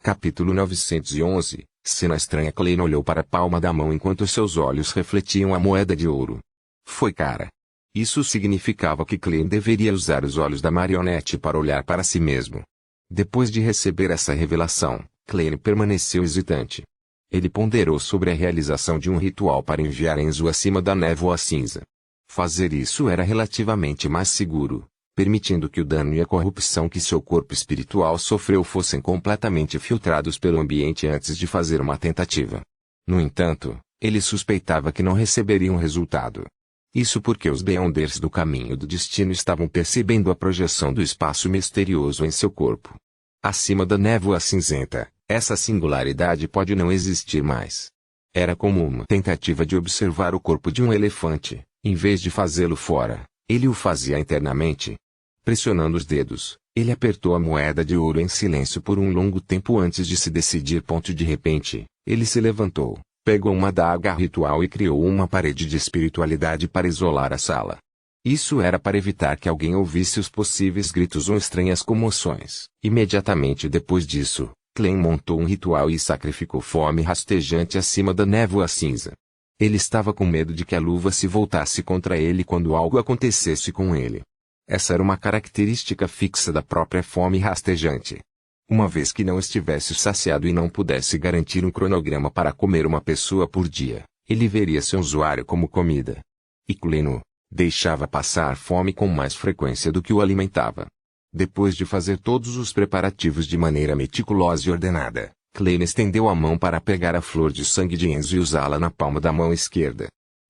Capítulo 911. Cena estranha. Klein olhou para a palma da mão enquanto seus olhos refletiam a moeda de ouro. Foi cara. Isso significava que Klein deveria usar os olhos da marionete para olhar para si mesmo. Depois de receber essa revelação, Klein permaneceu hesitante. Ele ponderou sobre a realização de um ritual para enviar Enzo acima da névoa cinza. Fazer isso era relativamente mais seguro, permitindo que o dano e a corrupção que seu corpo espiritual sofreu fossem completamente filtrados pelo ambiente antes de fazer uma tentativa. No entanto, ele suspeitava que não receberia um resultado. Isso porque os Beyonders do caminho do destino estavam percebendo a projeção do espaço misterioso em seu corpo. Acima da névoa cinzenta, essa singularidade pode não existir mais. Era como uma tentativa de observar o corpo de um elefante, em vez de fazê-lo fora, ele o fazia internamente. Pressionando os dedos, ele apertou a moeda de ouro em silêncio por um longo tempo antes de se decidir. De repente, ele se levantou, pegou uma adaga ritual e criou uma parede de espiritualidade para isolar a sala. Isso era para evitar que alguém ouvisse os possíveis gritos ou estranhas comoções. Imediatamente depois disso, Klein montou um ritual e sacrificou fome rastejante acima da névoa cinza. Ele estava com medo de que a luva se voltasse contra ele quando algo acontecesse com ele. Essa era uma característica fixa da própria fome rastejante. Uma vez que não estivesse saciado e não pudesse garantir um cronograma para comer uma pessoa por dia, ele veria seu usuário como comida. E Klein deixava passar fome com mais frequência do que o alimentava. Depois de fazer todos os preparativos de maneira meticulosa e ordenada, Klein estendeu a mão para pegar a flor de sangue de Enzo e usá-la na palma da mão esquerda.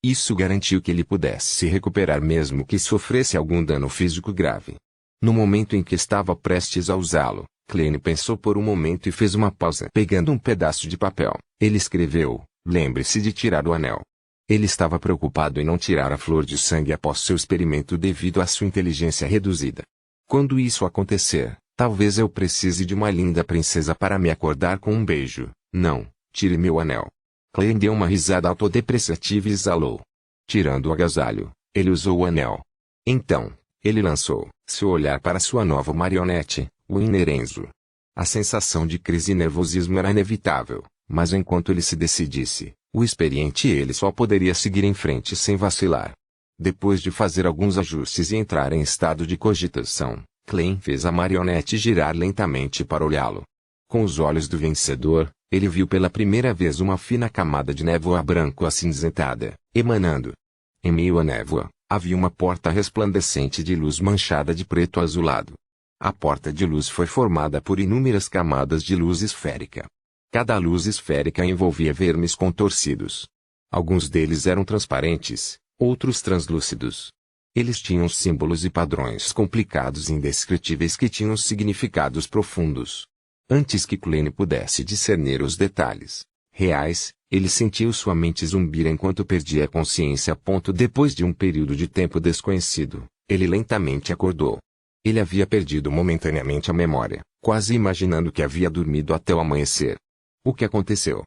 Isso garantiu que ele pudesse se recuperar mesmo que sofresse algum dano físico grave. No momento em que estava prestes a usá-lo, Klein pensou por um momento e fez uma pausa. Pegando um pedaço de papel, ele escreveu: "Lembre-se de tirar o anel." Ele estava preocupado em não tirar a flor de sangue após seu experimento devido à sua inteligência reduzida. Quando isso acontecer, talvez eu precise de uma linda princesa para me acordar com um beijo. Não, tire meu anel. Klein deu uma risada autodepreciativa e exalou. Tirando o agasalho, ele usou o anel. Então, ele lançou seu olhar para sua nova marionete, o Inner Enzo. A sensação de crise e nervosismo era inevitável, mas enquanto ele se decidisse, o experiente ele só poderia seguir em frente sem vacilar. Depois de fazer alguns ajustes e entrar em estado de cogitação, Klein fez a marionete girar lentamente para olhá-lo. Com os olhos do vencedor, ele viu pela primeira vez uma fina camada de névoa branco-acinzentada, emanando. Em meio à névoa, havia uma porta resplandecente de luz manchada de preto azulado. A porta de luz foi formada por inúmeras camadas de luz esférica. Cada luz esférica envolvia vermes contorcidos. Alguns deles eram transparentes, outros translúcidos. Eles tinham símbolos e padrões complicados e indescritíveis que tinham significados profundos. Antes que Klein pudesse discernir os detalhes reais, ele sentiu sua mente zumbir enquanto perdia a consciência. Depois de um período de tempo desconhecido, ele lentamente acordou. Ele havia perdido momentaneamente a memória, quase imaginando que havia dormido até o amanhecer. O que aconteceu?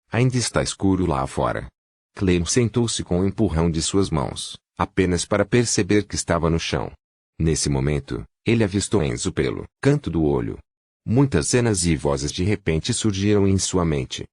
Ainda está escuro lá fora. Klein sentou-se com um empurrão de suas mãos, apenas para perceber que estava no chão. Nesse momento, ele avistou Enzo pelo canto do olho. Muitas cenas e vozes de repente surgiram em sua mente.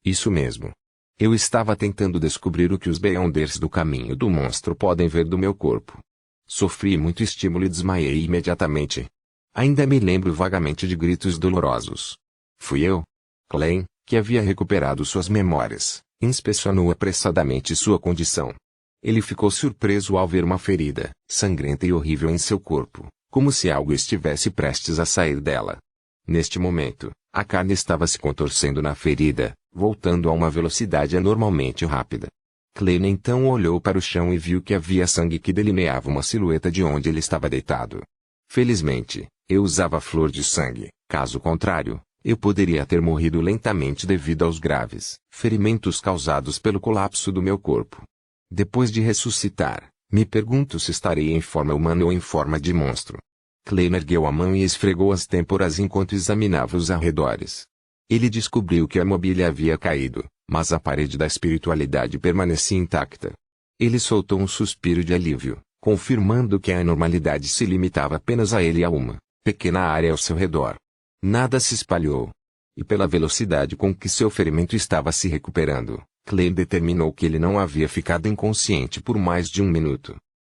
Isso mesmo. Eu estava tentando descobrir o que os Beyonders do caminho do monstro podem ver do meu corpo. Sofri muito estímulo e desmaiei imediatamente. Ainda me lembro vagamente de gritos dolorosos. Fui eu? Klein, que havia recuperado suas memórias, inspecionou apressadamente sua condição. Ele ficou surpreso ao ver uma ferida, sangrenta e horrível em seu corpo, como se algo estivesse prestes a sair dela. Neste momento, a carne estava se contorcendo na ferida, voltando a uma velocidade anormalmente rápida. Klein então olhou para o chão e viu que havia sangue que delineava uma silhueta de onde ele estava deitado. Felizmente, eu usava flor de sangue, caso contrário, eu poderia ter morrido lentamente devido aos graves ferimentos causados pelo colapso do meu corpo. Depois de ressuscitar, me pergunto se estarei em forma humana ou em forma de monstro. Klein ergueu a mão e esfregou as têmporas enquanto examinava os arredores. Ele descobriu que a mobília havia caído, mas a parede da espiritualidade permanecia intacta. Ele soltou um suspiro de alívio, confirmando que a anormalidade se limitava apenas a ele e a uma pequena área ao seu redor. Nada se espalhou. E pela velocidade com que seu ferimento estava se recuperando, Klein determinou que ele não havia ficado inconsciente por mais de 1 minuto.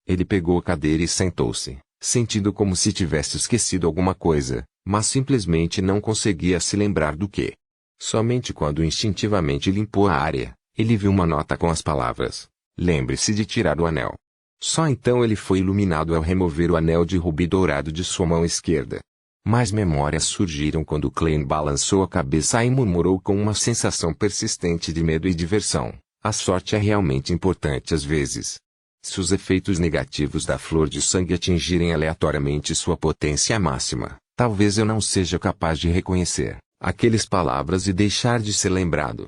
Ele pegou a cadeira e sentou-se, sentindo como se tivesse esquecido alguma coisa, mas simplesmente não conseguia se lembrar do que. Somente quando instintivamente limpou a área, ele viu uma nota com as palavras: "Lembre-se de tirar o anel." Só então ele foi iluminado ao remover o anel de rubi dourado de sua mão esquerda. Mais memórias surgiram quando Klein balançou a cabeça e murmurou com uma sensação persistente de medo e diversão: "A sorte é realmente importante às vezes. Se os efeitos negativos da flor de sangue atingirem aleatoriamente sua potência máxima, talvez eu não seja capaz de reconhecer aquelas palavras e deixar de ser lembrado."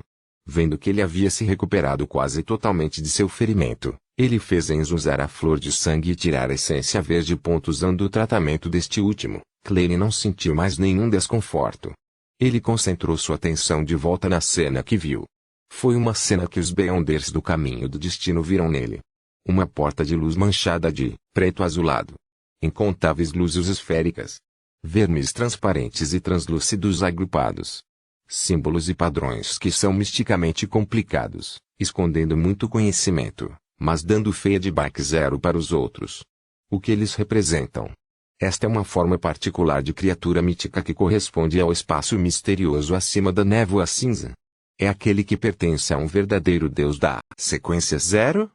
Vendo que ele havia se recuperado quase totalmente de seu ferimento, ele fez Enzo usar a flor de sangue e tirar a essência verde. Usando o tratamento deste último, Klein não sentiu mais nenhum desconforto. Ele concentrou sua atenção de volta na cena que viu. Foi uma cena que os Beyonders do Caminho do Destino viram nele. Uma porta de luz manchada de preto azulado. Incontáveis luzes esféricas. Vermes transparentes e translúcidos agrupados. Símbolos e padrões que são misticamente complicados, escondendo muito conhecimento, mas dando feedback zero para os outros. O que eles representam? Esta é uma forma particular de criatura mítica que corresponde ao espaço misterioso acima da névoa cinza. É aquele que pertence a um verdadeiro deus da sequência zero?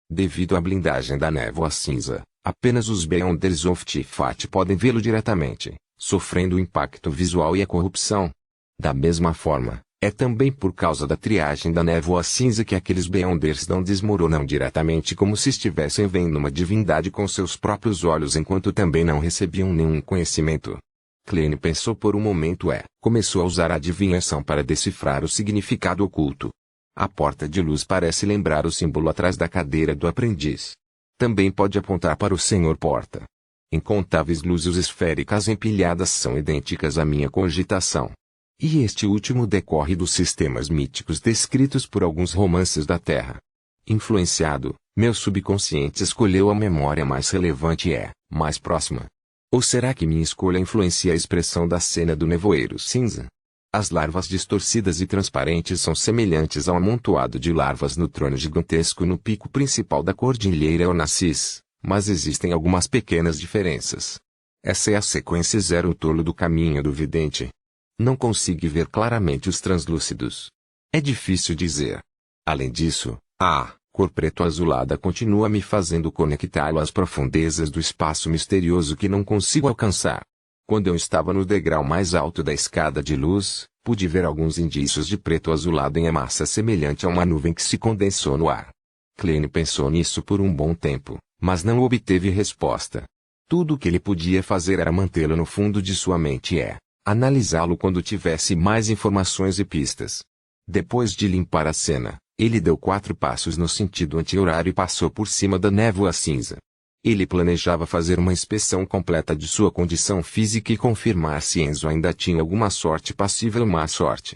Devido à blindagem da névoa cinza, apenas os Beyonders of Tifat podem vê-lo diretamente, sofrendo o impacto visual e a corrupção. Da mesma forma, é também por causa da triagem da névoa cinza que aqueles Beyonders não desmoronam diretamente como se estivessem vendo uma divindade com seus próprios olhos enquanto também não recebiam nenhum conhecimento. Klein pensou por um momento e começou a usar a adivinhação para decifrar o significado oculto. A porta de luz parece lembrar o símbolo atrás da cadeira do aprendiz. Também pode apontar para o Senhor Porta. Incontáveis luzes esféricas empilhadas são idênticas à minha cogitação. E este último decorre dos sistemas míticos descritos por alguns romances da Terra. Influenciado, meu subconsciente escolheu a memória mais relevante e mais próxima. Ou será que minha escolha influencia a expressão da cena do nevoeiro cinza? As larvas distorcidas e transparentes são semelhantes ao amontoado de larvas no trono gigantesco no pico principal da cordilheira Onassis, mas existem algumas pequenas diferenças. Essa é a sequência zero, o tolo do caminho do vidente. Não consigo ver claramente os translúcidos. É difícil dizer. Além disso, a cor preto-azulada continua me fazendo conectá-lo às profundezas do espaço misterioso que não consigo alcançar. Quando eu estava no degrau mais alto da escada de luz, pude ver alguns indícios de preto azulado em massa semelhante a uma nuvem que se condensou no ar. Klein pensou nisso por um bom tempo, mas não obteve resposta. Tudo o que ele podia fazer era mantê-lo no fundo de sua mente e analisá-lo quando tivesse mais informações e pistas. Depois de limpar a cena, ele deu 4 passos no sentido anti-horário e passou por cima da névoa cinza. Ele planejava fazer uma inspeção completa de sua condição física e confirmar se Enzo ainda tinha alguma sorte passível ou má sorte.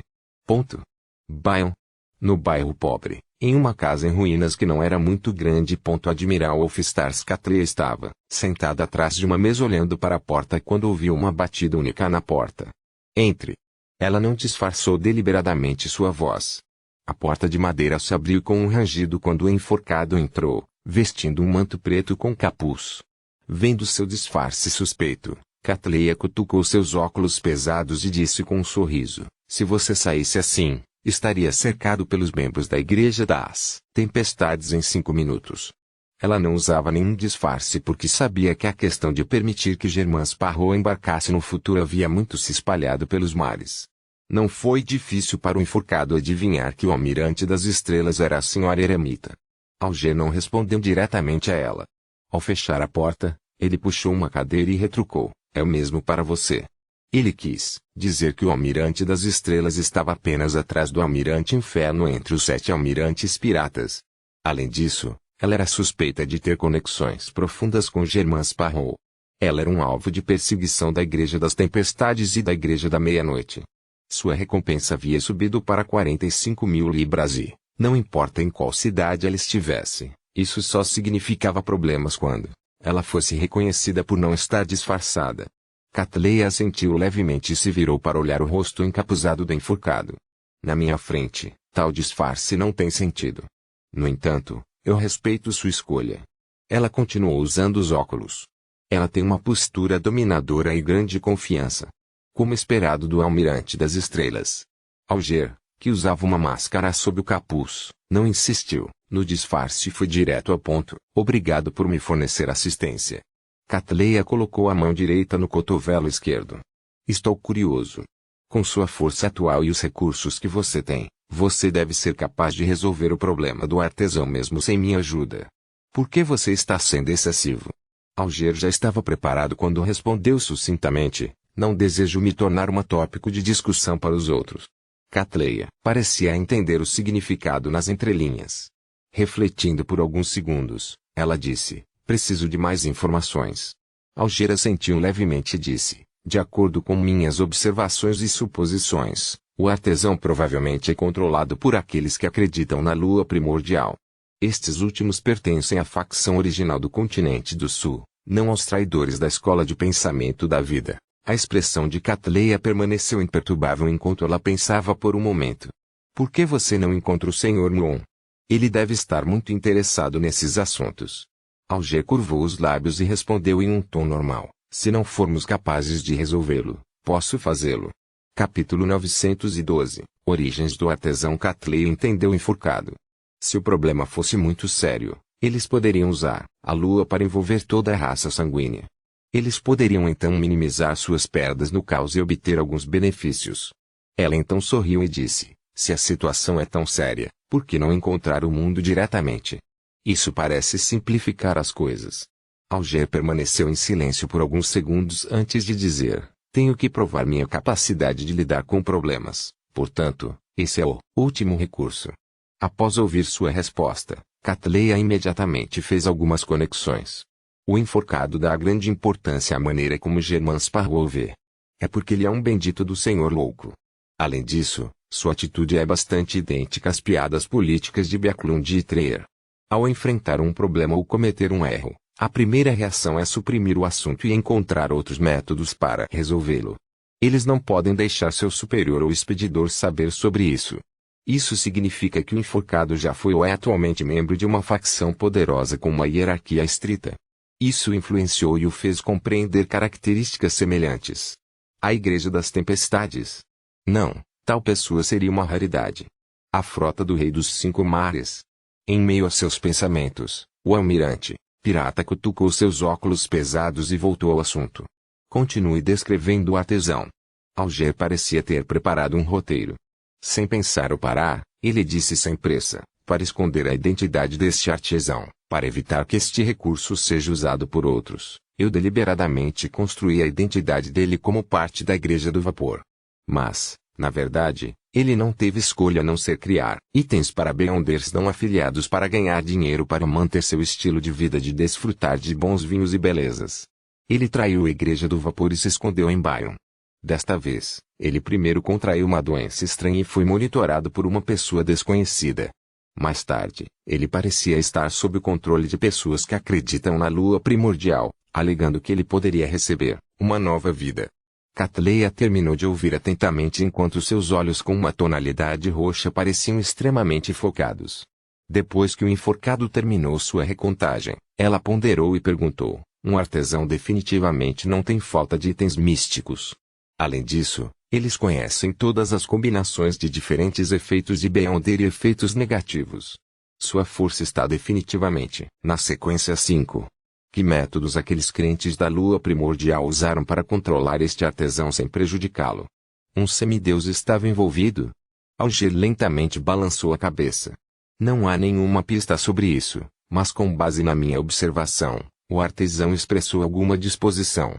Bayon. No bairro pobre, em uma casa em ruínas que não era muito grande. Admiral Wolfstars Cattleya estava sentada atrás de uma mesa olhando para a porta quando ouviu uma batida única na porta. Entre. Ela não disfarçou deliberadamente sua voz. A porta de madeira se abriu com um rangido quando o enforcado entrou, vestindo um manto preto com capuz. Vendo seu disfarce suspeito, Cattleya cutucou seus óculos pesados e disse com um sorriso: "Se você saísse assim, estaria cercado pelos membros da Igreja das Tempestades em 5 minutos." Ela não usava nenhum disfarce porque sabia que a questão de permitir que Germain Sparrow embarcasse no futuro havia muito se espalhado pelos mares. Não foi difícil para o enforcado adivinhar que o Almirante das Estrelas era a Senhora Eremita. Alger não respondeu diretamente a ela. Ao fechar a porta, ele puxou uma cadeira e retrucou: "É o mesmo para você." Ele quis dizer que o Almirante das Estrelas estava apenas atrás do Almirante Inferno entre os 7 almirantes piratas. Além disso, ela era suspeita de ter conexões profundas com Germain Sparrow. Ela era um alvo de perseguição da Igreja das Tempestades e da Igreja da Meia-Noite. Sua recompensa havia subido para 45.000 libras e, não importa em qual cidade ela estivesse, isso só significava problemas quando ela fosse reconhecida por não estar disfarçada. Catleia assentiu levemente e se virou para olhar o rosto encapuzado do enforcado. Na minha frente, tal disfarce não tem sentido. No entanto, eu respeito sua escolha. Ela continuou usando os óculos. Ela tem uma postura dominadora e grande confiança. Como esperado do Almirante das Estrelas. Alger, que usava uma máscara sob o capuz, não insistiu no disfarce e foi direto ao ponto. Obrigado por me fornecer assistência. Catleia colocou a mão direita no cotovelo esquerdo. Estou curioso. Com sua força atual e os recursos que você tem, você deve ser capaz de resolver o problema do artesão mesmo sem minha ajuda. Por que você está sendo excessivo? Alger já estava preparado quando respondeu sucintamente, não desejo me tornar um tópico de discussão para os outros. Catleia parecia entender o significado nas entrelinhas. Refletindo por alguns segundos, ela disse, preciso de mais informações. Alger assentiu levemente e disse, de acordo com minhas observações e suposições, o artesão provavelmente é controlado por aqueles que acreditam na lua primordial. Estes últimos pertencem à facção original do continente do Sul, não aos traidores da escola de pensamento da vida. A expressão de Catleia permaneceu imperturbável enquanto ela pensava por um momento. Por que você não encontra o Sr. Muon? Ele deve estar muito interessado nesses assuntos. Alger curvou os lábios e respondeu em um tom normal. Se não formos capazes de resolvê-lo, posso fazê-lo. Capítulo 912. Origens do artesão. Catleia entendeu enforcado. Se o problema fosse muito sério, eles poderiam usar a lua para envolver toda a raça sanguínea. Eles poderiam então minimizar suas perdas no caos e obter alguns benefícios. Ela então sorriu e disse, se a situação é tão séria, por que não encontrar o mundo diretamente? Isso parece simplificar as coisas. Alger permaneceu em silêncio por alguns segundos antes de dizer, tenho que provar minha capacidade de lidar com problemas, portanto, esse é o último recurso. Após ouvir sua resposta, Catleia imediatamente fez algumas conexões. O enforcado dá grande importância à maneira como Germain Sparrow vê. É porque ele é um bendito do senhor louco. Além disso, sua atitude é bastante idêntica às piadas políticas de Backlund e Treyer. Ao enfrentar um problema ou cometer um erro, a primeira reação é suprimir o assunto e encontrar outros métodos para resolvê-lo. Eles não podem deixar seu superior ou expedidor saber sobre isso. Isso significa que o enforcado já foi ou é atualmente membro de uma facção poderosa com uma hierarquia estrita. Isso influenciou e o fez compreender características semelhantes. A Igreja das Tempestades. Não, tal pessoa seria uma raridade. A frota do Rei dos Cinco Mares. Em meio a seus pensamentos, o almirante, pirata cutucou seus óculos pesados e voltou ao assunto. Continue descrevendo o artesão. Alger parecia ter preparado um roteiro. Sem pensar ou parar, ele disse sem pressa, para esconder a identidade deste artesão, para evitar que este recurso seja usado por outros, eu deliberadamente construí a identidade dele como parte da Igreja do Vapor. Mas, na verdade, ele não teve escolha a não ser criar itens para Beyonders não afiliados para ganhar dinheiro para manter seu estilo de vida de desfrutar de bons vinhos e belezas. Ele traiu a Igreja do Vapor e se escondeu em Bayon. Desta vez, ele primeiro contraiu uma doença estranha e foi monitorado por uma pessoa desconhecida. Mais tarde, ele parecia estar sob o controle de pessoas que acreditam na lua primordial, alegando que ele poderia receber uma nova vida. Catleia terminou de ouvir atentamente enquanto seus olhos com uma tonalidade roxa pareciam extremamente focados. Depois que o enforcado terminou sua recontagem, ela ponderou e perguntou, um artesão definitivamente não tem falta de itens místicos. Além disso, eles conhecem todas as combinações de diferentes efeitos de Beyonder e efeitos negativos. Sua força está definitivamente na sequência 5. Que métodos aqueles crentes da lua primordial usaram para controlar este artesão sem prejudicá-lo? Um semideus estava envolvido? Alger lentamente balançou a cabeça. Não há nenhuma pista sobre isso, mas com base na minha observação, o artesão expressou alguma disposição.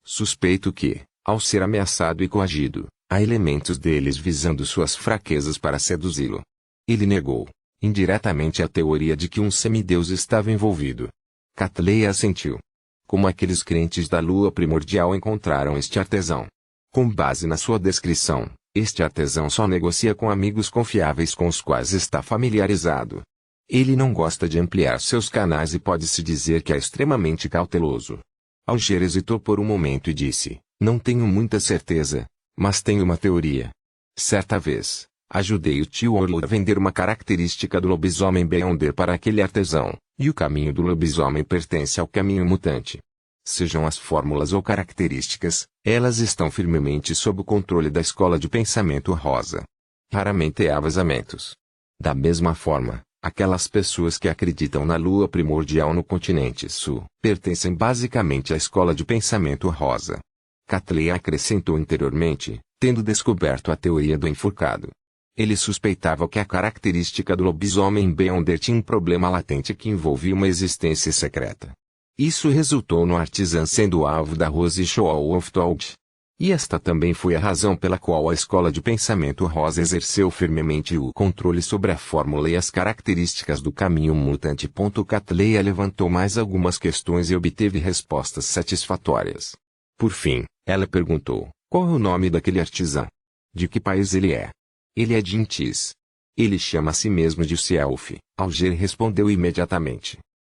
Suspeito que, ao ser ameaçado e coagido, há elementos deles visando suas fraquezas para seduzi-lo. Ele negou, indiretamente, a teoria de que um semideus estava envolvido. Catleia assentiu. Como aqueles crentes da lua primordial encontraram este artesão? Com base na sua descrição, este artesão só negocia com amigos confiáveis com os quais está familiarizado. Ele não gosta de ampliar seus canais e pode-se dizer que é extremamente cauteloso. Alger hesitou por um momento e disse, Não tenho muita certeza, mas tenho uma teoria. Certa vez, ajudei o tio Orlo a vender uma característica do lobisomem Beyonder para aquele artesão, e o caminho do lobisomem pertence ao caminho mutante. Sejam as fórmulas ou características, elas estão firmemente sob o controle da escola de pensamento rosa. Raramente há vazamentos. Da mesma forma, aquelas pessoas que acreditam na lua primordial no continente sul pertencem basicamente à escola de pensamento rosa. Catley acrescentou interiormente, tendo descoberto a teoria do enforcado. Ele suspeitava que a característica do lobisomem Beyonder tinha um problema latente que envolvia uma existência secreta. Isso resultou no artesã sendo alvo da Rose Schoenwald. E esta também foi a razão pela qual a escola de pensamento rosa exerceu firmemente o controle sobre a fórmula e as características do caminho mutante. Catley levantou mais algumas questões e obteve respostas satisfatórias. Por fim, ela perguntou, qual é o nome daquele artesão? De que país ele é? Ele é de Intis. Ele chama a si mesmo de Cielf. Alger respondeu imediatamente.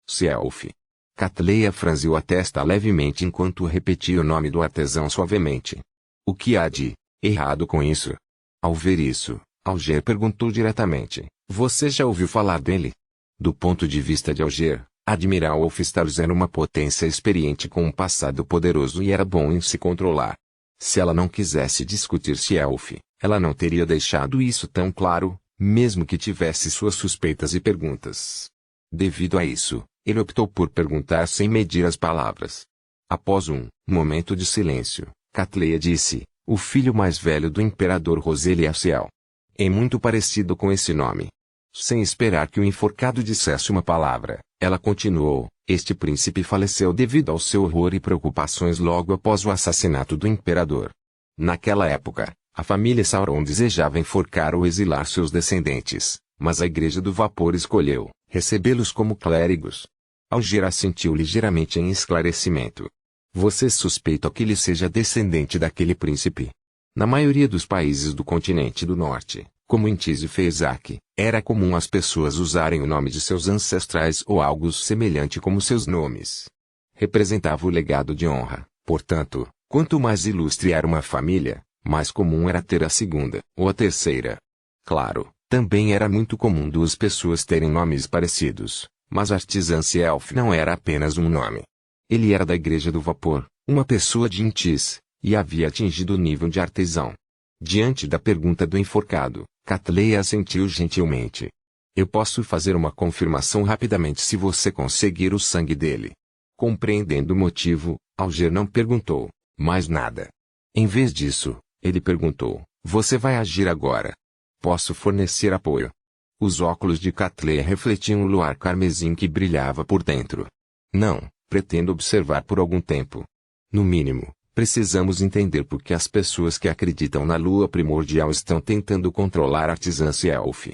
Cielf. Catley franziu a testa levemente enquanto repetia o nome do artesão suavemente. O que há de errado com isso? Ao ver isso, Alger perguntou diretamente, você já ouviu falar dele? Do ponto de vista de Alger, Admiral Wolfstars era uma potência experiente com um passado poderoso e era bom em se controlar. Se ela não quisesse discutir Cielf, ela não teria deixado isso tão claro, mesmo que tivesse suas suspeitas e perguntas. Devido a isso, ele optou por perguntar sem medir as palavras. Após um momento de silêncio, Catley disse, o filho mais velho do imperador Roseli Ciel. É muito parecido com esse nome. Sem esperar que o enforcado dissesse uma palavra, ela continuou, este príncipe faleceu devido ao seu horror e preocupações logo após o assassinato do imperador. Naquela época, a família Sauron desejava enforcar ou exilar seus descendentes, mas a Igreja do Vapor escolheu recebê-los como clérigos. Alger assentiu ligeiramente em esclarecimento. Você suspeita que ele seja descendente daquele príncipe? Na maioria dos países do continente do norte, como em Tiz e Fezak, era comum as pessoas usarem o nome de seus ancestrais ou algo semelhante como seus nomes. Representava o legado de honra, portanto, quanto mais ilustre era uma família, mais comum era ter a segunda ou a terceira. Claro, também era muito comum duas pessoas terem nomes parecidos, mas Artisan Cielf não era apenas um nome. Ele era da Igreja do Vapor, uma pessoa de Intis, e havia atingido o nível de artesão. Diante da pergunta do enforcado, Catley assentiu gentilmente. Eu posso fazer uma confirmação rapidamente se você conseguir o sangue dele. Compreendendo o motivo, Alger não perguntou mais nada. Em vez disso, ele perguntou, você vai agir agora? Posso fornecer apoio? Os óculos de Catley refletiam o luar carmesim que brilhava por dentro. Não, pretendo observar por algum tempo. No mínimo, precisamos entender por que as pessoas que acreditam na lua primordial estão tentando controlar Artisan Cielf.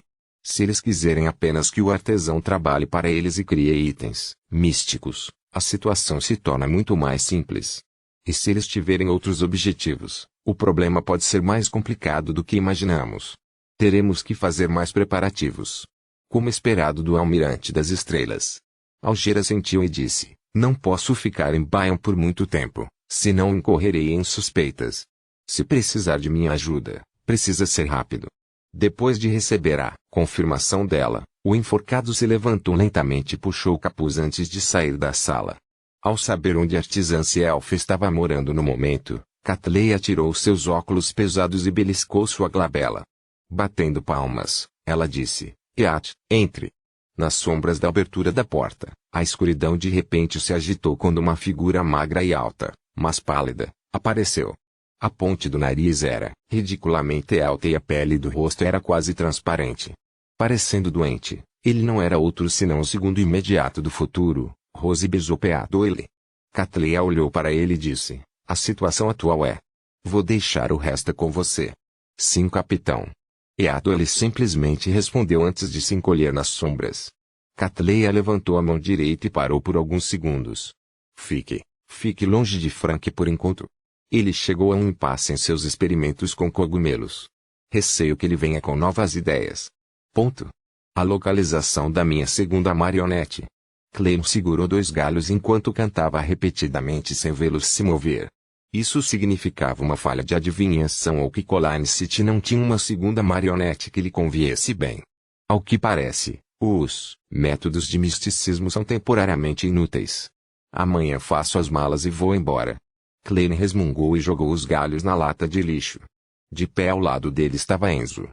Se eles quiserem apenas que o artesão trabalhe para eles e crie itens místicos, a situação se torna muito mais simples. E se eles tiverem outros objetivos, o problema pode ser mais complicado do que imaginamos. Teremos que fazer mais preparativos. Como esperado do Almirante das Estrelas. Alger assentiu e disse, não posso ficar em Bayon por muito tempo, senão incorrerei em suspeitas. Se precisar de minha ajuda, precisa ser rápido. Depois de receber a confirmação dela, o enforcado se levantou lentamente e puxou o capuz antes de sair da sala. Ao saber onde Artisan Cielf estava morando no momento, Catley atirou seus óculos pesados e beliscou sua glabela. Batendo palmas, ela disse, Eat, entre. Nas sombras da abertura da porta, a escuridão de repente se agitou quando uma figura magra e alta, mas pálida, apareceu. A ponte do nariz era ridiculamente alta e a pele do rosto era quase transparente. Parecendo doente, ele não era outro senão o segundo imediato do futuro, Rose Bezopeadoile. Catley olhou para ele e disse, a situação atual é. Vou deixar o resto com você. Sim, capitão. Eadoile simplesmente respondeu antes de se encolher nas sombras. Catley levantou a mão direita e parou por alguns segundos. Fique longe de Frank por enquanto. Ele chegou a um impasse em seus experimentos com cogumelos. Receio que ele venha com novas ideias. Ponto. A localização da minha segunda marionete. Clem segurou 2 galhos enquanto cantava repetidamente sem vê-los se mover. Isso significava uma falha de adivinhação ou que Colin City não tinha uma segunda marionete que lhe conviesse bem. Ao que parece, os métodos de misticismo são temporariamente inúteis. Amanhã faço as malas e vou embora. Klein resmungou e jogou os galhos na lata de lixo. De pé ao lado dele estava Enzo.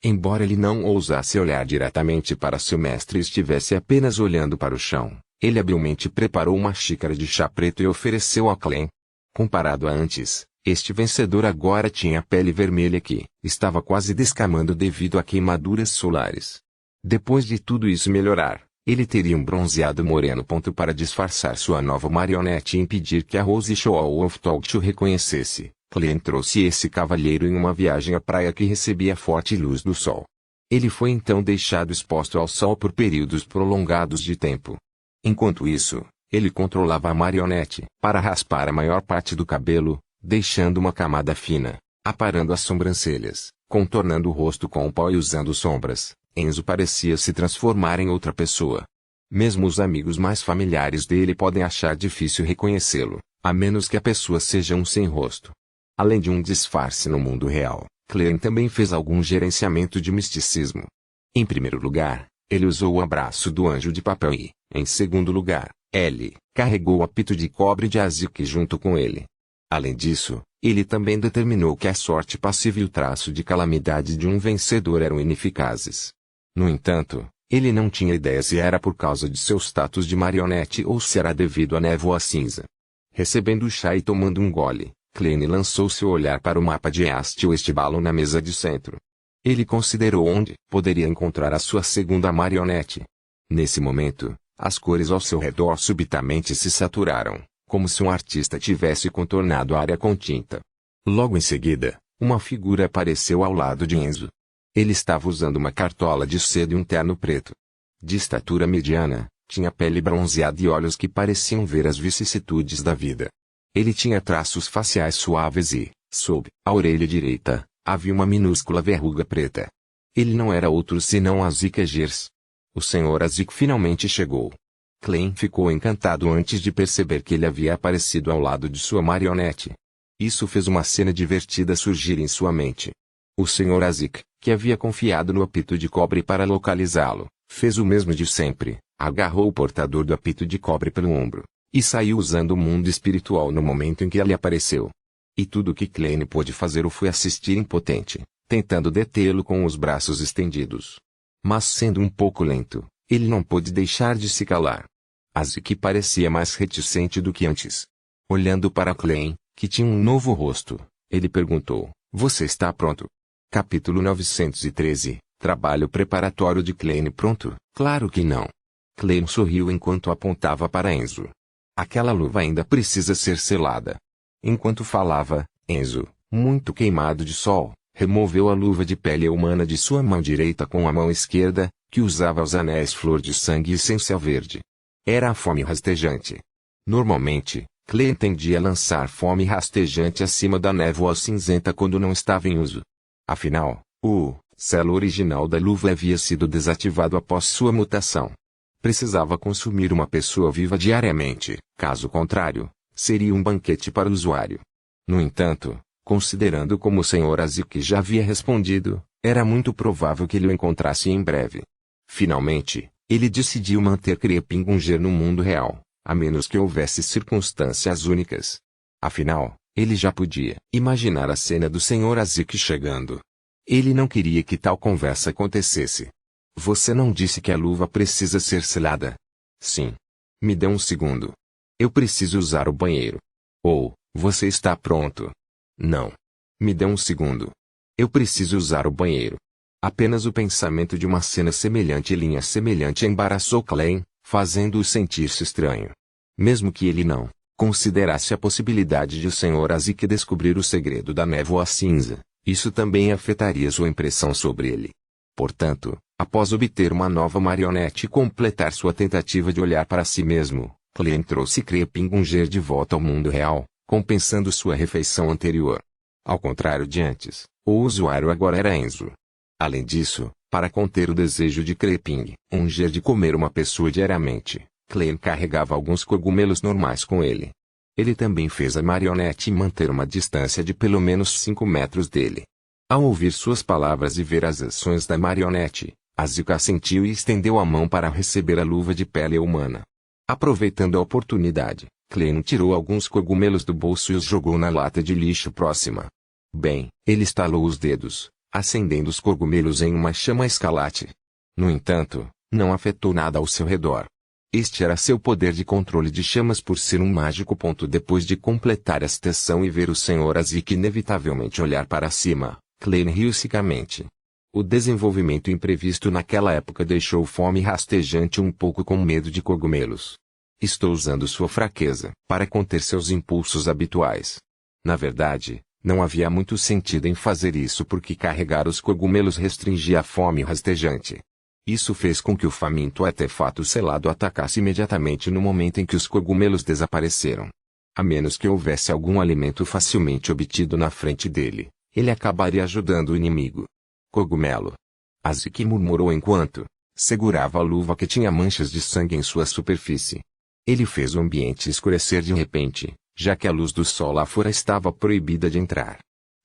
Embora ele não ousasse olhar diretamente para seu mestre e estivesse apenas olhando para o chão, ele habilmente preparou uma xícara de chá preto e ofereceu a Klein. Comparado a antes, este vencedor agora tinha a pele vermelha que estava quase descamando devido a queimaduras solares. Depois de tudo isso melhorar, ele teria um bronzeado moreno. Para disfarçar sua nova marionete e impedir que a Rose Show of Talk o reconhecesse, Klein trouxe esse cavalheiro em uma viagem à praia que recebia forte luz do sol. Ele foi então deixado exposto ao sol por períodos prolongados de tempo. Enquanto isso, ele controlava a marionete para raspar a maior parte do cabelo, deixando uma camada fina, aparando as sobrancelhas, contornando o rosto com o pó e usando sombras. Enzo parecia se transformar em outra pessoa. Mesmo os amigos mais familiares dele podem achar difícil reconhecê-lo, a menos que a pessoa seja um sem rosto. Além de um disfarce no mundo real, Klein também fez algum gerenciamento de misticismo. Em primeiro lugar, ele usou o abraço do anjo de papel e, em segundo lugar, ele carregou o apito de cobre de Azik junto com ele. Além disso, ele também determinou que a sorte passiva e o traço de calamidade de um vencedor eram ineficazes. No entanto, ele não tinha ideia se era por causa de seu status de marionete ou se era devido à névoa cinza. Recebendo o chá e tomando um gole, Klein lançou seu olhar para o mapa de East Westbalon na mesa de centro. Ele considerou onde poderia encontrar a sua segunda marionete. Nesse momento, as cores ao seu redor subitamente se saturaram, como se um artista tivesse contornado a área com tinta. Logo em seguida, uma figura apareceu ao lado de Enzo. Ele estava usando uma cartola de seda e um terno preto. De estatura mediana, tinha pele bronzeada e olhos que pareciam ver as vicissitudes da vida. Ele tinha traços faciais suaves e, sob a orelha direita, havia uma minúscula verruga preta. Ele não era outro senão Azik Egers. O Sr. Azik finalmente chegou. Klein ficou encantado antes de perceber que ele havia aparecido ao lado de sua marionete. Isso fez uma cena divertida surgir em sua mente. O Sr. Azik, que havia confiado no apito de cobre para localizá-lo, fez o mesmo de sempre, agarrou o portador do apito de cobre pelo ombro, e saiu usando o mundo espiritual no momento em que ele apareceu. E tudo o que Klein pôde fazer foi assistir impotente, tentando detê-lo com os braços estendidos. Mas sendo um pouco lento, ele não pôde deixar de se calar. Azik parecia mais reticente do que antes. Olhando para Klein, que tinha um novo rosto, ele perguntou: "Você está pronto?" Capítulo 913, Trabalho preparatório de Klein pronto? Claro que não. Klein sorriu enquanto apontava para Enzo. Aquela luva ainda precisa ser selada. Enquanto falava, Enzo, muito queimado de sol, removeu a luva de pele humana de sua mão direita com a mão esquerda, que usava os anéis flor de sangue e essência verde. Era a fome rastejante. Normalmente, Klein tendia a lançar fome rastejante acima da névoa cinzenta quando não estava em uso. Afinal, o selo original da luva havia sido desativado após sua mutação. Precisava consumir uma pessoa viva diariamente, caso contrário, seria um banquete para o usuário. No entanto, considerando como o Sr. Azik já havia respondido, era muito provável que ele o encontrasse em breve. Finalmente, ele decidiu manter Krepingunger no mundo real, a menos que houvesse circunstâncias únicas. Afinal, ele já podia imaginar a cena do Sr. Azik chegando. Ele não queria que tal conversa acontecesse. Você não disse que a luva precisa ser selada? Sim. Me dê um segundo. Eu preciso usar o banheiro. Ou, você está pronto? Não. Me dê um segundo. Eu preciso usar o banheiro. Apenas o pensamento de uma cena semelhante e linha semelhante embaraçou Klein, fazendo-o sentir-se estranho. Mesmo que ele não considerasse a possibilidade de o Sr. Azik descobrir o segredo da névoa cinza, isso também afetaria sua impressão sobre ele. Portanto, após obter uma nova marionete e completar sua tentativa de olhar para si mesmo, Klein trouxe Krepingunger de volta ao mundo real, compensando sua refeição anterior. Ao contrário de antes, o usuário agora era Enzo. Além disso, para conter o desejo de Krepingunger de comer uma pessoa diariamente, Klein carregava alguns cogumelos normais com ele. Ele também fez a marionete manter uma distância de pelo menos 5 metros dele. Ao ouvir suas palavras e ver as ações da marionete, Azik assentiu e estendeu a mão para receber a luva de pele humana. Aproveitando a oportunidade, Clem tirou alguns cogumelos do bolso e os jogou na lata de lixo próxima. Bem, ele estalou os dedos, acendendo os cogumelos em uma chama escarlate. No entanto, não afetou nada ao seu redor. Este era seu poder de controle de chamas por ser um mágico. Depois de completar esta ação e ver o Sr. Azik inevitavelmente olhar para cima, Clem riu secamente. O desenvolvimento imprevisto naquela época deixou Fome rastejante um pouco com medo de cogumelos. Estou usando sua fraqueza para conter seus impulsos habituais. Na verdade, não havia muito sentido em fazer isso porque carregar os cogumelos restringia a Fome rastejante. Isso fez com que o faminto artefato selado atacasse imediatamente no momento em que os cogumelos desapareceram. A menos que houvesse algum alimento facilmente obtido na frente dele, ele acabaria ajudando o inimigo. Cogumelo. Azik murmurou enquanto segurava a luva que tinha manchas de sangue em sua superfície. Ele fez o ambiente escurecer de repente, já que a luz do sol lá fora estava proibida de entrar.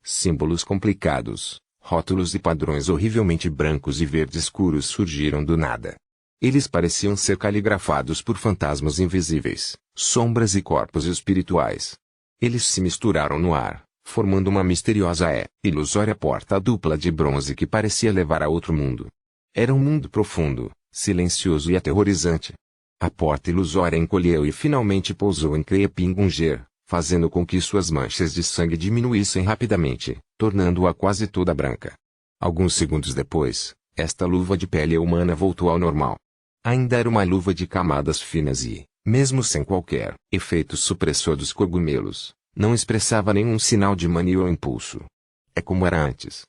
Símbolos complicados, rótulos e padrões horrivelmente brancos e verdes escuros surgiram do nada. Eles pareciam ser caligrafados por fantasmas invisíveis, sombras e corpos espirituais. Eles se misturaram no ar, formando uma misteriosa e ilusória porta dupla de bronze que parecia levar a outro mundo. Era um mundo profundo, silencioso e aterrorizante. A porta ilusória encolheu e finalmente pousou em Crepingunger, fazendo com que suas manchas de sangue diminuíssem rapidamente, tornando-a quase toda branca. Alguns segundos depois, esta luva de pele humana voltou ao normal. Ainda era uma luva de camadas finas e, mesmo sem qualquer efeito supressor dos cogumelos, não expressava nenhum sinal de mania ou impulso. É como era antes.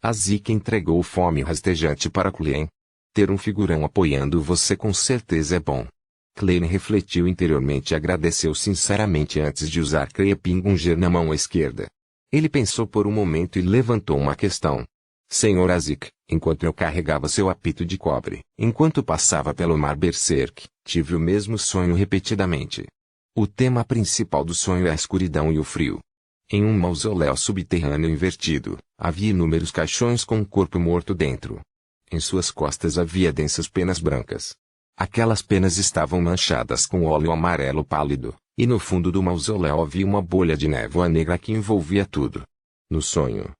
Azik entregou o Fome rastejante para Clem. Ter um figurão apoiando você com certeza é bom. Clem refletiu interiormente e agradeceu sinceramente antes de usar Crepingunger na mão esquerda. Ele pensou por um momento e levantou uma questão. Senhor Azik, enquanto eu carregava seu apito de cobre, enquanto passava pelo mar Berserk, tive o mesmo sonho repetidamente. O tema principal do sonho é a escuridão e o frio. Em um mausoléu subterrâneo invertido, havia inúmeros caixões com um corpo morto dentro. Em suas costas havia densas penas brancas. Aquelas penas estavam manchadas com óleo amarelo pálido, e no fundo do mausoléu havia uma bolha de névoa negra que envolvia tudo. No sonho,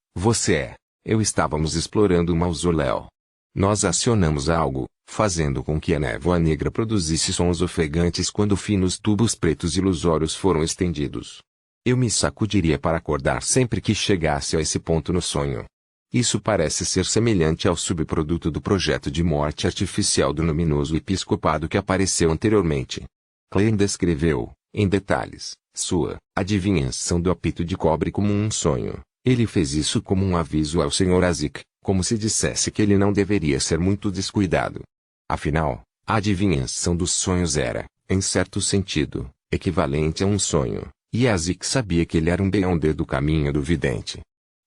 eu estávamos explorando o mausoléu. Nós acionamos algo, fazendo com que a névoa negra produzisse sons ofegantes quando finos tubos pretos ilusórios foram estendidos. Eu me sacudiria para acordar sempre que chegasse a esse ponto no sonho. Isso parece ser semelhante ao subproduto do projeto de morte artificial do luminoso episcopado que apareceu anteriormente. Clem descreveu, em detalhes, sua adivinhação do apito de cobre como um sonho. Ele fez isso como um aviso ao Sr. Azik, como se dissesse que ele não deveria ser muito descuidado. Afinal, a adivinhação dos sonhos era, em certo sentido, equivalente a um sonho, e Azik sabia que ele era um beyonder do caminho do vidente.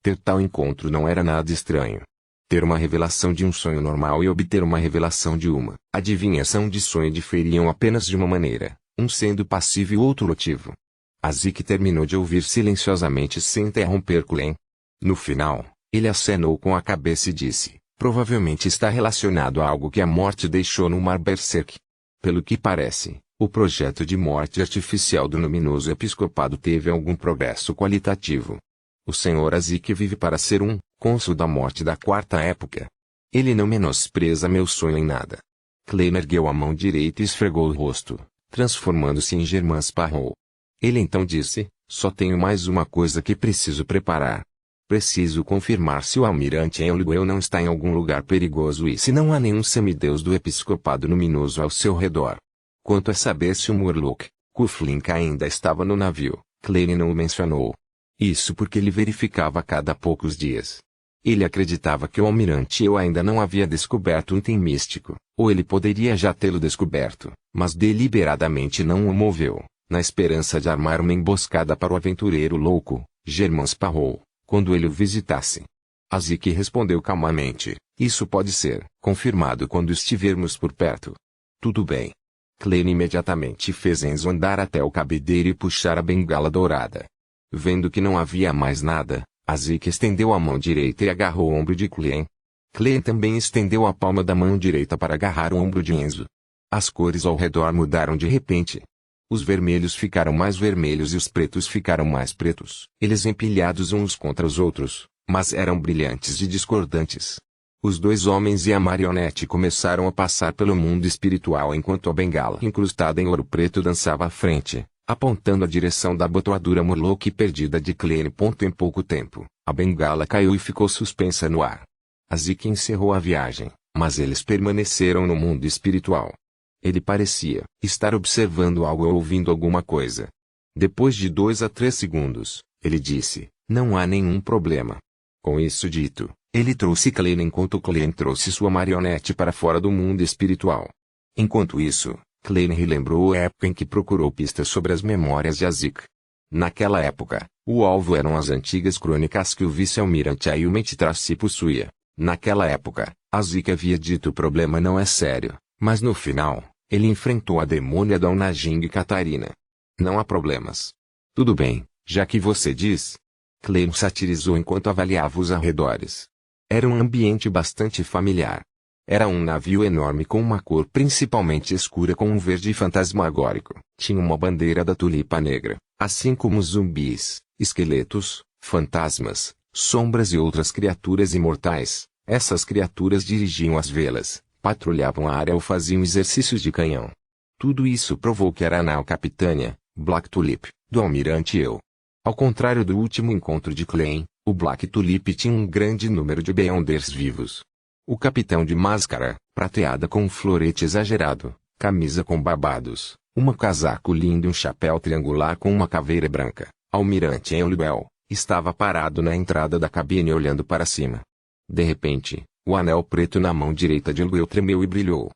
Ter tal encontro não era nada estranho. Ter uma revelação de um sonho normal e obter uma revelação de uma adivinhação de sonho diferiam apenas de uma maneira, um sendo passivo e outro ativo. Azik terminou de ouvir silenciosamente sem interromper Clem. No final, ele acenou com a cabeça e disse, provavelmente está relacionado a algo que a morte deixou no mar Berserk. Pelo que parece, o projeto de morte artificial do luminoso episcopado teve algum progresso qualitativo. O Sr. Azik vive para ser um cônsul da morte da quarta época. Ele não menospreza meu sonho em nada. Clem ergueu a mão direita e esfregou o rosto, transformando-se em Germain Sparrow. Ele então disse, só tenho mais uma coisa que preciso preparar. Preciso confirmar se o almirante Elwell não está em algum lugar perigoso e se não há nenhum semideus do episcopado luminoso ao seu redor. Quanto a saber se o Murloc, Kuflink ainda estava no navio, Clem não o mencionou. Isso porque ele verificava a cada poucos dias. Ele acreditava que o almirante Eu ainda não havia descoberto um item místico, ou ele poderia já tê-lo descoberto, mas deliberadamente não o moveu, na esperança de armar uma emboscada para o aventureiro louco, Germain Sparrow, quando ele o visitasse. Azik respondeu calmamente, isso pode ser confirmado quando estivermos por perto. Tudo bem. Klein imediatamente fez Enzo andar até o cabideiro e puxar a bengala dourada. Vendo que não havia mais nada, Zeke estendeu a mão direita e agarrou o ombro de Klein. Klein também estendeu a palma da mão direita para agarrar o ombro de Enzo. As cores ao redor mudaram de repente. Os vermelhos ficaram mais vermelhos e os pretos ficaram mais pretos. Eles empilhados uns contra os outros, mas eram brilhantes e discordantes. Os dois homens e a marionete começaram a passar pelo mundo espiritual enquanto a bengala incrustada em ouro preto dançava à frente, apontando a direção da abotoadura murloc perdida de Klein. Em pouco tempo, a bengala caiu e ficou suspensa no ar. Zeke encerrou a viagem, mas eles permaneceram no mundo espiritual. Ele parecia estar observando algo ou ouvindo alguma coisa. Depois de 2 a 3 segundos, ele disse, não há nenhum problema. Com isso dito, ele trouxe Klein enquanto Klein trouxe sua marionete para fora do mundo espiritual. Enquanto isso, Klein relembrou a época em que procurou pistas sobre as memórias de Zeke. Naquela época, o alvo eram as antigas crônicas que o vice-almirante Ayumet Tracy possuía. Naquela época, Zeke havia dito o problema não é sério, mas no final, ele enfrentou a demônia Dona Najing Catarina. Não há problemas. Tudo bem, já que você diz. Klein satirizou enquanto avaliava os arredores. Era um ambiente bastante familiar. Era um navio enorme com uma cor principalmente escura com um verde fantasmagórico. Tinha uma bandeira da tulipa negra, assim como zumbis, esqueletos, fantasmas, sombras e outras criaturas imortais. Essas criaturas dirigiam as velas, patrulhavam a área ou faziam exercícios de canhão. Tudo isso provou que era a nau Capitânia, Black Tulip, do almirante Eu. Ao contrário do último encontro de Klein, o Black Tulip tinha um grande número de Beyonders vivos. O capitão de máscara, prateada com um florete exagerado, camisa com babados, uma casaco lindo e um chapéu triangular com uma caveira branca, almirante Eulwell, estava parado na entrada da cabine olhando para cima. De repente, o anel preto na mão direita de Eulwell tremeu e brilhou.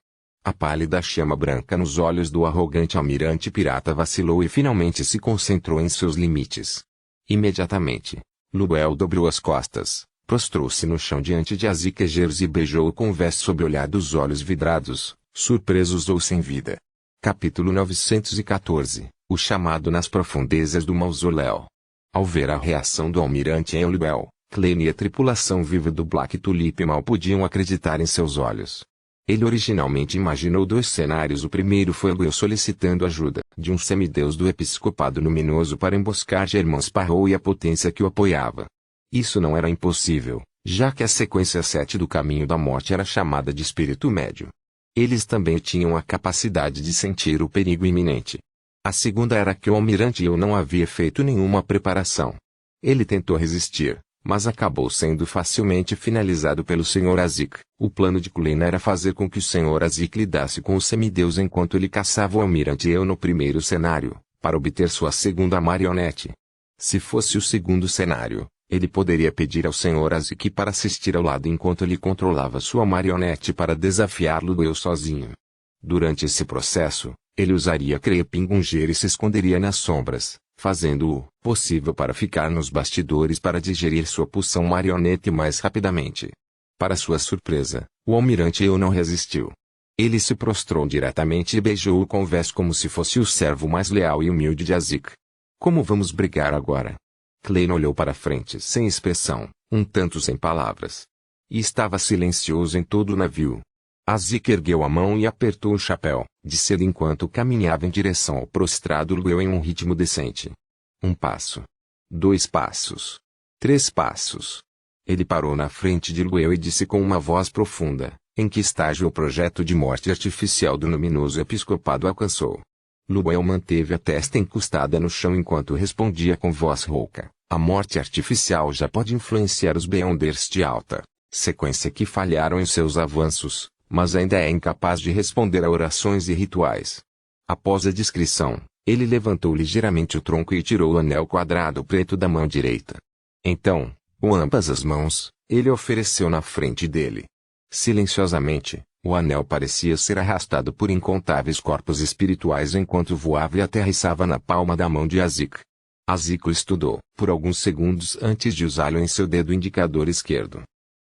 A pálida chama branca nos olhos do arrogante almirante pirata vacilou e finalmente se concentrou em seus limites. Imediatamente, Eulwell dobrou as costas, prostrou-se no chão diante de Zeke e beijou-o com o verso sob o olhar dos olhos vidrados, surpresos ou sem vida. Capítulo 914 O chamado nas profundezas do mausoléu. Ao ver a reação do almirante Eulwell, Klein e a tripulação viva do Black Tulip mal podiam acreditar em seus olhos. Ele originalmente imaginou 2 cenários. O primeiro foi Eulwell solicitando ajuda de um semideus do episcopado luminoso para emboscar Germán Sparrow e a potência que o apoiava. Isso não era impossível, já que a sequência 7 do caminho da morte era chamada de espírito médio. Eles também tinham a capacidade de sentir o perigo iminente. A segunda era que o almirante Eu não havia feito nenhuma preparação. Ele tentou resistir, mas acabou sendo facilmente finalizado pelo Sr. Zeke. O plano de Klein era fazer com que o Sr. Zeke lidasse com o semideus enquanto ele caçava o almirante Eu no primeiro cenário, para obter sua segunda marionete. Se fosse o segundo cenário, ele poderia pedir ao Sr. Zeke para assistir ao lado enquanto ele controlava sua marionete para desafiá-lo Eu sozinho. Durante esse processo, ele usaria Crepingunger e se esconderia nas sombras, fazendo o possível para ficar nos bastidores para digerir sua poção marionete mais rapidamente. Para sua surpresa, o almirante Eu não resistiu. Ele se prostrou diretamente e beijou-o com o verso como se fosse o servo mais leal e humilde de Zeke. Como vamos brigar agora? Klein olhou para frente sem expressão, um tanto sem palavras. E estava silencioso em todo o navio. Zeke ergueu a mão e apertou o chapéu, disse ele enquanto caminhava em direção ao prostrado Eulwell em um ritmo decente. 1 passo. 2 passos. 3 passos. Ele parou na frente de Eulwell e disse com uma voz profunda, em que estágio o projeto de morte artificial do luminoso episcopado alcançou. Eulwell manteve a testa encostada no chão enquanto respondia com voz rouca. A morte artificial já pode influenciar os Beyonders de alta sequência que falharam em seus avanços, mas ainda é incapaz de responder a orações e rituais. Após a descrição, ele levantou ligeiramente o tronco e tirou o anel quadrado preto da mão direita. Então, com ambas as mãos, ele ofereceu na frente dele. Silenciosamente, o anel parecia ser arrastado por incontáveis corpos espirituais enquanto voava e aterrissava na palma da mão de Zeke. Zeke o estudou por alguns segundos antes de usá-lo em seu dedo indicador esquerdo.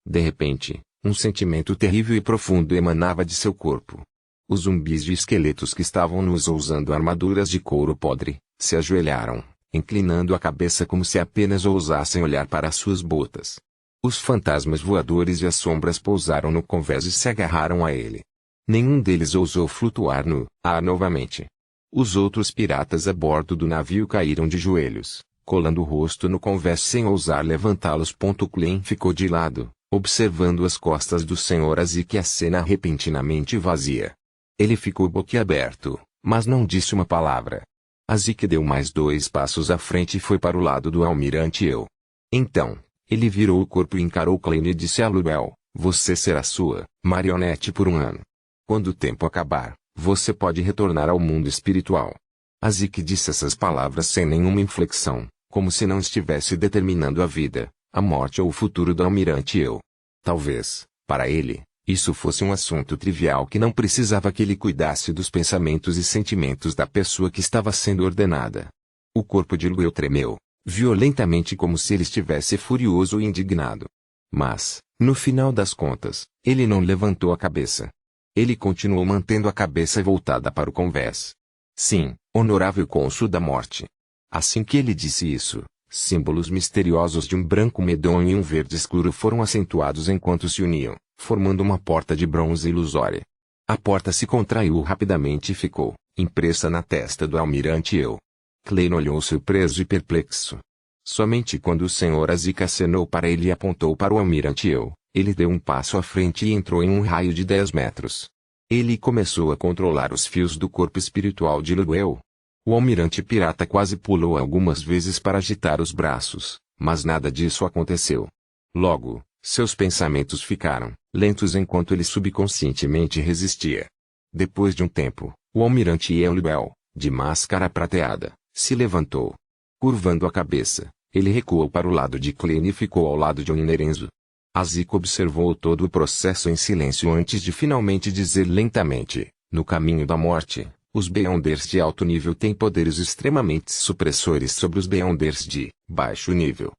De repente, um sentimento terrível e profundo emanava de seu corpo. Os zumbis de esqueletos que estavam nus ou usando armaduras de couro podre, se ajoelharam, inclinando a cabeça como se apenas ousassem olhar para suas botas. Os fantasmas voadores e as sombras pousaram no convés e se agarraram a ele. Nenhum deles ousou flutuar no ar novamente. Os outros piratas a bordo do navio caíram de joelhos, colando o rosto no convés sem ousar levantá-los. Clem ficou de lado, observando as costas do Sr. Azik e a cena repentinamente vazia. Ele ficou boquiaberto, mas não disse uma palavra. Azik deu mais 2 passos à frente e foi para o lado do almirante Eu. Então, ele virou o corpo e encarou Klein e disse a Luel, você será sua marionete por 1 ano. Quando o tempo acabar, você pode retornar ao mundo espiritual. Azik disse essas palavras sem nenhuma inflexão, como se não estivesse determinando a vida, a morte ou o futuro do almirante Eu. Talvez, para ele, isso fosse um assunto trivial que não precisava que ele cuidasse dos pensamentos e sentimentos da pessoa que estava sendo ordenada. O corpo de Luel tremeu, violentamente como se ele estivesse furioso e indignado. Mas, no final das contas, ele não levantou a cabeça. Ele continuou mantendo a cabeça voltada para o convés. Sim, honorável cônsul da morte. Assim que ele disse isso, símbolos misteriosos de um branco medonho e um verde escuro foram acentuados enquanto se uniam, formando uma porta de bronze ilusória. A porta se contraiu rapidamente e ficou, impressa na testa do almirante Eu. Klein olhou surpreso e perplexo. Somente quando o Sr. Azik acenou para ele e apontou para o almirante Eu, ele deu um passo à frente e entrou em um raio de 10 metros. Ele começou a controlar os fios do corpo espiritual de Luel. O almirante pirata quase pulou algumas vezes para agitar os braços, mas nada disso aconteceu. Logo, seus pensamentos ficaram lentos enquanto ele subconscientemente resistia. Depois de um tempo, o almirante Luel, de máscara prateada, se levantou. Curvando a cabeça, ele recuou para o lado de Klein e ficou ao lado de Oninerenzo. Azik observou todo o processo em silêncio antes de finalmente dizer lentamente, no caminho da morte, os Beyonders de alto nível têm poderes extremamente supressores sobre os Beyonders de baixo nível.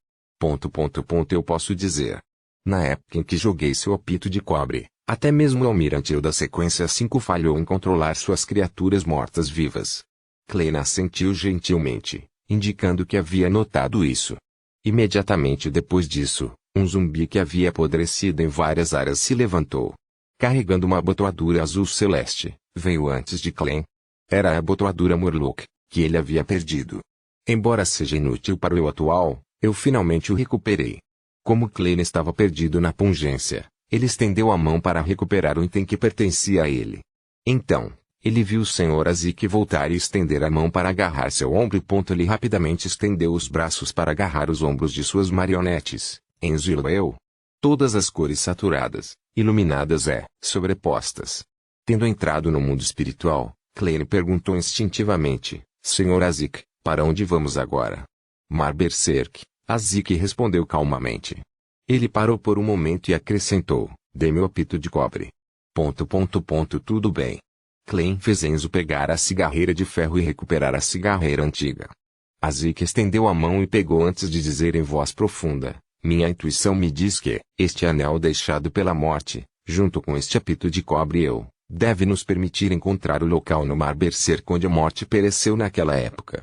Eu posso dizer. Na época em que joguei seu apito de cobre, até mesmo o almirante Eu da sequência 5 falhou em controlar suas criaturas mortas-vivas. Klein assentiu gentilmente, indicando que havia notado isso. Imediatamente depois disso, um zumbi que havia apodrecido em várias áreas se levantou. Carregando uma abotoadura azul celeste, veio antes de Klein. Era a abotoadura Murloc, que ele havia perdido. Embora seja inútil para o Eu atual, eu finalmente o recuperei. Como Klein estava perdido na pungência, ele estendeu a mão para recuperar o item que pertencia a ele. Então, ele viu o Sr. Azik voltar e estender a mão para agarrar seu ombro. Ele rapidamente estendeu os braços para agarrar os ombros de suas marionetes, Enzo e Luel. Todas as cores saturadas, iluminadas sobrepostas. Tendo entrado no mundo espiritual, Klein perguntou instintivamente, Sr. Azik, para onde vamos agora? Mar Berserk, Azik respondeu calmamente. Ele parou por um momento e acrescentou, dê-me o apito de cobre. Tudo bem. Klein fez Enzo pegar a cigarreira de ferro e recuperar a cigarreira antiga. Azik estendeu a mão e pegou antes de dizer em voz profunda, minha intuição me diz que, este anel deixado pela morte, junto com este apito de cobre deve nos permitir encontrar o local no Mar Berserk onde a morte pereceu naquela época.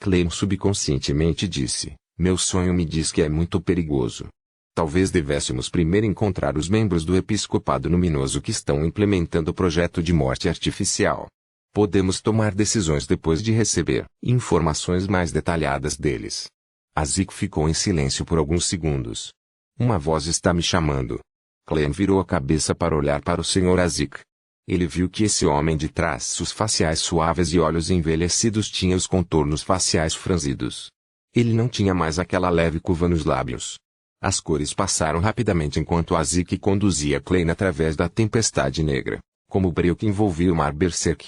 Klein subconscientemente disse, meu sonho me diz que é muito perigoso. Talvez devêssemos primeiro encontrar os membros do Episcopado Luminoso que estão implementando o projeto de morte artificial. Podemos tomar decisões depois de receber informações mais detalhadas deles. Azik ficou em silêncio por alguns segundos. Uma voz está me chamando. Klein virou a cabeça para olhar para o Sr. Azik. Ele viu que esse homem de traços faciais suaves e olhos envelhecidos tinha os contornos faciais franzidos. Ele não tinha mais aquela leve curva nos lábios. As cores passaram rapidamente enquanto Azik conduzia Klein através da tempestade negra, como o breu que envolvia o Mar Berserk.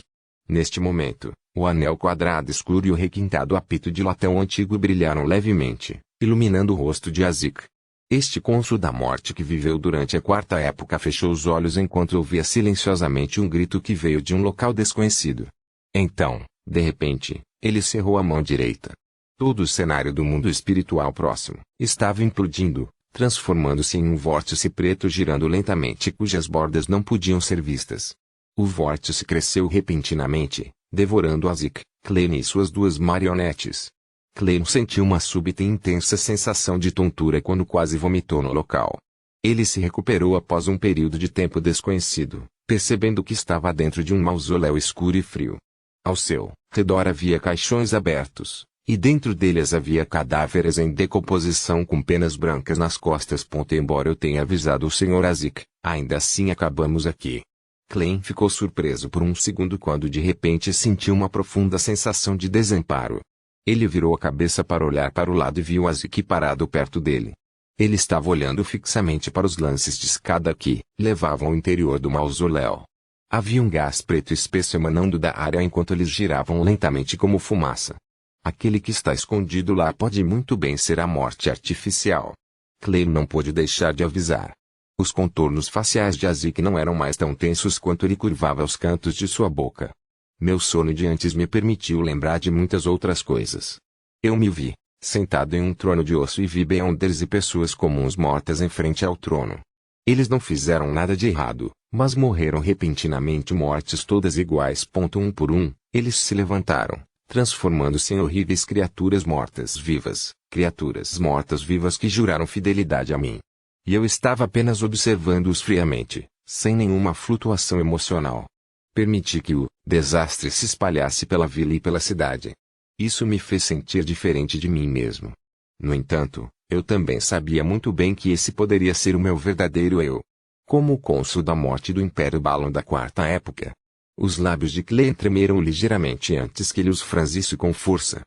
Neste momento, o anel quadrado escuro e o requintado apito de latão antigo brilharam levemente, iluminando o rosto de Azik. Este cônsul da morte que viveu durante a quarta época fechou os olhos enquanto ouvia silenciosamente um grito que veio de um local desconhecido. Então, de repente, ele cerrou a mão direita. Todo o cenário do mundo espiritual próximo estava implodindo, transformando-se em um vórtice preto girando lentamente cujas bordas não podiam ser vistas. O vórtice cresceu repentinamente, devorando Azik, Klein e suas duas marionetes. Klein sentiu uma súbita e intensa sensação de tontura quando quase vomitou no local. Ele se recuperou após um período de tempo desconhecido, percebendo que estava dentro de um mausoléu escuro e frio. Ao seu redor havia caixões abertos, e dentro deles havia cadáveres em decomposição com penas brancas nas costas. Embora eu tenha avisado o Sr. Azik, ainda assim acabamos aqui. Klein ficou surpreso por um segundo quando de repente sentiu uma profunda sensação de desamparo. Ele virou a cabeça para olhar para o lado e viu Azik parado perto dele. Ele estava olhando fixamente para os lances de escada que levavam ao interior do mausoléu. Havia um gás preto espesso emanando da área enquanto eles giravam lentamente como fumaça. Aquele que está escondido lá pode muito bem ser a morte artificial. Klein não pôde deixar de avisar. Os contornos faciais de Azik não eram mais tão tensos quanto ele curvava os cantos de sua boca. Meu sono de antes me permitiu lembrar de muitas outras coisas. Eu me vi, sentado em um trono de osso e vi Beyonders e pessoas comuns mortas em frente ao trono. Eles não fizeram nada de errado, mas morreram repentinamente, mortes todas iguais. Um por um, eles se levantaram, transformando-se em horríveis criaturas mortas-vivas, criaturas mortas-vivas que juraram fidelidade a mim. E eu estava apenas observando-os friamente, sem nenhuma flutuação emocional. Permiti que o desastre se espalhasse pela vila e pela cidade. Isso me fez sentir diferente de mim mesmo. No entanto, eu também sabia muito bem que esse poderia ser o meu verdadeiro eu. Como o cônsul da morte do Império Balon da Quarta Época. Os lábios de Klein tremeram ligeiramente antes que ele os franzisse com força.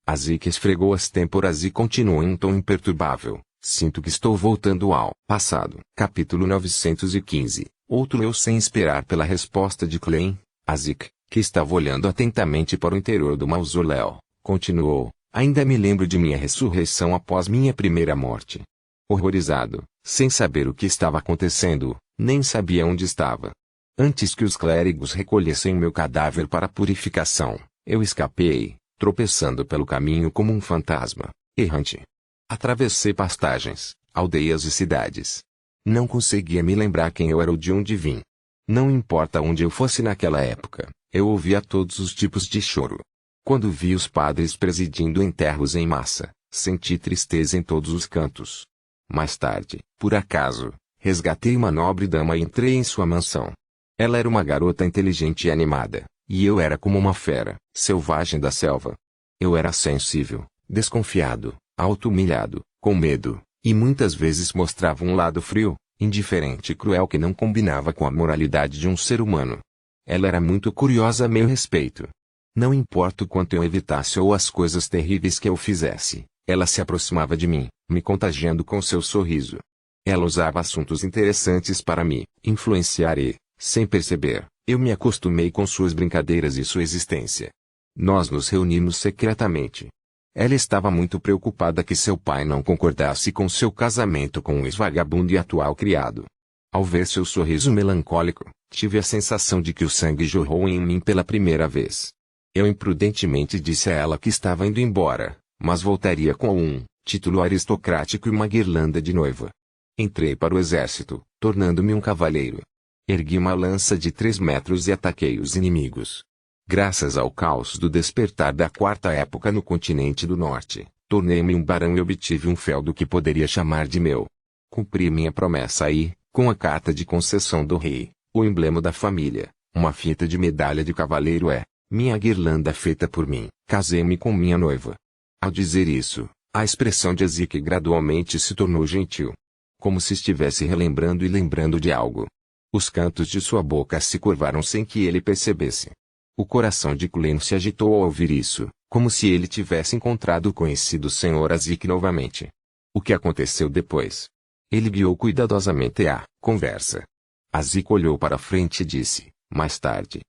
Azik esfregou as têmporas e continuou em tom imperturbável. Sinto que estou voltando ao passado. Capítulo 915. Outro eu. Sem esperar pela resposta de Klein, Azik, que estava olhando atentamente para o interior do mausoléu, continuou: ainda me lembro de minha ressurreição após minha primeira morte. Horrorizado, sem saber o que estava acontecendo, nem sabia onde estava. Antes que os clérigos recolhessem meu cadáver para purificação, eu escapei, tropeçando pelo caminho como um fantasma errante. Atravessei pastagens, aldeias e cidades. Não conseguia me lembrar quem eu era ou de onde vim. Não importa onde eu fosse naquela época, eu ouvia todos os tipos de choro. Quando vi os padres presidindo enterros em massa, senti tristeza em todos os cantos. Mais tarde, por acaso, resgatei uma nobre dama e entrei em sua mansão. Ela era uma garota inteligente e animada, e eu era como uma fera, selvagem da selva. Eu era sensível, desconfiado, auto-humilhado, com medo, e muitas vezes mostrava um lado frio, indiferente e cruel que não combinava com a moralidade de um ser humano. Ela era muito curiosa a meu respeito. Não importa o quanto eu evitasse ou as coisas terríveis que eu fizesse, ela se aproximava de mim, me contagiando com seu sorriso. Ela usava assuntos interessantes para me influenciar e, sem perceber, eu me acostumei com suas brincadeiras e sua existência. Nós nos reunimos secretamente. Ela estava muito preocupada que seu pai não concordasse com seu casamento com um ex-vagabundo e atual criado. Ao ver seu sorriso melancólico, tive a sensação de que o sangue jorrou em mim pela primeira vez. Eu imprudentemente disse a ela que estava indo embora, mas voltaria com um título aristocrático e uma guirlanda de noiva. Entrei para o exército, tornando-me um cavalheiro. Ergui uma lança de 3 metros e ataquei os inimigos. Graças ao caos do despertar da Quarta Época no continente do norte, tornei-me um barão e obtive um feudo que poderia chamar de meu. Cumpri minha promessa e, com a carta de concessão do rei, o emblema da família, uma fita de medalha de cavaleiro minha guirlanda feita por mim, casei-me com minha noiva. Ao dizer isso, a expressão de Azik gradualmente se tornou gentil. Como se estivesse relembrando e lembrando de algo. Os cantos de sua boca se curvaram sem que ele percebesse. O coração de Klein se agitou ao ouvir isso, como se ele tivesse encontrado o conhecido Sr. Azik novamente. O que aconteceu depois? Ele guiou cuidadosamente a conversa. Azik olhou para frente e disse: mais tarde,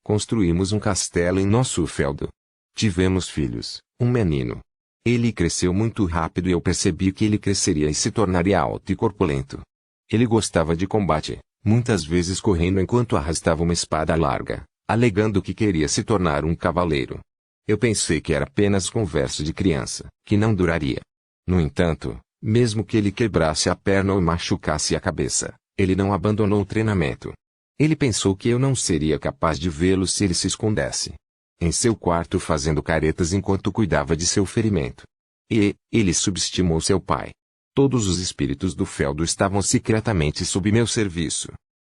construímos um castelo em nosso feudo. Tivemos filhos, um menino. Ele cresceu muito rápido e eu percebi que ele cresceria e se tornaria alto e corpulento. Ele gostava de combate, muitas vezes correndo enquanto arrastava uma espada larga, alegando que queria se tornar um cavaleiro. Eu pensei que era apenas conversa de criança, que não duraria. No entanto, mesmo que ele quebrasse a perna ou machucasse a cabeça, ele não abandonou o treinamento. Ele pensou que eu não seria capaz de vê-lo se ele se escondesse em seu quarto fazendo caretas enquanto cuidava de seu ferimento. E ele subestimou seu pai. Todos os espíritos do feudo estavam secretamente sob meu serviço.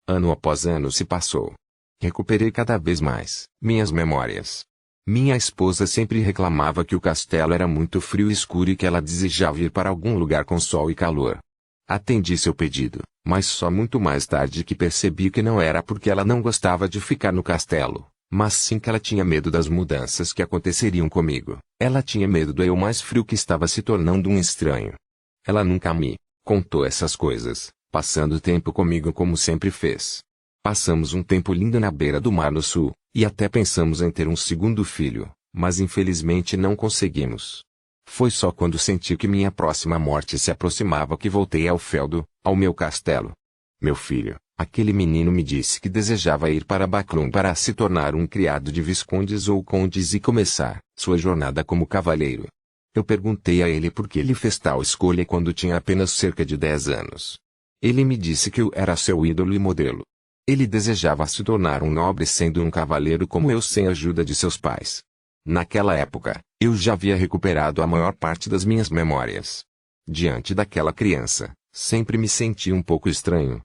Ano após ano se passou. Recuperei cada vez mais minhas memórias. Minha esposa sempre reclamava que o castelo era muito frio e escuro e que ela desejava ir para algum lugar com sol e calor. Atendi seu pedido, mas só muito mais tarde que percebi que não era porque ela não gostava de ficar no castelo, mas sim que ela tinha medo das mudanças que aconteceriam comigo. Ela tinha medo do eu mais frio que estava se tornando um estranho. Ela nunca me contou essas coisas, passando tempo comigo como sempre fez. Passamos um tempo lindo na beira do mar no sul, e até pensamos em ter um segundo filho, mas infelizmente não conseguimos. Foi só quando senti que minha próxima morte se aproximava que voltei ao feudo, ao meu castelo. Meu filho, aquele menino me disse que desejava ir para Baclum para se tornar um criado de viscondes ou condes e começar sua jornada como cavaleiro. Eu perguntei a ele por que ele fez tal escolha quando tinha apenas cerca de 10 anos. Ele me disse que eu era seu ídolo e modelo. Ele desejava se tornar um nobre sendo um cavaleiro como eu sem a ajuda de seus pais. Naquela época, eu já havia recuperado a maior parte das minhas memórias. Diante daquela criança, sempre me senti um pouco estranho,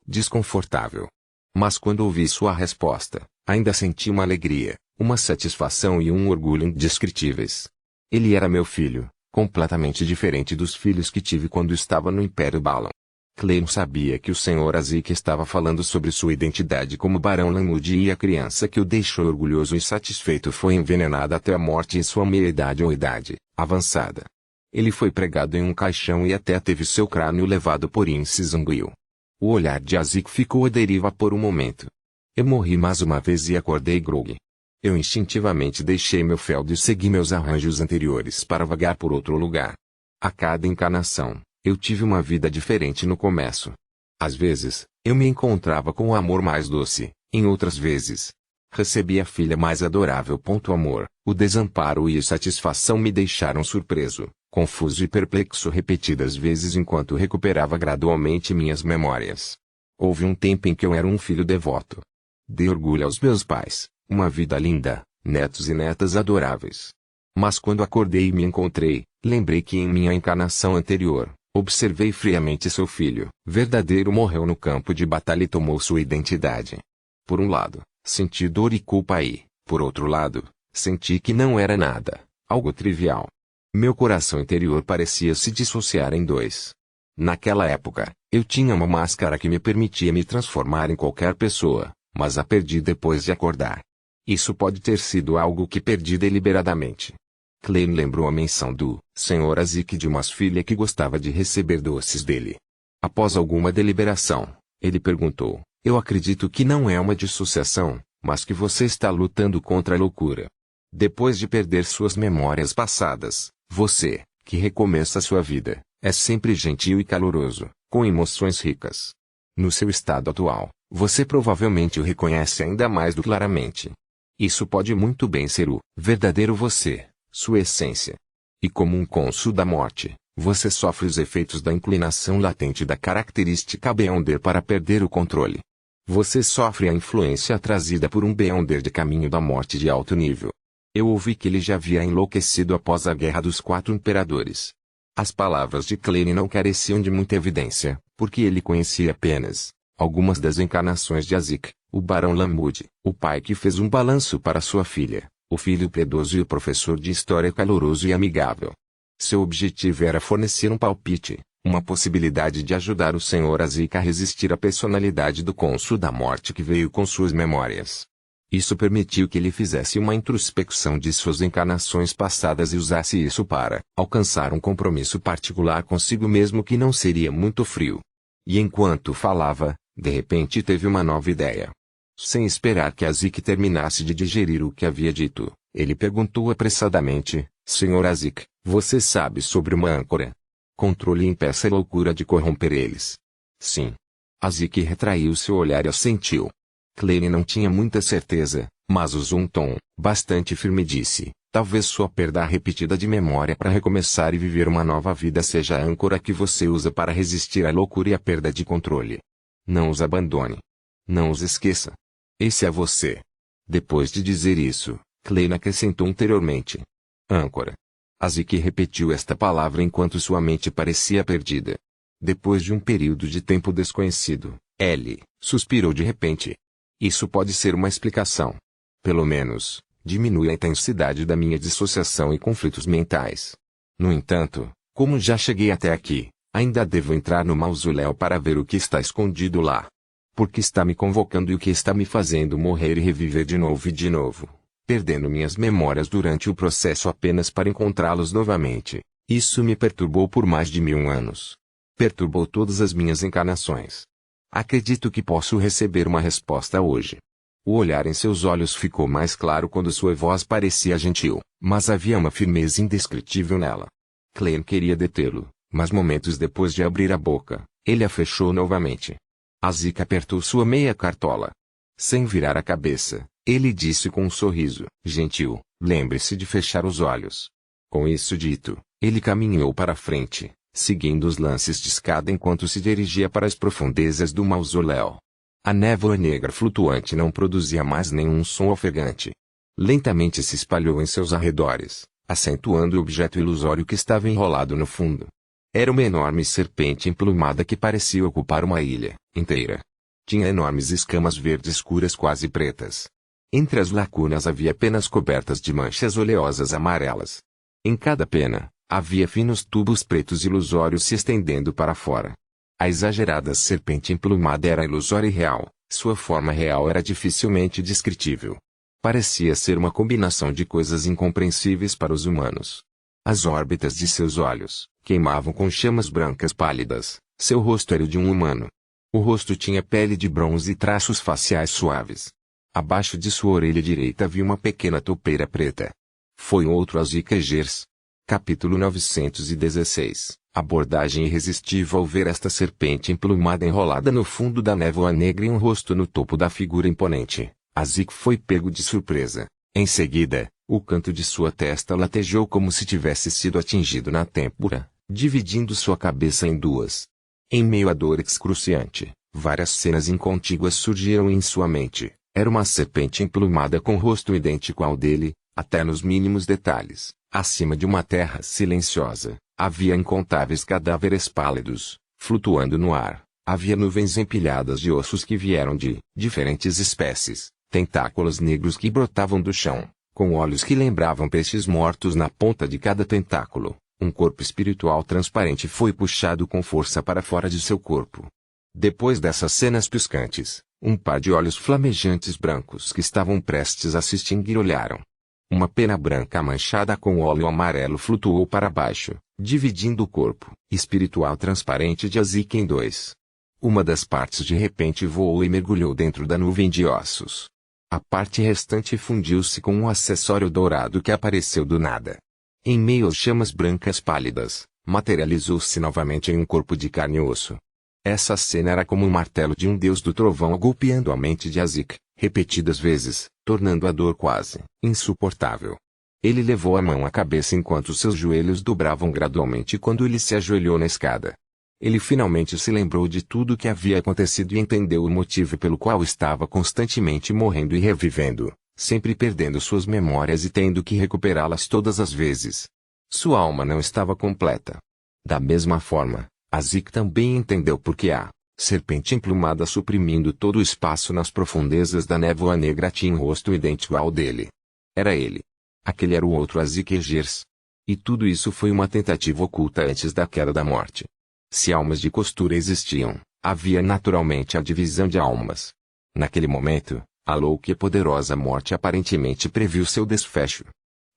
desconfortável. Mas quando ouvi sua resposta, ainda senti uma alegria, uma satisfação e um orgulho indescritíveis. Ele era meu filho, completamente diferente dos filhos que tive quando estava no Império Balan. Clem sabia que o Sr. Azik estava falando sobre sua identidade como Barão Lamud e a criança que o deixou orgulhoso e satisfeito foi envenenada até a morte em sua meia-idade ou idade avançada. Ele foi pregado em um caixão e até teve seu crânio levado por Incisangwil. O olhar de Azik ficou à deriva por um momento. Eu morri mais uma vez e acordei grogue. Eu instintivamente deixei meu feudo e segui meus arranjos anteriores para vagar por outro lugar. A cada encarnação, eu tive uma vida diferente no começo. Às vezes, eu me encontrava com o amor mais doce, em outras vezes, recebi a filha mais adorável. O amor, o desamparo e a satisfação me deixaram surpreso, confuso e perplexo repetidas vezes enquanto recuperava gradualmente minhas memórias. Houve um tempo em que eu era um filho devoto. Dei orgulho aos meus pais, uma vida linda, netos e netas adoráveis. Mas quando acordei e me encontrei, lembrei que em minha encarnação anterior, observei friamente seu filho, verdadeiro, morreu no campo de batalha e tomou sua identidade. Por um lado, senti dor e culpa e, por outro lado, senti que não era nada, algo trivial. Meu coração interior parecia se dissociar em dois. Naquela época, eu tinha uma máscara que me permitia me transformar em qualquer pessoa, mas a perdi depois de acordar. Isso pode ter sido algo que perdi deliberadamente. Clem lembrou a menção do Sr. Azik de uma filha que gostava de receber doces dele. Após alguma deliberação, ele perguntou: eu acredito que não é uma dissociação, mas que você está lutando contra a loucura. Depois de perder suas memórias passadas, você, que recomeça sua vida, é sempre gentil e caloroso, com emoções ricas. No seu estado atual, você provavelmente o reconhece ainda mais do claramente. Isso pode muito bem ser o verdadeiro você, sua essência. E como um cônsul da morte, você sofre os efeitos da inclinação latente da característica Beyonder para perder o controle. Você sofre a influência trazida por um Beyonder de caminho da morte de alto nível. Eu ouvi que ele já havia enlouquecido após a Guerra dos Quatro Imperadores. As palavras de Clem não careciam de muita evidência, porque ele conhecia apenas algumas das encarnações de Azik, o Barão Lamud, o pai que fez um balanço para sua filha, o filho piedoso e o professor de história caloroso e amigável. Seu objetivo era fornecer um palpite, uma possibilidade de ajudar o Sr. Azik a resistir à personalidade do cônsul da morte que veio com suas memórias. Isso permitiu que ele fizesse uma introspecção de suas encarnações passadas e usasse isso para alcançar um compromisso particular consigo mesmo que não seria muito frio. E enquanto falava, de repente teve uma nova ideia. Sem esperar que Azik terminasse de digerir o que havia dito, ele perguntou apressadamente: Sr. Azik, você sabe sobre uma âncora? Controle e impeça a loucura de corromper eles. Sim. Azik retraiu seu olhar e assentiu. Clem não tinha muita certeza, mas usou um tom bastante firme e disse: talvez sua perda repetida de memória para recomeçar e viver uma nova vida seja a âncora que você usa para resistir à loucura e à perda de controle. Não os abandone. Não os esqueça. Esse é você. Depois de dizer isso, Klein acrescentou anteriormente. Âncora. Azik repetiu esta palavra enquanto sua mente parecia perdida. Depois de um período de tempo desconhecido, Ellie suspirou de repente. Isso pode ser uma explicação. Pelo menos, diminui a intensidade da minha dissociação e conflitos mentais. No entanto, como já cheguei até aqui, ainda devo entrar no mausoléu para ver o que está escondido lá. Por que está me convocando e o que está me fazendo morrer e reviver de novo e de novo, perdendo minhas memórias durante o processo apenas para encontrá-los novamente. Isso me perturbou por mais de 1000 anos. Perturbou todas as minhas encarnações. Acredito que posso receber uma resposta hoje. O olhar em seus olhos ficou mais claro quando sua voz parecia gentil, mas havia uma firmeza indescritível nela. Klein queria detê-lo, mas momentos depois de abrir a boca, ele a fechou novamente. Azik apertou sua meia cartola. Sem virar a cabeça, ele disse com um sorriso gentil, lembre-se de fechar os olhos. Com isso dito, ele caminhou para a frente, seguindo os lances de escada enquanto se dirigia para as profundezas do mausoléu. A névoa negra flutuante não produzia mais nenhum som ofegante. Lentamente se espalhou em seus arredores, acentuando o objeto ilusório que estava enrolado no fundo. Era uma enorme serpente emplumada que parecia ocupar uma ilha inteira. Tinha enormes escamas verdes escuras quase pretas. Entre as lacunas havia penas cobertas de manchas oleosas amarelas. Em cada pena, havia finos tubos pretos ilusórios se estendendo para fora. A exagerada serpente emplumada era ilusória e real, sua forma real era dificilmente descritível. Parecia ser uma combinação de coisas incompreensíveis para os humanos. As órbitas de seus olhos queimavam com chamas brancas pálidas, seu rosto era o de um humano. O rosto tinha pele de bronze e traços faciais suaves. Abaixo de sua orelha direita havia uma pequena toupeira preta. Foi outro Azik Egers. Capítulo 916. Abordagem irresistível ao ver esta serpente emplumada enrolada no fundo da névoa negra e um rosto no topo da figura imponente. Azik foi pego de surpresa. Em seguida, o canto de sua testa latejou como se tivesse sido atingido na têmpora, dividindo sua cabeça em duas. Em meio à dor excruciante, várias cenas incontíguas surgiram em sua mente. Era uma serpente emplumada com rosto idêntico ao dele, até nos mínimos detalhes. Acima de uma terra silenciosa, havia incontáveis cadáveres pálidos, flutuando no ar. Havia nuvens empilhadas de ossos que vieram de diferentes espécies, tentáculos negros que brotavam do chão, com olhos que lembravam peixes mortos na ponta de cada tentáculo. Um corpo espiritual transparente foi puxado com força para fora de seu corpo. Depois dessas cenas piscantes, um par de olhos flamejantes brancos que estavam prestes a se extinguir olharam. Uma pena branca manchada com óleo amarelo flutuou para baixo, dividindo o corpo espiritual transparente de Azik em dois. Uma das partes de repente voou e mergulhou dentro da nuvem de ossos. A parte restante fundiu-se com um acessório dourado que apareceu do nada. Em meio às chamas brancas pálidas, materializou-se novamente em um corpo de carne e osso. Essa cena era como um martelo de um deus do trovão golpeando a mente de Azik, repetidas vezes, tornando a dor quase insuportável. Ele levou a mão à cabeça enquanto seus joelhos dobravam gradualmente quando ele se ajoelhou na escada. Ele finalmente se lembrou de tudo o que havia acontecido e entendeu o motivo pelo qual estava constantemente morrendo e revivendo, sempre perdendo suas memórias e tendo que recuperá-las todas as vezes. Sua alma não estava completa. Da mesma forma, Azik também entendeu por que a serpente emplumada suprimindo todo o espaço nas profundezas da névoa negra tinha um rosto idêntico ao dele. Era ele. Aquele era o outro Azik Egers. E tudo isso foi uma tentativa oculta antes da queda da morte. Se almas de costura existiam, havia naturalmente a divisão de almas. Naquele momento, a louca e poderosa morte aparentemente previu seu desfecho.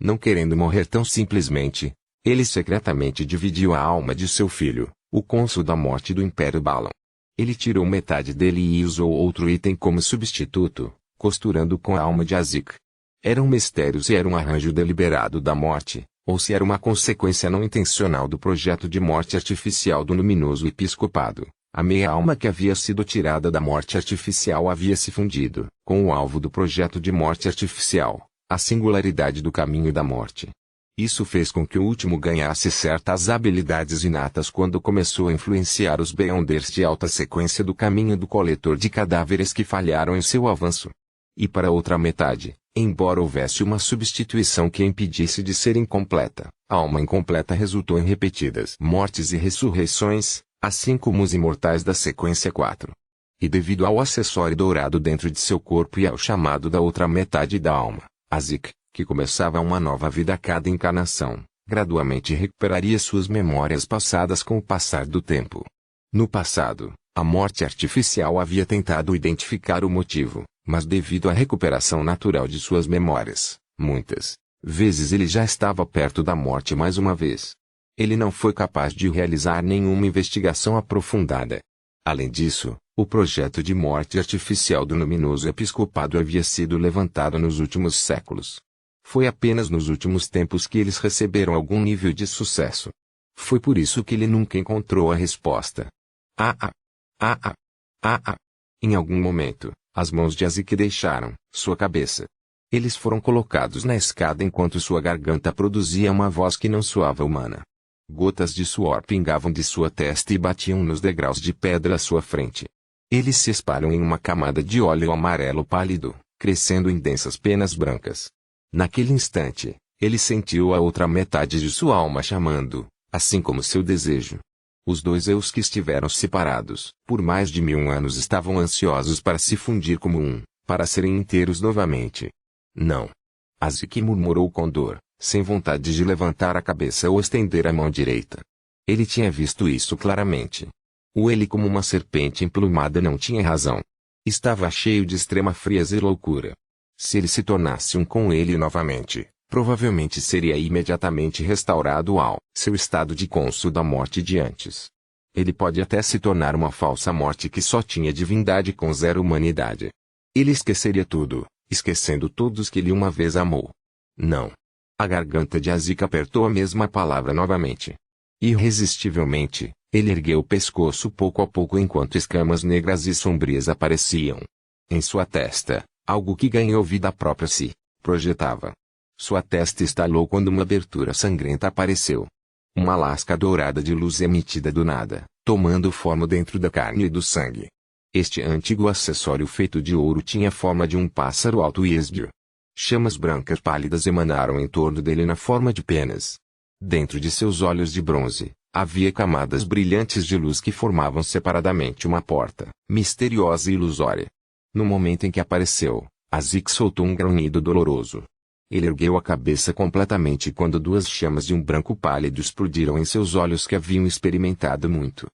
Não querendo morrer tão simplesmente, ele secretamente dividiu a alma de seu filho, o cônsul da morte do Império Balan. Ele tirou metade dele e usou outro item como substituto, costurando com a alma de Azik. Era um mistério se era um arranjo deliberado da morte, ou se era uma consequência não intencional do projeto de morte artificial do luminoso episcopado. A meia-alma que havia sido tirada da morte artificial havia se fundido com o alvo do projeto de morte artificial, a singularidade do caminho da morte. Isso fez com que o último ganhasse certas habilidades inatas quando começou a influenciar os Beyonders de alta sequência do caminho do coletor de cadáveres que falharam em seu avanço. E para a outra metade, embora houvesse uma substituição que impedisse de ser incompleta, a alma incompleta resultou em repetidas mortes e ressurreições, assim como os imortais da sequência 4. E devido ao acessório dourado dentro de seu corpo e ao chamado da outra metade da alma, a Zeke, que começava uma nova vida a cada encarnação, gradualmente recuperaria suas memórias passadas com o passar do tempo. No passado, a morte artificial havia tentado identificar o motivo, mas devido à recuperação natural de suas memórias, muitas vezes ele já estava perto da morte mais uma vez. Ele não foi capaz de realizar nenhuma investigação aprofundada. Além disso, o projeto de morte artificial do luminoso episcopado havia sido levantado nos últimos séculos. Foi apenas nos últimos tempos que eles receberam algum nível de sucesso. Foi por isso que ele nunca encontrou a resposta. Em algum momento, as mãos de Azik deixaram sua cabeça. Eles foram colocados na escada enquanto sua garganta produzia uma voz que não soava humana. Gotas de suor pingavam de sua testa e batiam nos degraus de pedra à sua frente. Eles se espalham em uma camada de óleo amarelo pálido, crescendo em densas penas brancas. Naquele instante, ele sentiu a outra metade de sua alma chamando, assim como seu desejo. Os dois eus que estiveram separados por mais de 1000 anos estavam ansiosos para se fundir como um, para serem inteiros novamente. Não. Azik murmurou com dor, sem vontade de levantar a cabeça ou estender a mão direita. Ele tinha visto isso claramente. Ele como uma serpente emplumada não tinha razão. Estava cheio de extrema frieza e loucura. Se ele se tornasse um com ele novamente, provavelmente seria imediatamente restaurado ao seu estado de cônsul da morte de antes. Ele pode até se tornar uma falsa morte que só tinha divindade com zero humanidade. Ele esqueceria tudo, esquecendo todos que ele uma vez amou. Não. A garganta de Azik apertou a mesma palavra novamente. Irresistivelmente, ele ergueu o pescoço pouco a pouco enquanto escamas negras e sombrias apareciam. Em sua testa, algo que ganhou vida própria se projetava. Sua testa estalou quando uma abertura sangrenta apareceu. Uma lasca dourada de luz emitida do nada, tomando forma dentro da carne e do sangue. Este antigo acessório feito de ouro tinha forma de um pássaro alto e esguio. Chamas brancas pálidas emanaram em torno dele na forma de penas. Dentro de seus olhos de bronze, havia camadas brilhantes de luz que formavam separadamente uma porta, misteriosa e ilusória. No momento em que apareceu, Azik soltou um grunhido doloroso. Ele ergueu a cabeça completamente quando duas chamas de um branco pálido explodiram em seus olhos que haviam experimentado muito.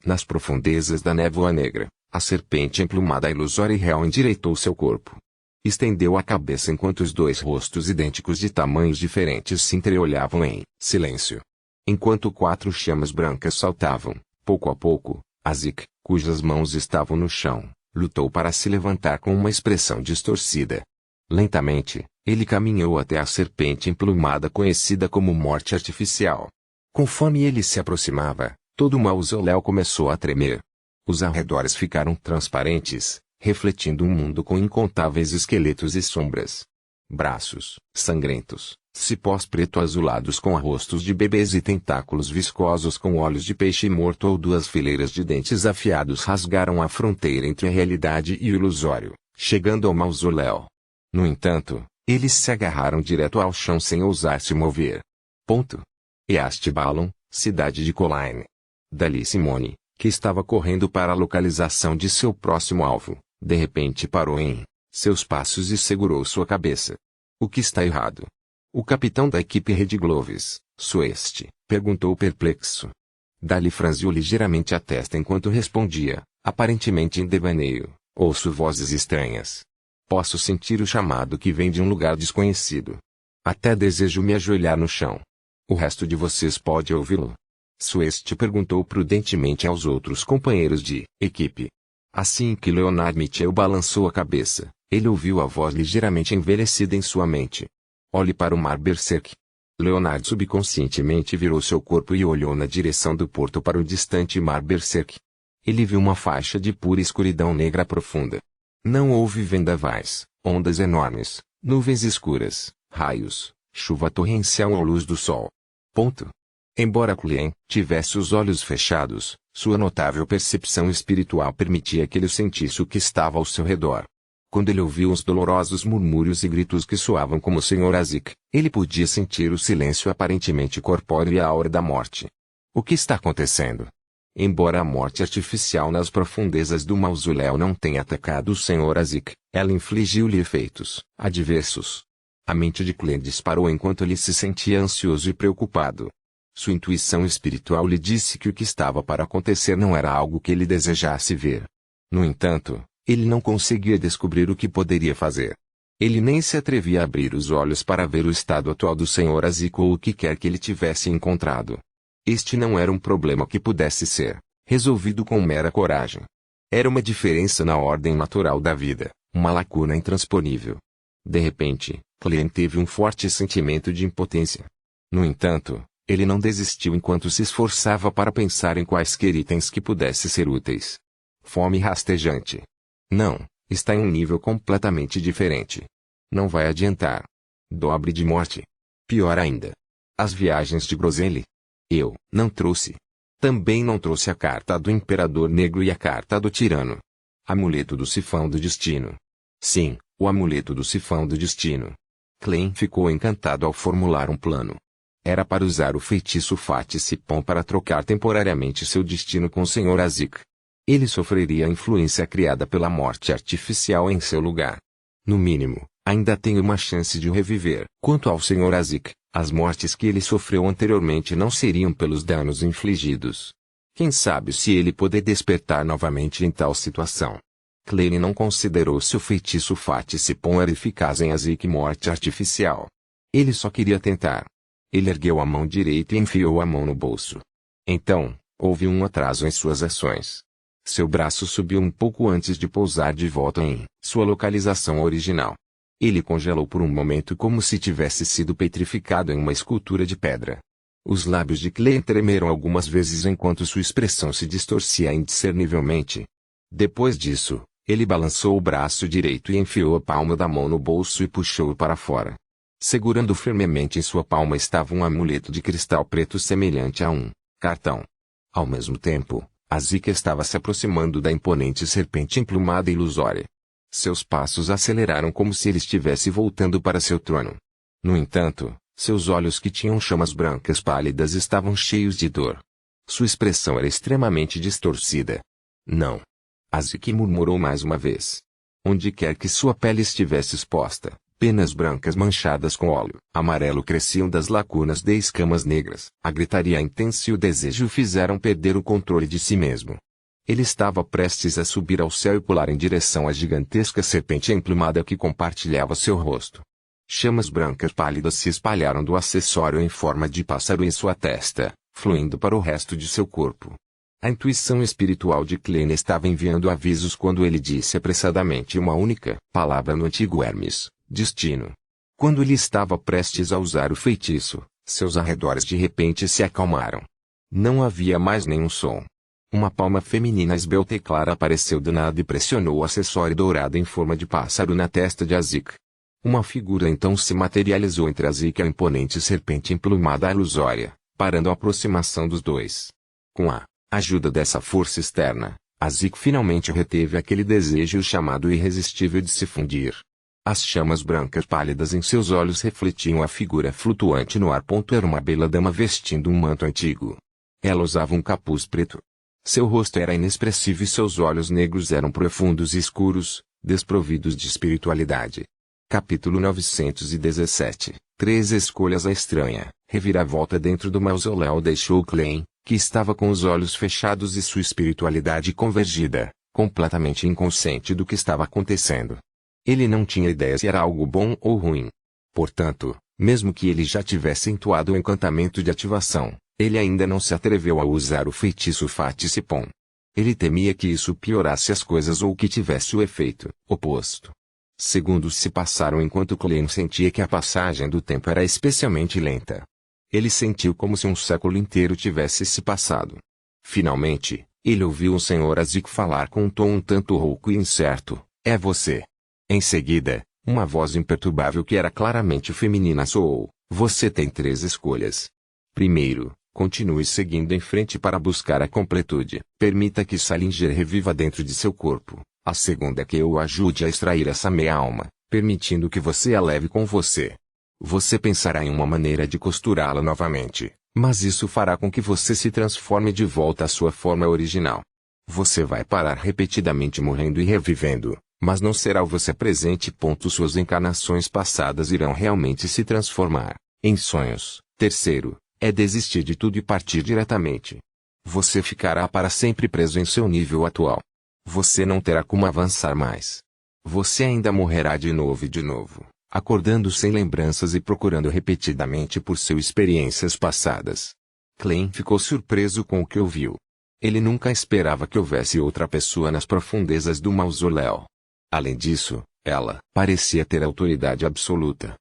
Nas profundezas da névoa negra, a serpente emplumada ilusória e real endireitou seu corpo. Estendeu a cabeça enquanto os dois rostos idênticos de tamanhos diferentes se entreolhavam em silêncio. Enquanto 4 chamas brancas saltavam, pouco a pouco, Azik, cujas mãos estavam no chão, lutou para se levantar com uma expressão distorcida. Lentamente, ele caminhou até a serpente emplumada conhecida como morte artificial. Conforme ele se aproximava, todo o mausoléu começou a tremer. Os arredores ficaram transparentes, refletindo um mundo com incontáveis esqueletos e sombras. Braços, sangrentos, cipós preto-azulados com rostos de bebês e tentáculos viscosos com olhos de peixe morto ou 2 fileiras de dentes afiados rasgaram a fronteira entre a realidade e o ilusório, chegando ao mausoléu. No entanto, eles se agarraram direto ao chão sem ousar se mover. Eastbalon, cidade de Colline. Dali Simone, que estava correndo para a localização de seu próximo alvo, de repente parou em seus passos e segurou sua cabeça. O que está errado? O capitão da equipe Red Gloves, Sueste, perguntou perplexo. Dali franziu ligeiramente a testa enquanto respondia, aparentemente em devaneio. Ouço vozes estranhas. Posso sentir o chamado que vem de um lugar desconhecido. Até desejo me ajoelhar no chão. O resto de vocês pode ouvi-lo? Sueste perguntou prudentemente aos outros companheiros de equipe. Assim que Leonard Mitchell balançou a cabeça, ele ouviu a voz ligeiramente envelhecida em sua mente. Olhe para o mar Berserk. Leonard subconscientemente virou seu corpo e olhou na direção do porto para o distante mar Berserk. Ele viu uma faixa de pura escuridão negra profunda. Não houve vendavais, ondas enormes, nuvens escuras, raios, chuva torrencial à luz do sol. Ponto. Embora Cleen tivesse os olhos fechados, sua notável percepção espiritual permitia que ele sentisse o que estava ao seu redor. Quando ele ouviu os dolorosos murmúrios e gritos que soavam como o Sr. Azik, ele podia sentir o silêncio aparentemente corpóreo e a aura da morte. O que está acontecendo? Embora a morte artificial nas profundezas do mausoléu não tenha atacado o Sr. Azik, ela infligiu-lhe efeitos adversos. A mente de Cleen disparou enquanto ele se sentia ansioso e preocupado. Sua intuição espiritual lhe disse que o que estava para acontecer não era algo que ele desejasse ver. No entanto, ele não conseguia descobrir o que poderia fazer. Ele nem se atrevia a abrir os olhos para ver o estado atual do Sr. Azik ou o que quer que ele tivesse encontrado. Este não era um problema que pudesse ser resolvido com mera coragem. Era uma diferença na ordem natural da vida, uma lacuna intransponível. De repente, Cleen teve um forte sentimento de impotência. No entanto, ele não desistiu enquanto se esforçava para pensar em quaisquer itens que pudessem ser úteis. Fome rastejante. Não, está em um nível completamente diferente. Não vai adiantar. Dobre de morte. Pior ainda. As viagens de Groseli. Eu não trouxe. Também não trouxe a carta do Imperador Negro e a carta do Tirano. Amuleto do Sifão do Destino. Sim, o amuleto do Sifão do Destino. Cleen ficou encantado ao formular um plano. Era para usar o feitiço Fat-Sipon para trocar temporariamente seu destino com o Sr. Azik. Ele sofreria a influência criada pela morte artificial em seu lugar. No mínimo, ainda tem uma chance de reviver. Quanto ao Sr. Azik, as mortes que ele sofreu anteriormente não seriam pelos danos infligidos. Quem sabe se ele poder despertar novamente em tal situação. Cleen não considerou se o feitiço Fat-Sipon era eficaz em Azik morte artificial. Ele só queria tentar. Ele ergueu a mão direita e enfiou a mão no bolso. Então, houve um atraso em suas ações. Seu braço subiu um pouco antes de pousar de volta em sua localização original. Ele congelou por um momento como se tivesse sido petrificado em uma escultura de pedra. Os lábios de Cleen tremeram algumas vezes enquanto sua expressão se distorcia indiscernivelmente. Depois disso, ele balançou o braço direito e enfiou a palma da mão no bolso e puxou-o para fora. Segurando firmemente em sua palma estava um amuleto de cristal preto semelhante a um cartão. Ao mesmo tempo, Azik estava se aproximando da imponente serpente emplumada e ilusória. Seus passos aceleraram como se ele estivesse voltando para seu trono. No entanto, seus olhos que tinham chamas brancas pálidas estavam cheios de dor. Sua expressão era extremamente distorcida. Não. Azik murmurou mais uma vez. Onde quer que sua pele estivesse exposta, penas brancas manchadas com óleo amarelo cresciam das lacunas de escamas negras. A gritaria intensa e o desejo o fizeram perder o controle de si mesmo. Ele estava prestes a subir ao céu e pular em direção à gigantesca serpente emplumada que compartilhava seu rosto. Chamas brancas pálidas se espalharam do acessório em forma de pássaro em sua testa, fluindo para o resto de seu corpo. A intuição espiritual de Cleen estava enviando avisos quando ele disse apressadamente uma única palavra no antigo Hermes: destino. Quando ele estava prestes a usar o feitiço, seus arredores de repente se acalmaram. Não havia mais nenhum som. Uma palma feminina esbelta e clara apareceu do nada e pressionou o acessório dourado em forma de pássaro na testa de Azik. Uma figura então se materializou entre Azik e a imponente serpente emplumada ilusória, parando a aproximação dos dois. Com a ajuda dessa força externa, Azik finalmente reteve aquele desejo chamado irresistível de se fundir. As chamas brancas pálidas em seus olhos refletiam a figura flutuante no ar. Era uma bela dama vestindo um manto antigo. Ela usava um capuz preto. Seu rosto era inexpressivo e seus olhos negros eram profundos e escuros, desprovidos de espiritualidade. Capítulo 917. 3 escolhas. A estranha reviravolta dentro do mausoléu deixou Cleen, que estava com os olhos fechados e sua espiritualidade convergida, completamente inconsciente do que estava acontecendo. Ele não tinha ideia se era algo bom ou ruim. Portanto, mesmo que ele já tivesse entoado o encantamento de ativação, ele ainda não se atreveu a usar o feitiço Fat-Sipon. Ele temia que isso piorasse as coisas ou que tivesse o efeito oposto. Segundos se passaram enquanto Cleen sentia que a passagem do tempo era especialmente lenta. Ele sentiu como se um século inteiro tivesse se passado. Finalmente, ele ouviu o Sr. Azik falar com um tom um tanto rouco e incerto: "É você." Em seguida, uma voz imperturbável que era claramente feminina soou: Você tem 3 escolhas. Primeiro, continue seguindo em frente para buscar a completude. Permita que Salinger reviva dentro de seu corpo. A segunda é que eu o ajude a extrair essa meia-alma, permitindo que você a leve com você. Você pensará em uma maneira de costurá-la novamente, mas isso fará com que você se transforme de volta à sua forma original. Você vai parar repetidamente morrendo e revivendo, mas não será o você presente. Suas encarnações passadas irão realmente se transformar em sonhos. Terceiro, é desistir de tudo e partir diretamente. Você ficará para sempre preso em seu nível atual. Você não terá como avançar mais. Você ainda morrerá de novo e de novo, acordando sem lembranças e procurando repetidamente por suas experiências passadas. Klein ficou surpreso com o que ouviu. Ele nunca esperava que houvesse outra pessoa nas profundezas do mausoléu. Além disso, ela parecia ter autoridade absoluta.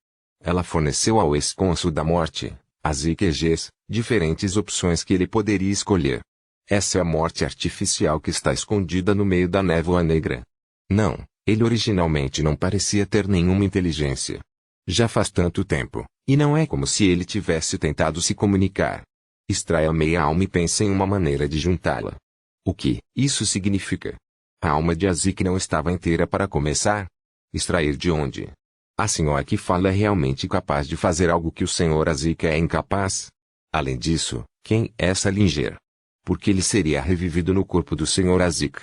Ela forneceu ao ex-cônsul da morte, a ZQGs, diferentes opções que ele poderia escolher. Essa é a morte artificial que está escondida no meio da névoa negra. Não, ele originalmente não parecia ter nenhuma inteligência. Já faz tanto tempo, e não é como se ele tivesse tentado se comunicar. Extraia a meia-alma e pense em uma maneira de juntá-la. O que isso significa? A alma de Azik não estava inteira para começar? Extrair de onde? A senhora que fala é realmente capaz de fazer algo que o senhor Azik é incapaz? Além disso, quem é Salinger? Porque ele seria revivido no corpo do senhor Azik.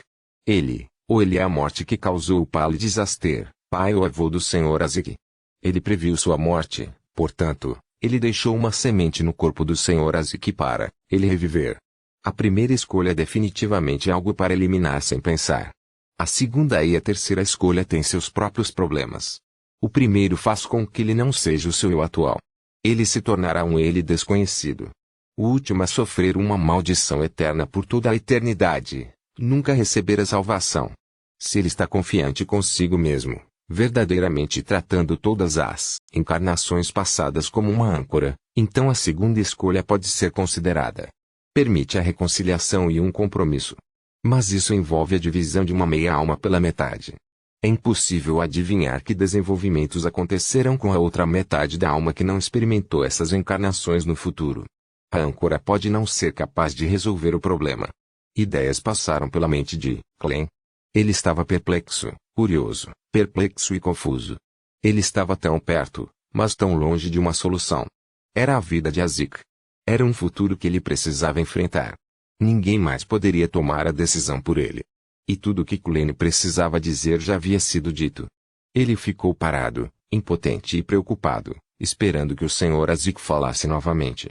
Ou ele é a morte que causou o Palidisaster, pai ou avô do senhor Azik. Ele previu sua morte, portanto, ele deixou uma semente no corpo do senhor Azik para ele reviver. A primeira escolha é definitivamente algo para eliminar sem pensar. A segunda e a terceira escolha têm seus próprios problemas. O primeiro faz com que ele não seja o seu eu atual. Ele se tornará um ele desconhecido. O último a sofrer uma maldição eterna por toda a eternidade, nunca receber a salvação. Se ele está confiante consigo mesmo, verdadeiramente tratando todas as encarnações passadas como uma âncora, então a segunda escolha pode ser considerada. Permite a reconciliação e um compromisso. Mas isso envolve a divisão de uma meia-alma pela metade. É impossível adivinhar que desenvolvimentos acontecerão com a outra metade da alma que não experimentou essas encarnações no futuro. A âncora pode não ser capaz de resolver o problema. Ideias passaram pela mente de Klein. Ele estava perplexo, curioso, perplexo e confuso. Ele estava tão perto, mas tão longe de uma solução. Era a vida de Azik. Era um futuro que ele precisava enfrentar. Ninguém mais poderia tomar a decisão por ele. E tudo o que Klein precisava dizer já havia sido dito. Ele ficou parado, impotente e preocupado, esperando que o senhor Azik falasse novamente.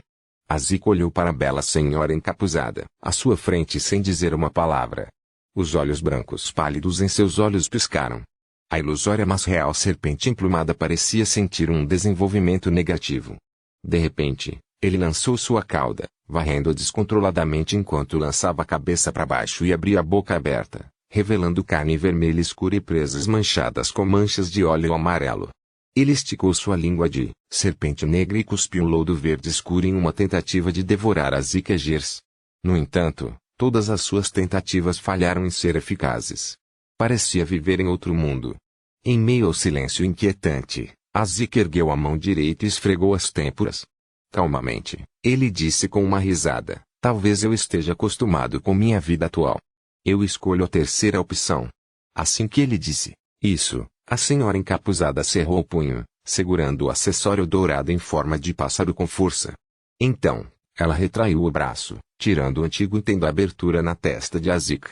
Azik olhou para a bela senhora encapuzada, à sua frente sem dizer uma palavra. Os olhos brancos pálidos em seus olhos piscaram. A ilusória mas real serpente emplumada parecia sentir um desenvolvimento negativo. De repente, ele lançou sua cauda, varrendo descontroladamente enquanto lançava a cabeça para baixo e abria a boca aberta, revelando carne vermelha escura e presas manchadas com manchas de óleo amarelo. Ele esticou sua língua de serpente negra e cuspiu um lodo verde escuro em uma tentativa de devorar as ZQGs. No entanto, todas as suas tentativas falharam em ser eficazes. Parecia viver em outro mundo. Em meio ao silêncio inquietante, Azik ergueu a mão direita e esfregou as têmporas. Calmamente, ele disse com uma risada, talvez eu esteja acostumado com minha vida atual. Eu escolho a terceira opção. Assim que ele disse isso, a senhora encapuzada cerrou o punho, segurando o acessório dourado em forma de pássaro com força. Então, ela retraiu o braço, tirando o antigo tendo a abertura na testa de Azik.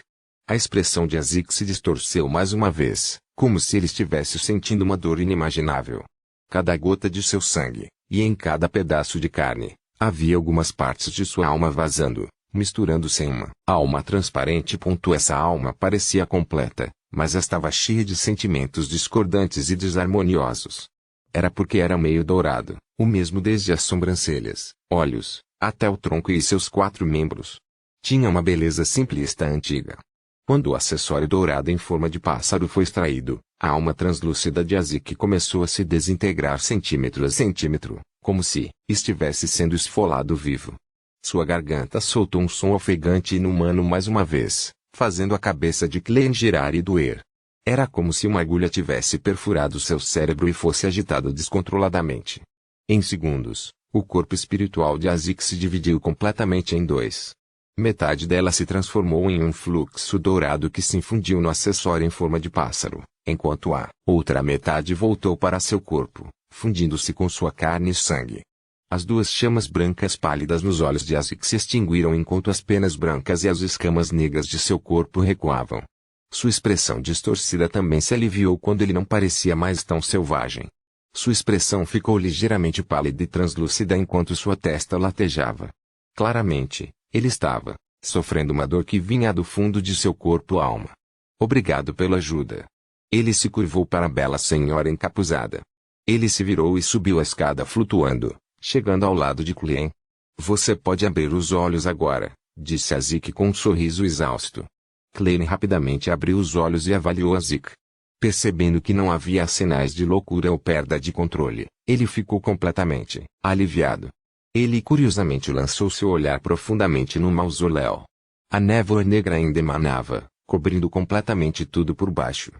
A expressão de Azik se distorceu mais uma vez, como se ele estivesse sentindo uma dor inimaginável. Cada gota de seu sangue, e em cada pedaço de carne, havia algumas partes de sua alma vazando, misturando-se em uma alma transparente. Essa alma parecia completa, mas estava cheia de sentimentos discordantes e desarmoniosos. Era porque era meio dourado, o mesmo desde as sobrancelhas, olhos, até o tronco e seus 4 membros. Tinha uma beleza simplista antiga. Quando o acessório dourado em forma de pássaro foi extraído, a alma translúcida de Azik começou a se desintegrar centímetro a centímetro, como se estivesse sendo esfolado vivo. Sua garganta soltou um som ofegante e inumano mais uma vez, fazendo a cabeça de Klein girar e doer. Era como se uma agulha tivesse perfurado seu cérebro e fosse agitado descontroladamente. Em segundos, o corpo espiritual de Azik se dividiu completamente em dois. Metade dela se transformou em um fluxo dourado que se infundiu no acessório em forma de pássaro, enquanto a outra metade voltou para seu corpo, fundindo-se com sua carne e sangue. As duas chamas brancas pálidas nos olhos de Azik se extinguiram enquanto as penas brancas e as escamas negras de seu corpo recuavam. Sua expressão distorcida também se aliviou quando ele não parecia mais tão selvagem. Sua expressão ficou ligeiramente pálida e translúcida enquanto sua testa latejava. Claramente, ele estava sofrendo uma dor que vinha do fundo de seu corpo-alma. Obrigado pela ajuda. Ele se curvou para a bela senhora encapuzada. Ele se virou e subiu a escada flutuando, chegando ao lado de Cleen. Você pode abrir os olhos agora, disse Azik com um sorriso exausto. Cleen rapidamente abriu os olhos e avaliou Azik. Percebendo que não havia sinais de loucura ou perda de controle, ele ficou completamente aliviado. Ele curiosamente lançou seu olhar profundamente no mausoléu. A névoa negra ainda emanava, cobrindo completamente tudo por baixo.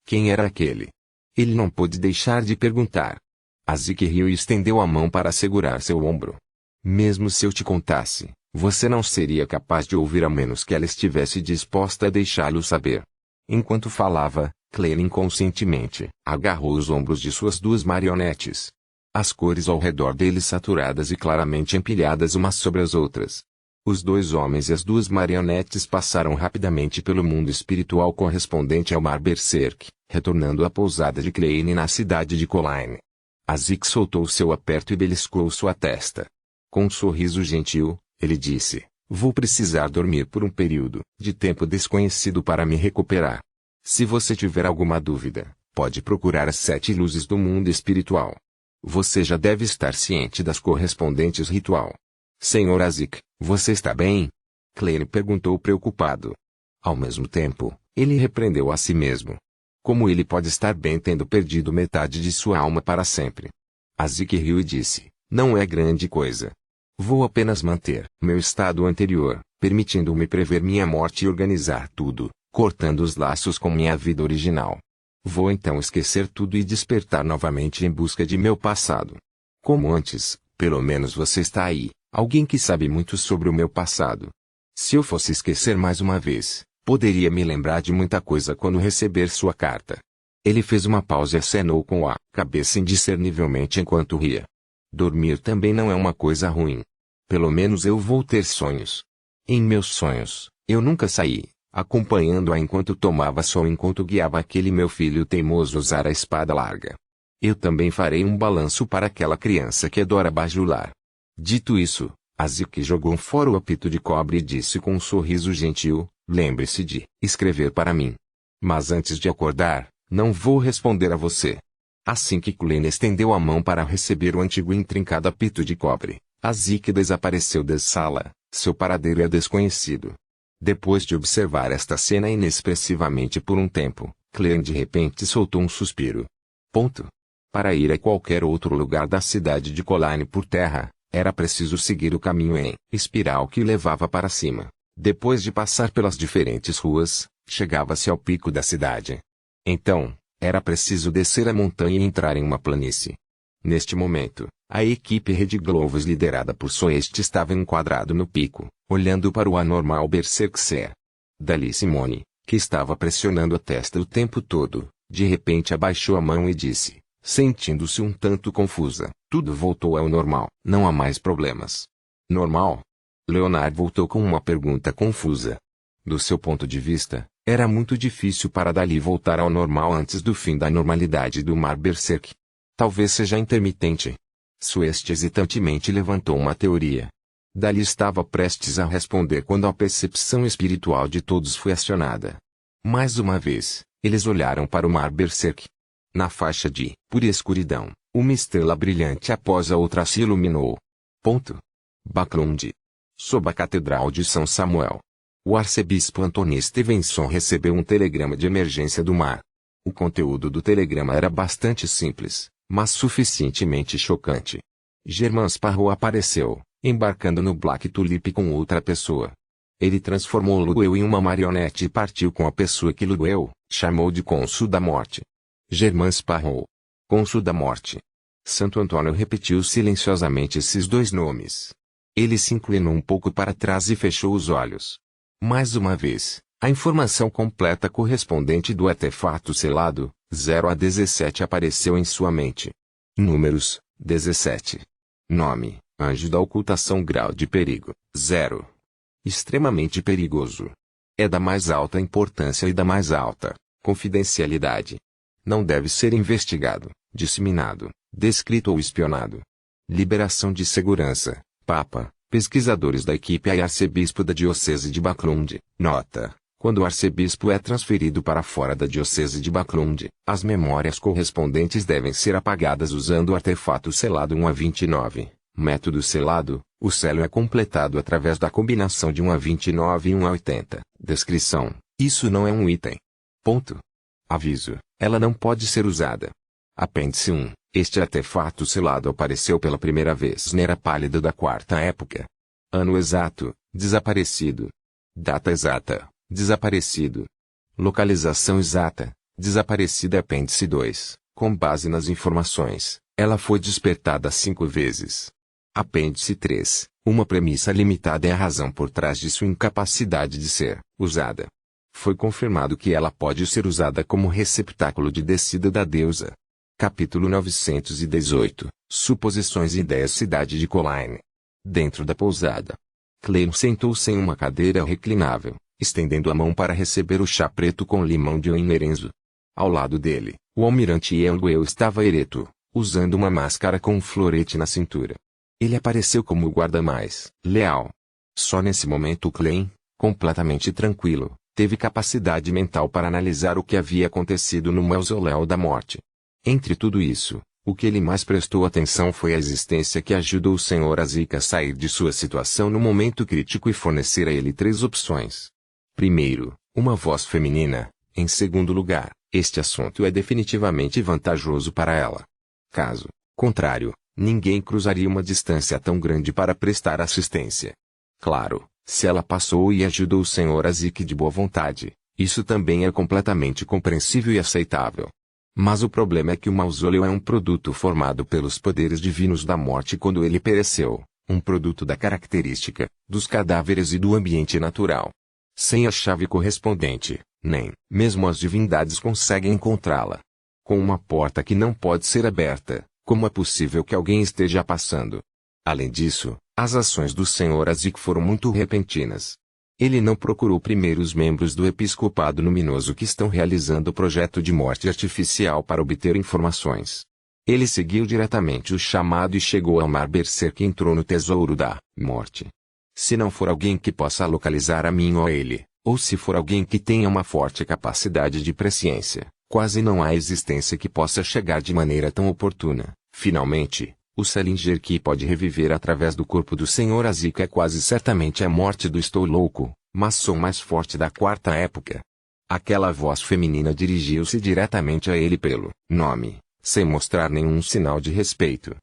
Quem era aquele? Ele não pôde deixar de perguntar. Azik riu e estendeu a mão para segurar seu ombro. Mesmo se eu te contasse, você não seria capaz de ouvir a menos que ela estivesse disposta a deixá-lo saber. Enquanto falava, Cleen inconscientemente agarrou os ombros de suas duas marionetes. As cores ao redor deles saturadas e claramente empilhadas umas sobre as outras. Os dois homens e as duas marionetes passaram rapidamente pelo mundo espiritual correspondente ao Mar Berserk, retornando à pousada de Cleen na cidade de Colaine. Azik soltou seu aperto e beliscou sua testa. Com um sorriso gentil, ele disse, vou precisar dormir por um período de tempo desconhecido para me recuperar. Se você tiver alguma dúvida, pode procurar as 7 luzes do mundo espiritual. Você já deve estar ciente das correspondentes ritual. Senhor Azik, você está bem? Cleen perguntou preocupado. Ao mesmo tempo, ele repreendeu a si mesmo. Como ele pode estar bem tendo perdido metade de sua alma para sempre? Azik riu e disse, não é grande coisa. Vou apenas manter meu estado anterior, permitindo-me prever minha morte e organizar tudo, cortando os laços com minha vida original. Vou então esquecer tudo e despertar novamente em busca de meu passado. Como antes, pelo menos você está aí, alguém que sabe muito sobre o meu passado. Se eu fosse esquecer mais uma vez, poderia me lembrar de muita coisa quando receber sua carta. Ele fez uma pausa e acenou com a cabeça indiscernivelmente enquanto ria. Dormir também não é uma coisa ruim. Pelo menos eu vou ter sonhos. Em meus sonhos, eu nunca saí, acompanhando-a enquanto tomava sol enquanto guiava aquele meu filho teimoso a usar a espada larga. Eu também farei um balanço para aquela criança que adora bajular. Dito isso, Azik jogou fora o apito de cobre e disse com um sorriso gentil, lembre-se de escrever para mim. Mas antes de acordar, não vou responder a você. Assim que Cleen estendeu a mão para receber o antigo e intrincado apito de cobre, Azik desapareceu da sala, seu paradeiro é desconhecido. Depois de observar esta cena inexpressivamente por um tempo, Cleen de repente soltou um suspiro. Para ir a qualquer outro lugar da cidade de Colaine por terra, era preciso seguir o caminho em espiral que levava para cima. Depois de passar pelas diferentes ruas, chegava-se ao pico da cidade. Então, era preciso descer a montanha e entrar em uma planície. Neste momento, a equipe Red Gloves liderada por Soest estava enquadrado no pico, olhando para o anormal Berserkser. Dali Simone, que estava pressionando a testa o tempo todo, de repente abaixou a mão e disse, sentindo-se um tanto confusa, tudo voltou ao normal, não há mais problemas. Normal? Leonard voltou com uma pergunta confusa. Do seu ponto de vista, era muito difícil para Dali voltar ao normal antes do fim da normalidade do Mar Berserk. Talvez seja intermitente. Soest hesitantemente levantou uma teoria. Dali estava prestes a responder quando a percepção espiritual de todos foi acionada. Mais uma vez, eles olharam para o Mar Berserk. Na faixa de pura escuridão, uma estrela brilhante após a outra se iluminou. Backlund. Sob a Catedral de São Samuel. O arcebispo Anthony Stevenson recebeu um telegrama de emergência do mar. O conteúdo do telegrama era bastante simples, mas suficientemente chocante. Germain Sparrow apareceu, embarcando no Black Tulip com outra pessoa. Ele transformou Luel em uma marionete e partiu com a pessoa que Luel chamou de Cônsul da Morte. Germain Sparrow. Cônsul da Morte. Santo Antônio repetiu silenciosamente esses dois nomes. Ele se inclinou um pouco para trás e fechou os olhos. Mais uma vez, a informação completa correspondente do artefato selado, 0 a 17 apareceu em sua mente. Números, 17. Nome, Anjo da Ocultação. Grau de perigo, 0. Extremamente perigoso. É da mais alta importância e da mais alta confidencialidade. Não deve ser investigado, disseminado, descrito ou espionado. Liberação de segurança. Papa, pesquisadores da equipe e arcebispo da Diocese de Baclund. Nota: quando o arcebispo é transferido para fora da Diocese de Baclund, as memórias correspondentes devem ser apagadas usando o artefato selado 1 a 29. Método selado: o selo é completado através da combinação de 1 a 29 e 1 a 80. Descrição: isso não é um item. Ponto. Aviso: ela não pode ser usada. Apêndice 1. Este artefato selado apareceu pela primeira vez na Era Pálida da Quarta Época. Ano exato: desaparecido. Data exata: desaparecido. Localização exata: desaparecida. Apêndice 2. Com base nas informações, ela foi despertada 5 vezes. Apêndice 3. Uma premissa limitada é a razão por trás de sua incapacidade de ser usada. Foi confirmado que ela pode ser usada como receptáculo de descida da deusa. Capítulo 918. Suposições e ideias. Cidade de Colline. Dentro da pousada, Clem sentou-se em uma cadeira reclinável, estendendo a mão para receber o chá preto com limão de Lorenzo. Ao lado dele, o almirante Elwell estava ereto, usando uma máscara com um florete na cintura. Ele apareceu como o guarda mais leal. Só nesse momento Clem, completamente tranquilo, teve capacidade mental para analisar o que havia acontecido no mausoléu da morte. Entre tudo isso, o que ele mais prestou atenção foi a existência que ajudou o Sr. Azika a sair de sua situação no momento crítico e fornecer a ele 3 opções. Primeiro, uma voz feminina. Em segundo lugar, este assunto é definitivamente vantajoso para ela. Caso contrário, ninguém cruzaria uma distância tão grande para prestar assistência. Claro, se ela passou e ajudou o Sr. Azika de boa vontade, isso também é completamente compreensível e aceitável. Mas o problema é que o mausoléu é um produto formado pelos poderes divinos da morte quando ele pereceu, um produto da característica, dos cadáveres e do ambiente natural. Sem a chave correspondente, nem mesmo as divindades conseguem encontrá-la. Com uma porta que não pode ser aberta, como é possível que alguém esteja passando? Além disso, as ações do Sr. Azika foram muito repentinas. Ele não procurou primeiro os membros do episcopado luminoso que estão realizando o projeto de morte artificial para obter informações. Ele seguiu diretamente o chamado e chegou ao mar Berserk e entrou no tesouro da morte. Se não for alguém que possa localizar a mim ou a ele, ou se for alguém que tenha uma forte capacidade de presciência, quase não há existência que possa chegar de maneira tão oportuna. Finalmente, o Salinger que pode reviver através do corpo do Sr. Azika é quase certamente a morte do Estou Louco, maçom mais forte da Quarta Época. Aquela voz feminina dirigiu-se diretamente a ele pelo nome, sem mostrar nenhum sinal de respeito.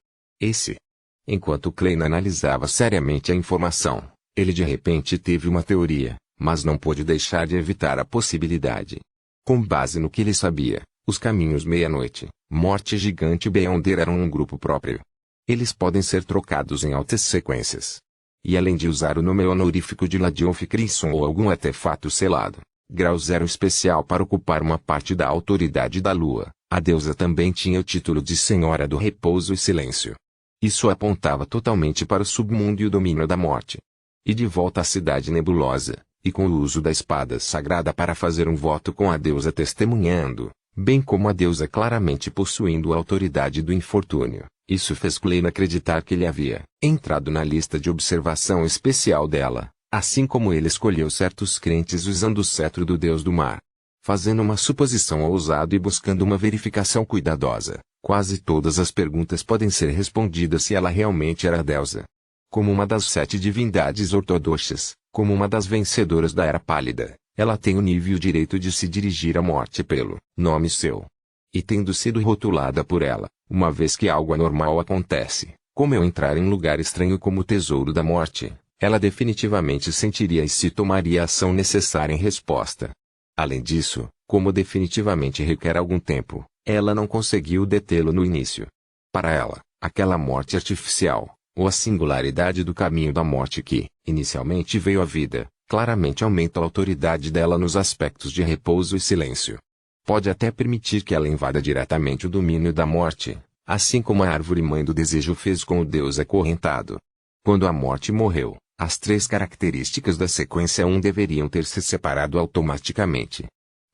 Enquanto Klein analisava seriamente a informação, ele de repente teve uma teoria, mas não pôde deixar de evitar a possibilidade. Com base no que ele sabia, os caminhos meia-noite, morte gigante e Beyonder eram um grupo próprio. Eles podem ser trocados em altas sequências. E além de usar o nome honorífico de Ladiof Crimson ou algum artefato selado, grau 0 especial para ocupar uma parte da autoridade da lua, a deusa também tinha o título de Senhora do Repouso e Silêncio. Isso apontava totalmente para o submundo e o domínio da morte. E de volta à cidade nebulosa, e com o uso da espada sagrada para fazer um voto com a deusa testemunhando, bem como a deusa claramente possuindo a autoridade do infortúnio. Isso fez Klein acreditar que ele havia entrado na lista de observação especial dela, assim como ele escolheu certos crentes usando o cetro do deus do mar. Fazendo uma suposição ousada e buscando uma verificação cuidadosa, quase todas as perguntas podem ser respondidas se ela realmente era a deusa. Como uma das 7 divindades ortodoxas, como uma das vencedoras da Era Pálida, ela tem o nível e o direito de se dirigir à morte pelo nome seu. E tendo sido rotulada por ela, uma vez que algo anormal acontece, como eu entrar em um lugar estranho como o tesouro da morte, ela definitivamente sentiria e se tomaria a ação necessária em resposta. Além disso, como definitivamente requer algum tempo, ela não conseguiu detê-lo no início. Para ela, aquela morte artificial, ou a singularidade do caminho da morte que, inicialmente veio à vida, claramente aumenta a autoridade dela nos aspectos de repouso e silêncio. Pode até permitir que ela invada diretamente o domínio da morte, assim como a árvore mãe do desejo fez com o Deus acorrentado. Quando a morte morreu, as 3 características da sequência 1 deveriam ter se separado automaticamente.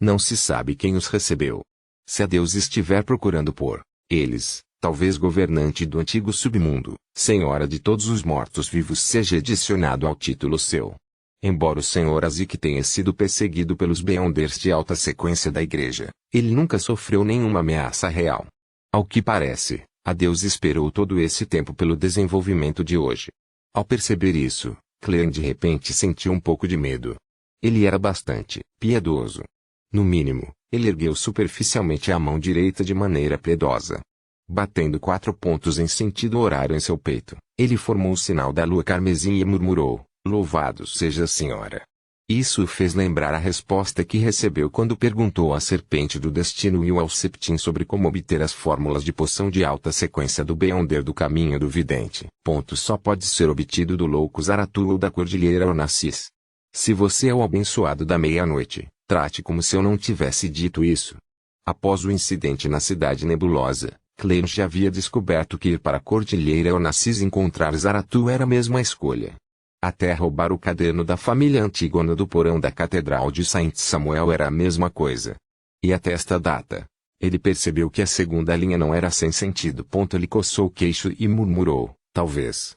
Não se sabe quem os recebeu. Se a Deus estiver procurando por eles, talvez governante do antigo submundo, senhora de todos os mortos-vivos seja adicionado ao título seu. Embora o Senhor Azik tenha sido perseguido pelos Beyonders de alta sequência da igreja, ele nunca sofreu nenhuma ameaça real. Ao que parece, a Deus esperou todo esse tempo pelo desenvolvimento de hoje. Ao perceber isso, Clean de repente sentiu um pouco de medo. Ele era bastante piedoso. No mínimo, ele ergueu superficialmente a mão direita de maneira piedosa. Batendo 4 pontos em sentido horário em seu peito, ele formou o sinal da lua carmesim e murmurou: "Louvado seja a Senhora." Isso o fez lembrar a resposta que recebeu quando perguntou à Serpente do Destino e ao Septim sobre como obter as fórmulas de poção de alta sequência do Beyonder do Caminho do Vidente. Só pode ser obtido do louco Zaratu ou da Cordilheira Onassis. Se você é o abençoado da meia-noite, trate como se eu não tivesse dito isso. Após o incidente na Cidade Nebulosa, Clean já havia descoberto que ir para a Cordilheira Onassis e encontrar Zaratu era a mesma escolha. Até roubar o caderno da família Antígona do porão da Catedral de Saint Samuel era a mesma coisa. E até esta data, ele percebeu que a segunda linha não era sem sentido. Ele coçou o queixo e murmurou: talvez,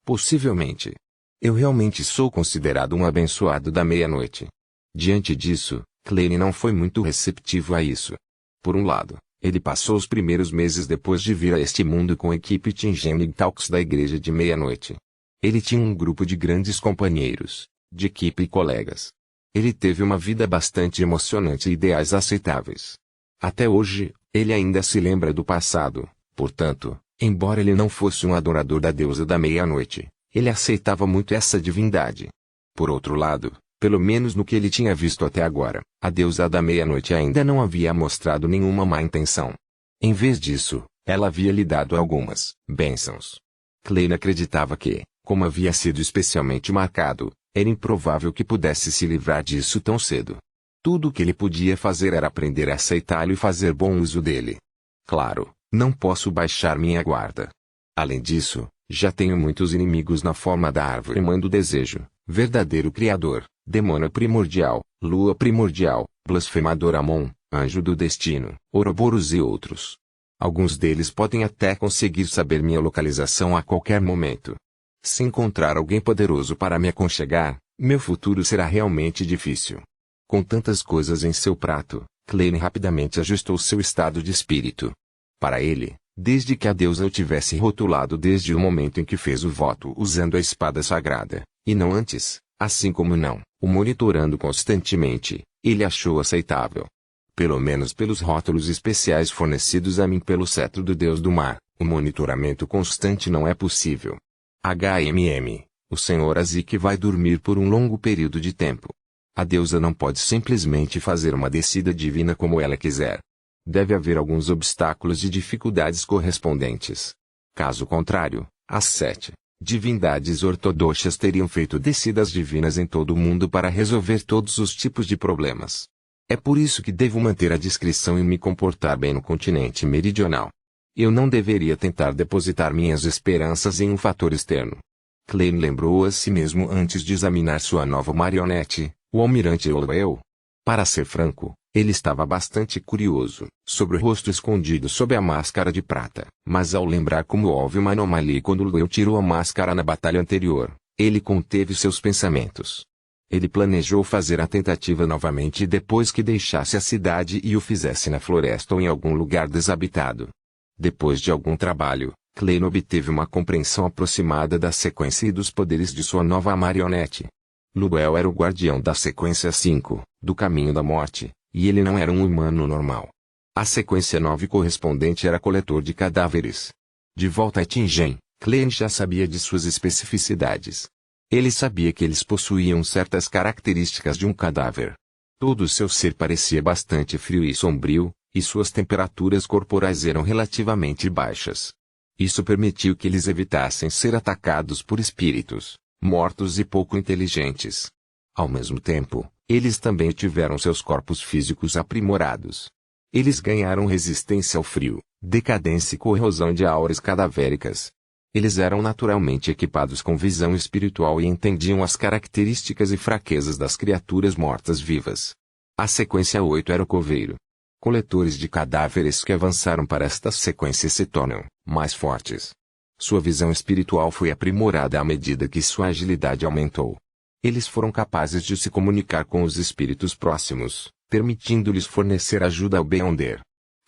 possivelmente. Eu realmente sou considerado um abençoado da meia-noite. Diante disso, Clean não foi muito receptivo a isso. Por um lado, ele passou os primeiros meses depois de vir a este mundo com a equipe Tingenic Talks da Igreja de Meia-Noite. Ele tinha um grupo de grandes companheiros, de equipe e colegas. Ele teve uma vida bastante emocionante e ideais aceitáveis. Até hoje, ele ainda se lembra do passado, portanto, embora ele não fosse um adorador da deusa da meia-noite, ele aceitava muito essa divindade. Por outro lado, pelo menos no que ele tinha visto até agora, a deusa da meia-noite ainda não havia mostrado nenhuma má intenção. Em vez disso, ela havia lhe dado algumas bênçãos. Clean acreditava que, como havia sido especialmente marcado, era improvável que pudesse se livrar disso tão cedo. Tudo o que ele podia fazer era aprender a aceitá-lo e fazer bom uso dele. Claro, não posso baixar minha guarda. Além disso, já tenho muitos inimigos na forma da árvore mãe do desejo, verdadeiro criador, demônio primordial, lua primordial, blasfemador Amon, anjo do destino, Ouroboros e outros. Alguns deles podem até conseguir saber minha localização a qualquer momento. Se encontrar alguém poderoso para me aconchegar, meu futuro será realmente difícil. Com tantas coisas em seu prato, Clean rapidamente ajustou seu estado de espírito. Para ele, desde que a deusa o tivesse rotulado desde o momento em que fez o voto usando a espada sagrada, e não antes, assim como não, o monitorando constantemente, ele achou aceitável. Pelo menos pelos rótulos especiais fornecidos a mim pelo cetro do Deus do Mar, o monitoramento constante não é possível. O Senhor Azik vai dormir por um longo período de tempo. A deusa não pode simplesmente fazer uma descida divina como ela quiser. Deve haver alguns obstáculos e dificuldades correspondentes. Caso contrário, as 7 divindades ortodoxas teriam feito descidas divinas em todo o mundo para resolver todos os tipos de problemas. É por isso que devo manter a discrição e me comportar bem no continente meridional. Eu não deveria tentar depositar minhas esperanças em um fator externo. Clean lembrou a si mesmo antes de examinar sua nova marionete, o almirante Elwell. Para ser franco, ele estava bastante curioso sobre o rosto escondido sob a máscara de prata, mas ao lembrar como houve uma anomalia quando Elwell tirou a máscara na batalha anterior, ele conteve seus pensamentos. Ele planejou fazer a tentativa novamente depois que deixasse a cidade e o fizesse na floresta ou em algum lugar desabitado. Depois de algum trabalho, Clean obteve uma compreensão aproximada da sequência e dos poderes de sua nova marionete. Luel era o guardião da sequência 5, do caminho da morte, e ele não era um humano normal. A sequência 9 correspondente era coletor de cadáveres. De volta a Tingen, Clean já sabia de suas especificidades. Ele sabia que eles possuíam certas características de um cadáver. Todo o seu ser parecia bastante frio e sombrio, e suas temperaturas corporais eram relativamente baixas. Isso permitiu que eles evitassem ser atacados por espíritos mortos e pouco inteligentes. Ao mesmo tempo, eles também tiveram seus corpos físicos aprimorados. Eles ganharam resistência ao frio, decadência e corrosão de auras cadavéricas. Eles eram naturalmente equipados com visão espiritual e entendiam as características e fraquezas das criaturas mortas-vivas. A sequência 8 era o coveiro. Coletores de cadáveres que avançaram para esta sequência se tornam mais fortes. Sua visão espiritual foi aprimorada à medida que sua agilidade aumentou. Eles foram capazes de se comunicar com os espíritos próximos, permitindo-lhes fornecer ajuda ao Beyonder.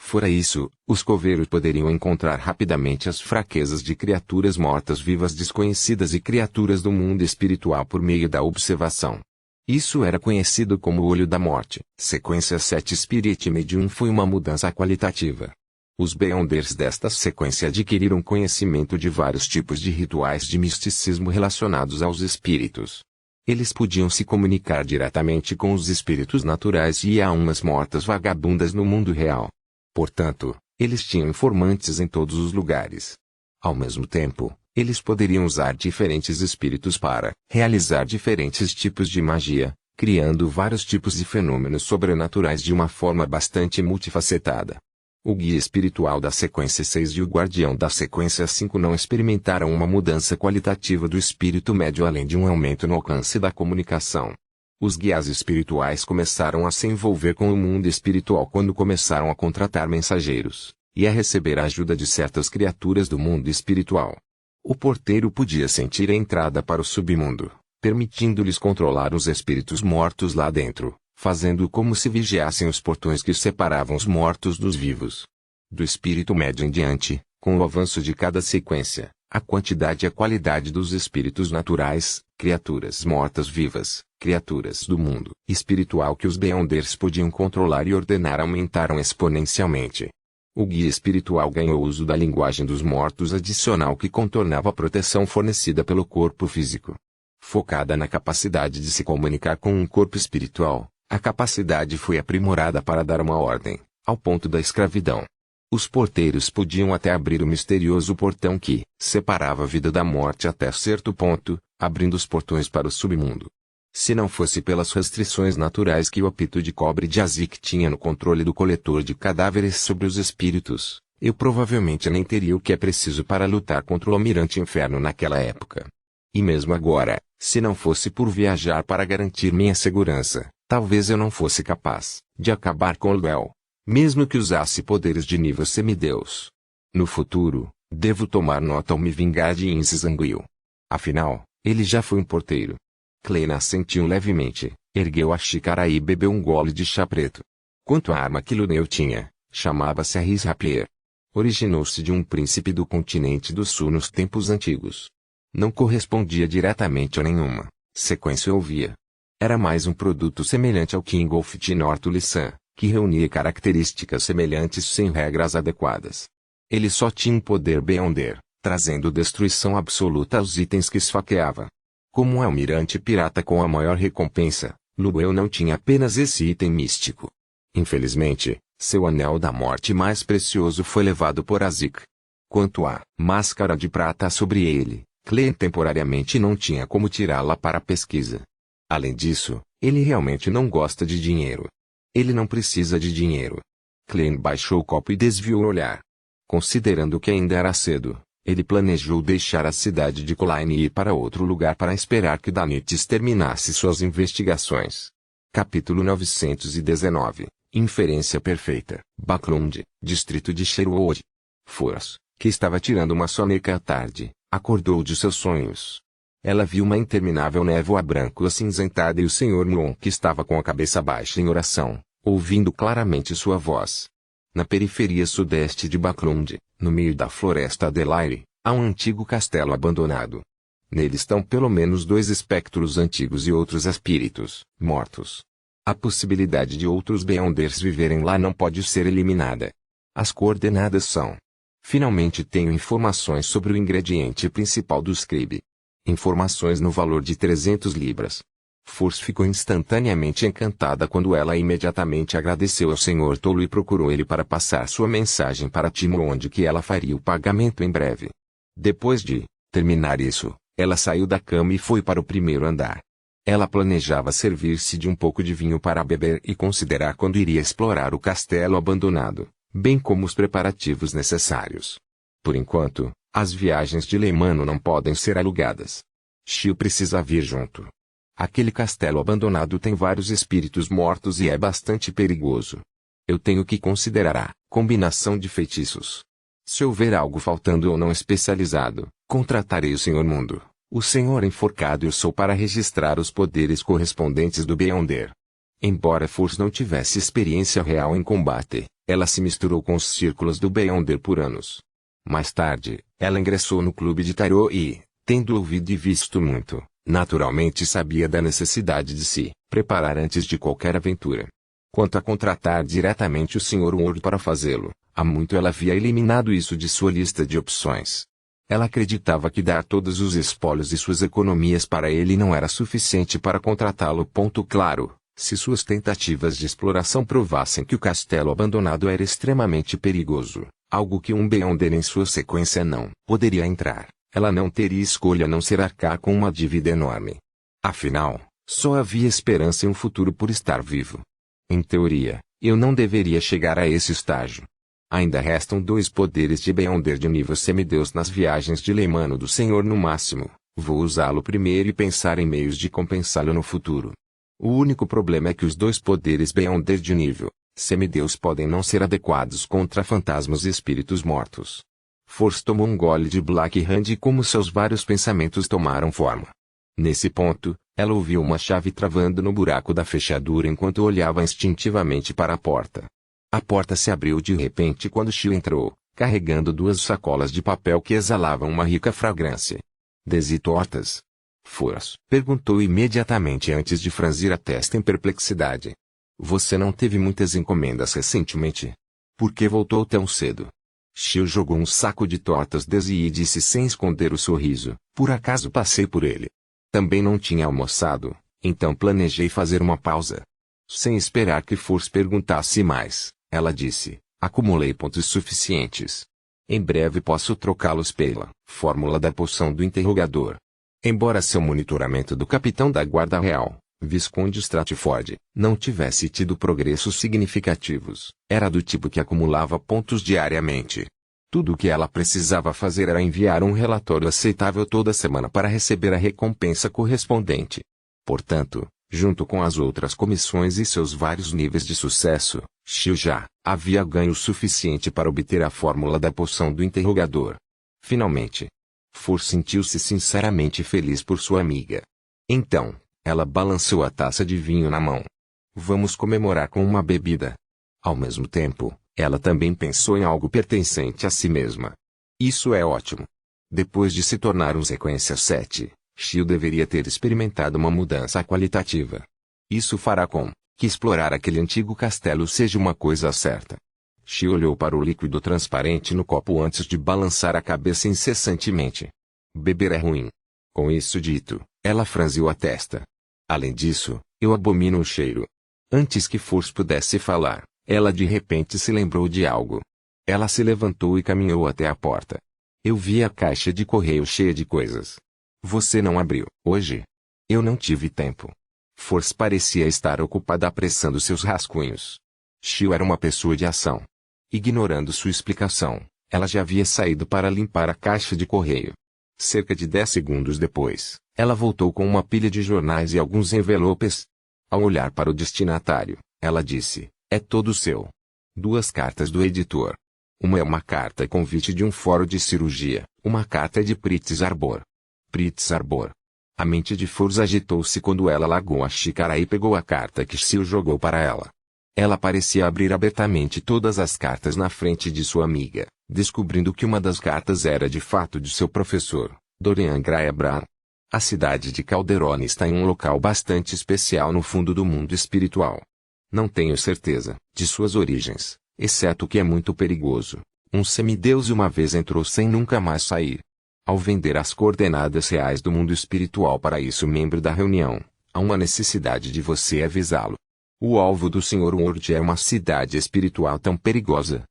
Fora isso, os coveiros poderiam encontrar rapidamente as fraquezas de criaturas mortas-vivas desconhecidas e criaturas do mundo espiritual por meio da observação. Isso era conhecido como o Olho da Morte. Sequência 7 Spirit Medium foi uma mudança qualitativa. Os Beyonders desta sequência adquiriram conhecimento de vários tipos de rituais de misticismo relacionados aos espíritos. Eles podiam se comunicar diretamente com os espíritos naturais e almas mortas vagabundas no mundo real. Portanto, eles tinham informantes em todos os lugares. Ao mesmo tempo, eles poderiam usar diferentes espíritos para realizar diferentes tipos de magia, criando vários tipos de fenômenos sobrenaturais de uma forma bastante multifacetada. O guia espiritual da sequência 6 e o guardião da sequência 5 não experimentaram uma mudança qualitativa do espírito médio além de um aumento no alcance da comunicação. Os guias espirituais começaram a se envolver com o mundo espiritual quando começaram a contratar mensageiros e a receber a ajuda de certas criaturas do mundo espiritual. O porteiro podia sentir a entrada para o submundo, permitindo-lhes controlar os espíritos mortos lá dentro, fazendo como se vigiassem os portões que separavam os mortos dos vivos. Do espírito médio em diante, com o avanço de cada sequência, a quantidade e a qualidade dos espíritos naturais, criaturas mortas-vivas, criaturas do mundo espiritual que os Beyonders podiam controlar e ordenar aumentaram exponencialmente. O guia espiritual ganhou o uso da linguagem dos mortos adicional que contornava a proteção fornecida pelo corpo físico. Focada na capacidade de se comunicar com um corpo espiritual, a capacidade foi aprimorada para dar uma ordem, ao ponto da escravidão. Os porteiros podiam até abrir o misterioso portão que separava a vida da morte até certo ponto, abrindo os portões para o submundo. Se não fosse pelas restrições naturais que o apito de cobre de Azik tinha no controle do coletor de cadáveres sobre os espíritos, eu provavelmente nem teria o que é preciso para lutar contra o Almirante Inferno naquela época. E mesmo agora, se não fosse por viajar para garantir minha segurança, talvez eu não fosse capaz de acabar com Luel, mesmo que usasse poderes de nível semideus. No futuro, devo tomar nota ao me vingar de Insis Anguil. Afinal, ele já foi um porteiro. Kleina assentiu levemente, ergueu a xícara e bebeu um gole de chá preto. Quanto à arma que Luneu tinha, chamava-se Arris Rapier. Originou-se de um príncipe do continente do sul nos tempos antigos. Não correspondia diretamente a nenhuma sequência ouvia. Era mais um produto semelhante ao King of Nortulissan, que reunia características semelhantes sem regras adequadas. Ele só tinha um poder Beyonder, trazendo destruição absoluta aos itens que esfaqueava. Como um almirante pirata com a maior recompensa, Luel não tinha apenas esse item místico. Infelizmente, seu anel da morte mais precioso foi levado por Azik. Quanto à máscara de prata sobre ele, Klein temporariamente não tinha como tirá-la para a pesquisa. Além disso, ele realmente não gosta de dinheiro. Ele não precisa de dinheiro. Klein baixou o copo e desviou o olhar. Considerando que ainda era cedo, ele planejou deixar a cidade de Colaine e ir para outro lugar para esperar que Danites terminasse suas investigações. Capítulo 919 Inferência Perfeita. Baklund, distrito de Sherwood. Foras, que estava tirando uma soneca à tarde, acordou de seus sonhos. Ela viu uma interminável névoa branco acinzentada e o Sr. Muon que estava com a cabeça baixa em oração, ouvindo claramente sua voz. Na periferia sudeste de Baklund, no meio da floresta Adelaire, há um antigo castelo abandonado. Nele estão pelo menos 2 espectros antigos e outros espíritos mortos. A possibilidade de outros Beyonders viverem lá não pode ser eliminada. As coordenadas são. Finalmente tenho informações sobre o ingrediente principal do scribe. Informações no valor de 300 libras. Force ficou instantaneamente encantada quando ela imediatamente agradeceu ao Senhor Tolo e procurou ele para passar sua mensagem para Timo, onde que ela faria o pagamento em breve. Depois de terminar isso, ela saiu da cama e foi para o primeiro andar. Ela planejava servir-se de um pouco de vinho para beber e considerar quando iria explorar o castelo abandonado, bem como os preparativos necessários. Por enquanto, as viagens de Leimano não podem ser alugadas. Shio precisa vir junto. Aquele castelo abandonado tem vários espíritos mortos e é bastante perigoso. Eu tenho que considerar a combinação de feitiços. Se houver algo faltando ou não especializado, contratarei o Senhor Mundo, o Senhor Enforcado e o Sol para registrar os poderes correspondentes do Beyonder. Embora Force não tivesse experiência real em combate, ela se misturou com os círculos do Beyonder por anos. Mais tarde, ela ingressou no clube de tarô e, tendo ouvido e visto muito, naturalmente sabia da necessidade de se preparar antes de qualquer aventura. Quanto a contratar diretamente o Sr. Ward para fazê-lo, há muito ela havia eliminado isso de sua lista de opções. Ela acreditava que dar todos os espólios e suas economias para ele não era suficiente para contratá-lo. Claro, se suas tentativas de exploração provassem que o castelo abandonado era extremamente perigoso, algo que um Beyonder em sua sequência não poderia entrar, ela não teria escolha a não ser arcar com uma dívida enorme. Afinal, só havia esperança em um futuro por estar vivo. Em teoria, eu não deveria chegar a esse estágio. Ainda restam 2 poderes de Beyonder de nível semideus nas viagens de Leimano do Senhor no máximo. Vou usá-lo primeiro e pensar em meios de compensá-lo no futuro. O único problema é que os 2 poderes Beyonder de nível semideus podem não ser adequados contra fantasmas e espíritos mortos. Force tomou um gole de Black Hand e como seus vários pensamentos tomaram forma. Nesse ponto, ela ouviu uma chave travando no buraco da fechadura enquanto olhava instintivamente para a porta. A porta se abriu de repente quando Shio entrou, carregando 2 sacolas de papel que exalavam uma rica fragrância. "Desi tortas?" Force perguntou imediatamente antes de franzir a testa em perplexidade. "Você não teve muitas encomendas recentemente? Por que voltou tão cedo?" Shio jogou um saco de tortas Desi e disse sem esconder o sorriso: "Por acaso passei por ele. Também não tinha almoçado, então planejei fazer uma pausa." Sem esperar que Force perguntasse mais, ela disse: "Acumulei pontos suficientes. Em breve posso trocá-los pela fórmula da poção do interrogador." Embora seu monitoramento do capitão da Guarda Real, Visconde Stratford, não tivesse tido progressos significativos, era do tipo que acumulava pontos diariamente. Tudo o que ela precisava fazer era enviar um relatório aceitável toda semana para receber a recompensa correspondente. Portanto, junto com as outras comissões e seus vários níveis de sucesso, Shio já havia ganho o suficiente para obter a fórmula da poção do interrogador. Finalmente, Force sentiu-se sinceramente feliz por sua amiga. Então, ela balançou a taça de vinho na mão. "Vamos comemorar com uma bebida." Ao mesmo tempo, ela também pensou em algo pertencente a si mesma. Isso é ótimo. Depois de se tornar um sequência 7, Shio deveria ter experimentado uma mudança qualitativa. Isso fará com que explorar aquele antigo castelo seja uma coisa certa. Shio olhou para o líquido transparente no copo antes de balançar a cabeça incessantemente. Beber é ruim. Com isso dito, ela franziu a testa. "Além disso, eu abomino o cheiro." Antes que Force pudesse falar, ela de repente se lembrou de algo. Ela se levantou e caminhou até a porta. "Eu vi a caixa de correio cheia de coisas. Você não abriu hoje?" "Eu não tive tempo." Force parecia estar ocupada apressando seus rascunhos. Shio era uma pessoa de ação. Ignorando sua explicação, ela já havia saído para limpar a caixa de correio. Cerca de 10 segundos depois, ela voltou com uma pilha de jornais e alguns envelopes. Ao olhar para o destinatário, ela disse: "É todo seu." 2 cartas do editor. Uma é uma carta convite de um fórum de cirurgia, uma carta é de Pritz Arbor. Pritz Arbor. A mente de Force agitou-se quando ela largou a xícara e pegou a carta que Shio jogou para ela. Ela parecia abrir abertamente todas as cartas na frente de sua amiga, descobrindo que uma das cartas era de fato de seu professor, Dorian Gray Brown. A cidade de Calderon está em um local bastante especial no fundo do mundo espiritual. Não tenho certeza de suas origens, exceto que é muito perigoso. Um semideus uma vez entrou sem nunca mais sair. Ao vender as coordenadas reais do mundo espiritual para isso membro da reunião, Há uma necessidade de você avisá-lo. O alvo do Sr. Ward é uma cidade espiritual tão perigosa.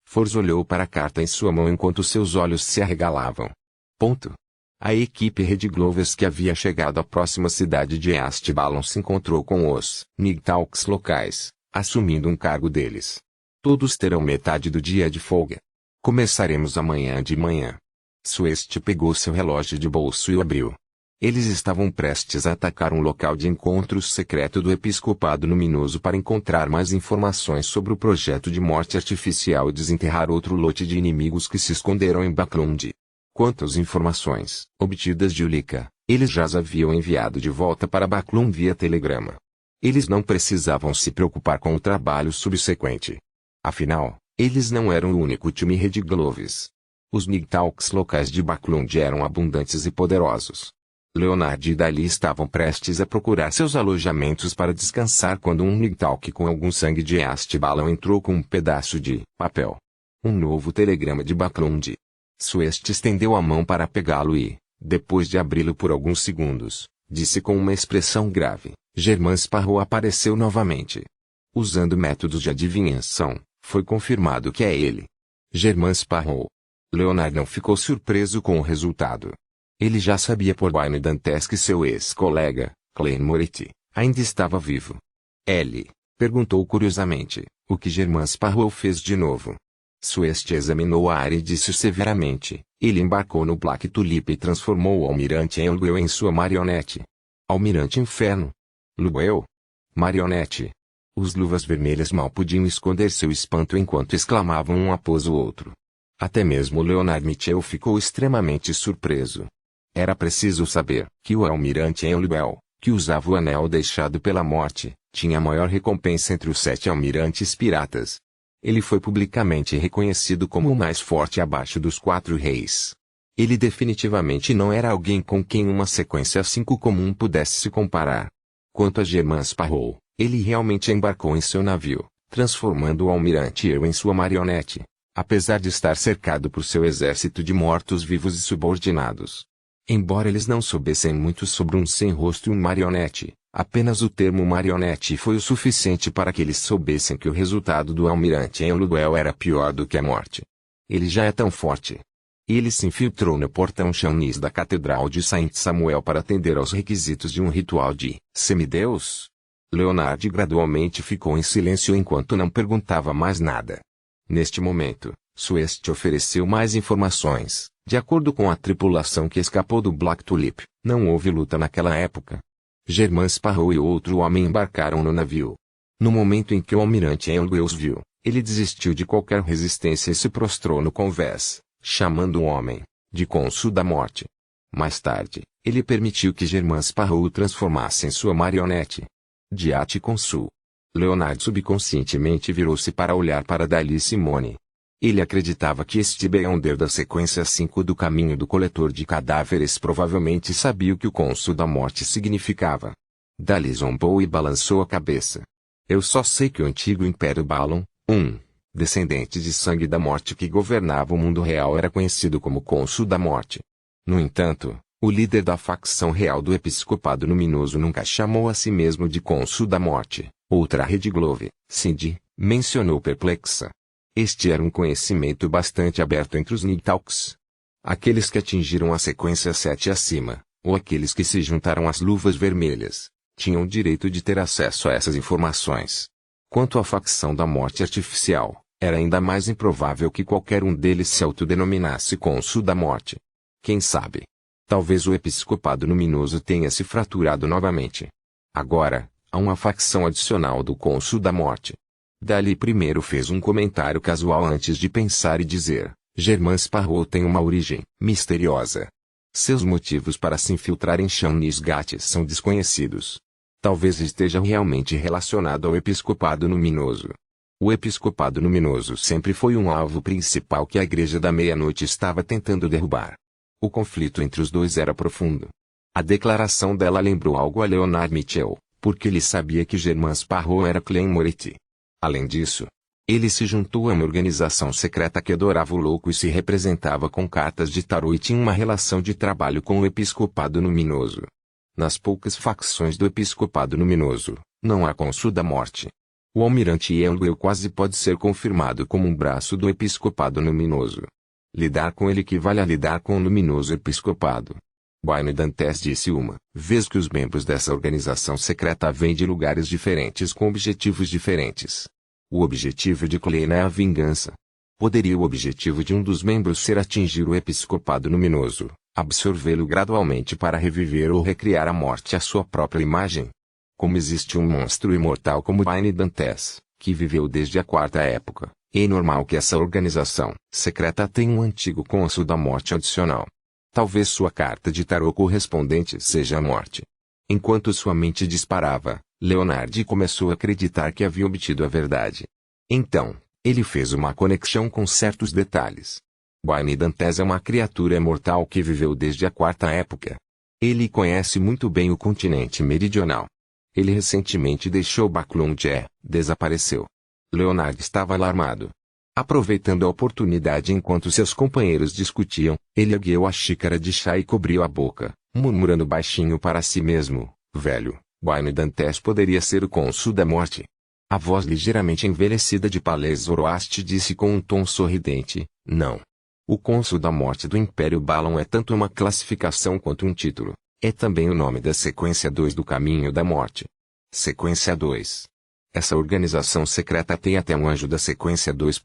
Force olhou para a carta em sua mão enquanto seus olhos se arregalavam. Ponto. A equipe Red Glovers que havia chegado à próxima cidade de Astbalon se encontrou com os Nigtalks locais, assumindo um cargo deles. Todos terão metade do dia de folga. Começaremos amanhã de manhã. Sueste pegou seu relógio de bolso e o abriu. Eles estavam prestes a atacar um local de encontro secreto do Episcopado Luminoso para encontrar mais informações sobre o projeto de morte artificial e desenterrar outro lote de inimigos que se esconderam em Baclund. Quanto às informações obtidas de Ulika, eles já as haviam enviado de volta para Baclund via telegrama. Eles não precisavam se preocupar com o trabalho subsequente. Afinal, eles não eram o único time Red Gloves. Os Nigtalks locais de Baclund eram abundantes e poderosos. Leonard e Dali estavam prestes a procurar seus alojamentos para descansar quando um Nigtalk com algum sangue de Astbalon entrou com um pedaço de papel. Um novo telegrama de Baclund. Sueste estendeu a mão para pegá-lo e, depois de abri-lo por alguns segundos, disse com uma expressão grave: Germain Sparrow apareceu novamente. Usando métodos de adivinhação, foi confirmado que é ele. Germain Sparrow. Leonard não ficou surpreso com o resultado. Ele já sabia por Wayne Dantes que seu ex-colega, Klein Moretti, ainda estava vivo. Ellie perguntou curiosamente, o que Germain Sparrow fez de novo. Sueste examinou a área e disse severamente, ele embarcou no Black Tulip e transformou o Almirante Elwell em sua marionete. Almirante Inferno. Luel. Marionete. Os Luvas Vermelhas mal podiam esconder seu espanto enquanto exclamavam um após o outro. Até mesmo Leonard Mitchell ficou extremamente surpreso. Era preciso saber que o Almirante Elwell, que usava o anel deixado pela morte, tinha a maior recompensa entre os 7 almirantes piratas. Ele foi publicamente reconhecido como o mais forte abaixo dos 4 reis. Ele definitivamente não era alguém com quem uma sequência 5 comum pudesse se comparar. Quanto a Germain Sparrow, ele realmente embarcou em seu navio, transformando o Almirante Earl em sua marionete, apesar de estar cercado por seu exército de mortos-vivos e subordinados. Embora eles não soubessem muito sobre um sem-rosto e um marionete, apenas o termo marionete foi o suficiente para que eles soubessem que o resultado do Almirante Elwell era pior do que a morte. Ele já é tão forte. Ele se infiltrou no portão Chaunis da Catedral de Saint Samuel para atender aos requisitos de um ritual de semideus. Leonard gradualmente ficou em silêncio enquanto não perguntava mais nada. Neste momento, Sueste ofereceu mais informações. De acordo com a tripulação que escapou do Black Tulip, não houve luta naquela época. Germain Sparrow e outro homem embarcaram no navio. No momento em que o Almirante Elwell os viu, ele desistiu de qualquer resistência e se prostrou no convés, chamando o homem de Cônsul da Morte. Mais tarde, ele permitiu que Germain Sparrow o transformasse em sua marionete. Diate Cônsul. Leonard subconscientemente virou-se para olhar para Dali Simone. Ele acreditava que este Beyonder da sequência 5 do caminho do coletor de cadáveres provavelmente sabia o que o Cônsul da Morte significava. Dali zombou e balançou a cabeça. Eu só sei que o antigo Império Balon, descendente de sangue da morte que governava o mundo real, era conhecido como Cônsul da Morte. No entanto, o líder da facção real do Episcopado Luminoso nunca chamou a si mesmo de Cônsul da Morte. Outra Red Glove, Cindy, mencionou perplexa. Este era um conhecimento bastante aberto entre os Nigtalks. Aqueles que atingiram a sequência 7 acima, ou aqueles que se juntaram às Luvas Vermelhas, tinham direito de ter acesso a essas informações. Quanto à facção da morte artificial, era ainda mais improvável que qualquer um deles se autodenominasse Cônsul da Morte. Quem sabe? Talvez o Episcopado Luminoso tenha se fraturado novamente. Agora, há uma facção adicional do Cônsul da Morte. Dali primeiro fez um comentário casual antes de pensar e dizer, Germain Sparrow tem uma origem misteriosa. Seus motivos para se infiltrar em Chaunis Gate são desconhecidos. Talvez esteja realmente relacionado ao Episcopado Luminoso. O Episcopado Luminoso sempre foi um alvo principal que a Igreja da Meia-Noite estava tentando derrubar. O conflito entre os dois era profundo. A declaração dela lembrou algo a Leonard Mitchell, porque ele sabia que Germain Sparrow era Klein Moretti. Além disso, ele se juntou a uma organização secreta que adorava o louco e se representava com cartas de tarô e tinha uma relação de trabalho com o Episcopado Luminoso. Nas poucas facções do episcopado luminoso, não há cônsul da morte. O almirante Yelweu quase pode ser confirmado como um braço do episcopado luminoso. Lidar com ele equivale a lidar com o luminoso episcopado. Wayne Dantes disse uma vez que os membros dessa organização secreta vêm de lugares diferentes com objetivos diferentes. O objetivo de Klein é a vingança. Poderia o objetivo de um dos membros ser atingir o episcopado luminoso, absorvê-lo gradualmente para reviver ou recriar a morte à sua própria imagem? Como existe um monstro imortal como Wayne Dantes, que viveu desde a quarta época, é normal que essa organização secreta tenha um antigo cônsul da morte adicional. Talvez sua carta de tarô correspondente seja a morte. Enquanto sua mente disparava, Leonard começou a acreditar que havia obtido a verdade. Então, ele fez uma conexão com certos detalhes. Wayne Dantes é uma criatura imortal que viveu desde a quarta época. Ele conhece muito bem o continente meridional. Ele recentemente deixou Baklunje, desapareceu. Leonard estava alarmado. Aproveitando a oportunidade enquanto seus companheiros discutiam, ele ergueu a xícara de chá e cobriu a boca, murmurando baixinho para si mesmo: velho, Wayne Dantes poderia ser o cônsul da morte. A voz ligeiramente envelhecida de Palais Zoroaster disse com um tom sorridente: não. O cônsul da morte do Império Balon é tanto uma classificação quanto um título. É também o nome da sequência 2 do Caminho da Morte. Sequência 2. Essa organização secreta tem até um anjo da sequência 2.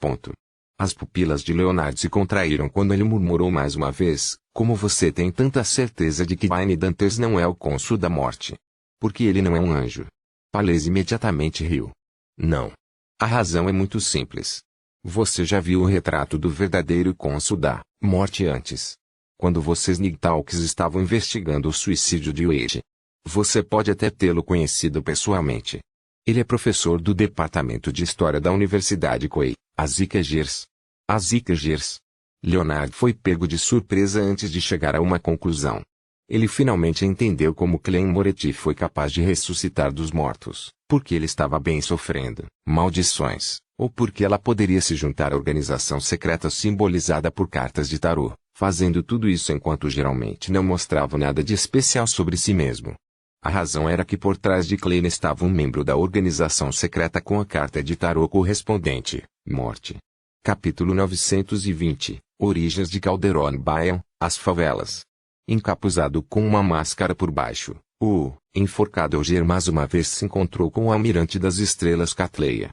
As pupilas de Leonard se contraíram quando ele murmurou mais uma vez: como você tem tanta certeza de que Wayne Dantes não é o cônsul da morte? Porque ele não é um anjo. Palais imediatamente riu. Não. A razão é muito simples. Você já viu o retrato do verdadeiro cônsul da morte antes. Quando vocês Nigtalks estavam investigando o suicídio de Wade. Você pode até tê-lo conhecido pessoalmente. Ele é professor do Departamento de História da Universidade Koei, Azikagers. Leonard foi pego de surpresa antes de chegar a uma conclusão. Ele finalmente entendeu como Clem Moretti foi capaz de ressuscitar dos mortos, porque ele estava bem sofrendo maldições, ou porque ela poderia se juntar à organização secreta simbolizada por cartas de tarô, fazendo tudo isso enquanto geralmente não mostrava nada de especial sobre si mesmo. A razão era que por trás de Klein estava um membro da organização secreta com a carta de tarô correspondente, Morte. Capítulo 920, Origens de Calderon Bayan, as favelas. Encapuzado com uma máscara por baixo, o enforcado Alger mais uma vez se encontrou com o almirante das estrelas Catleya.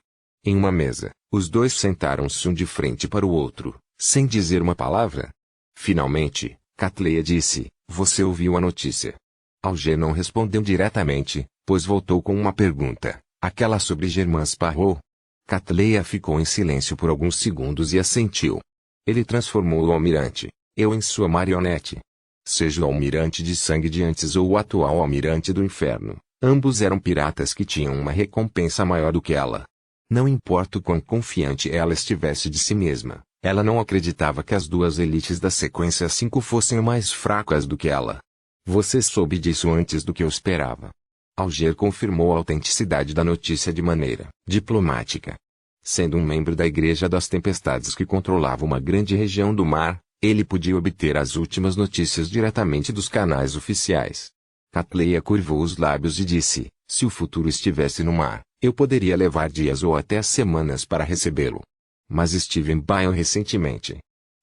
Em uma mesa, os dois sentaram-se um de frente para o outro, sem dizer uma palavra. Finalmente, Catleya disse: você ouviu a notícia? Alger não respondeu diretamente, pois voltou com uma pergunta, aquela sobre Germain Sparrow. Catleya ficou em silêncio por alguns segundos e assentiu. Ele transformou o almirante, eu em sua marionete. Seja o almirante de sangue de antes ou o atual almirante do inferno, ambos eram piratas que tinham uma recompensa maior do que ela. Não importa o quão confiante ela estivesse de si mesma, ela não acreditava que as duas elites da sequência 5 fossem mais fracas do que ela. Você soube disso antes do que eu esperava. Alger confirmou a autenticidade da notícia de maneira diplomática. Sendo um membro da Igreja das Tempestades que controlava uma grande região do mar, ele podia obter as últimas notícias diretamente dos canais oficiais. Catleya curvou os lábios e disse: se o futuro estivesse no mar, eu poderia levar dias ou até semanas para recebê-lo. Mas estive em Bayon recentemente.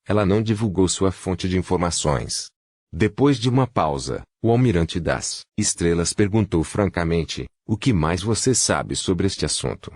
Ela não divulgou sua fonte de informações. Depois de uma pausa, o almirante das estrelas perguntou francamente: o que mais você sabe sobre este assunto?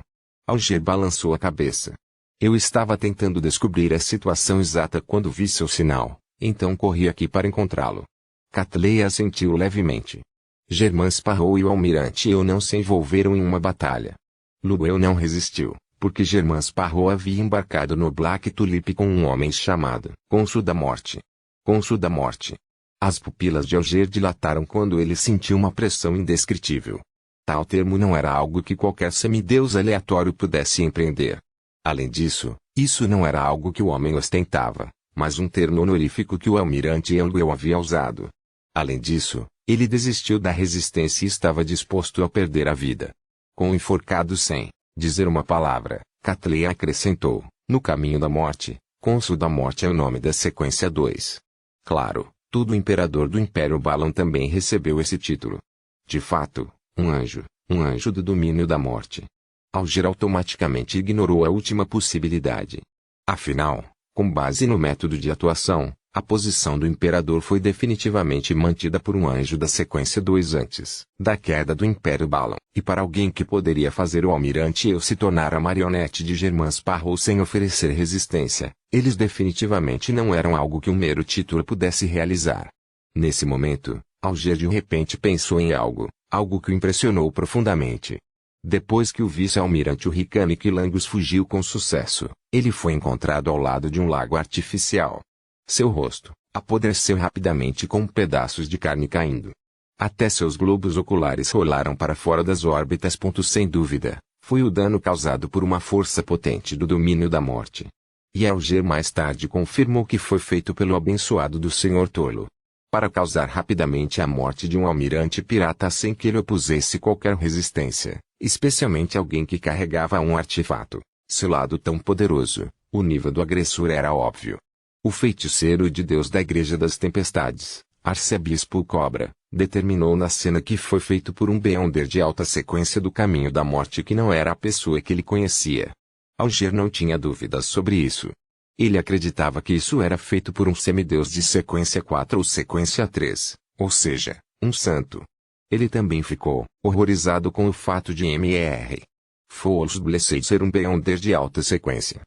Alger balançou a cabeça. Eu estava tentando descobrir a situação exata quando vi seu sinal, então corri aqui para encontrá-lo. Catleya assentiu levemente. Germain Sparrow e o almirante Eu não se envolveram em uma batalha. Luel não resistiu, porque Germain Sparrow havia embarcado no Black Tulip com um homem chamado Cônsul da Morte. Cônsul da Morte. As pupilas de Alger dilataram quando ele sentiu uma pressão indescritível. Tal termo não era algo que qualquer semideus aleatório pudesse empreender. Além disso, isso não era algo que o homem ostentava, mas um termo honorífico que o almirante Elwell havia usado. Além disso, ele desistiu da resistência e estava disposto a perder a vida. Com o enforcado sem dizer uma palavra, Catleya acrescentou: no caminho da morte, Cônsul da Morte é o nome da sequência 2. Claro, todo o imperador do Império Balon também recebeu esse título. De fato, um anjo do domínio da morte. Alger automaticamente ignorou a última possibilidade. Afinal, com base no método de atuação, a posição do imperador foi definitivamente mantida por um anjo da sequência 2 antes da queda do Império Balon. E para alguém que poderia fazer o almirante Eu se tornar a marionete de Germain Sparrow sem oferecer resistência, eles definitivamente não eram algo que um mero título pudesse realizar. Nesse momento, Alger de repente pensou em algo que o impressionou profundamente. Depois que o vice-almirante Ricane Quilangus fugiu com sucesso, ele foi encontrado ao lado de um lago artificial. Seu rosto apodreceu rapidamente com pedaços de carne caindo. Até seus globos oculares rolaram para fora das órbitas. Sem dúvida, foi o dano causado por uma força potente do domínio da morte. E Alger mais tarde confirmou que foi feito pelo abençoado do Senhor Tolo. Para causar rapidamente a morte de um almirante pirata sem que ele opusesse qualquer resistência, especialmente alguém que carregava um artefato selado tão poderoso, o nível do agressor era óbvio. O feiticeiro de Deus da Igreja das Tempestades, Arcebispo Cobra, determinou na cena que foi feito por um Beyonder de alta sequência do caminho da morte que não era a pessoa que ele conhecia. Alger não tinha dúvidas sobre isso. Ele acreditava que isso era feito por um semideus de sequência 4 ou sequência 3, ou seja, um santo. Ele também ficou horrorizado com o fato de Mr. Fouls Blessed ser um Beyonder de alta sequência.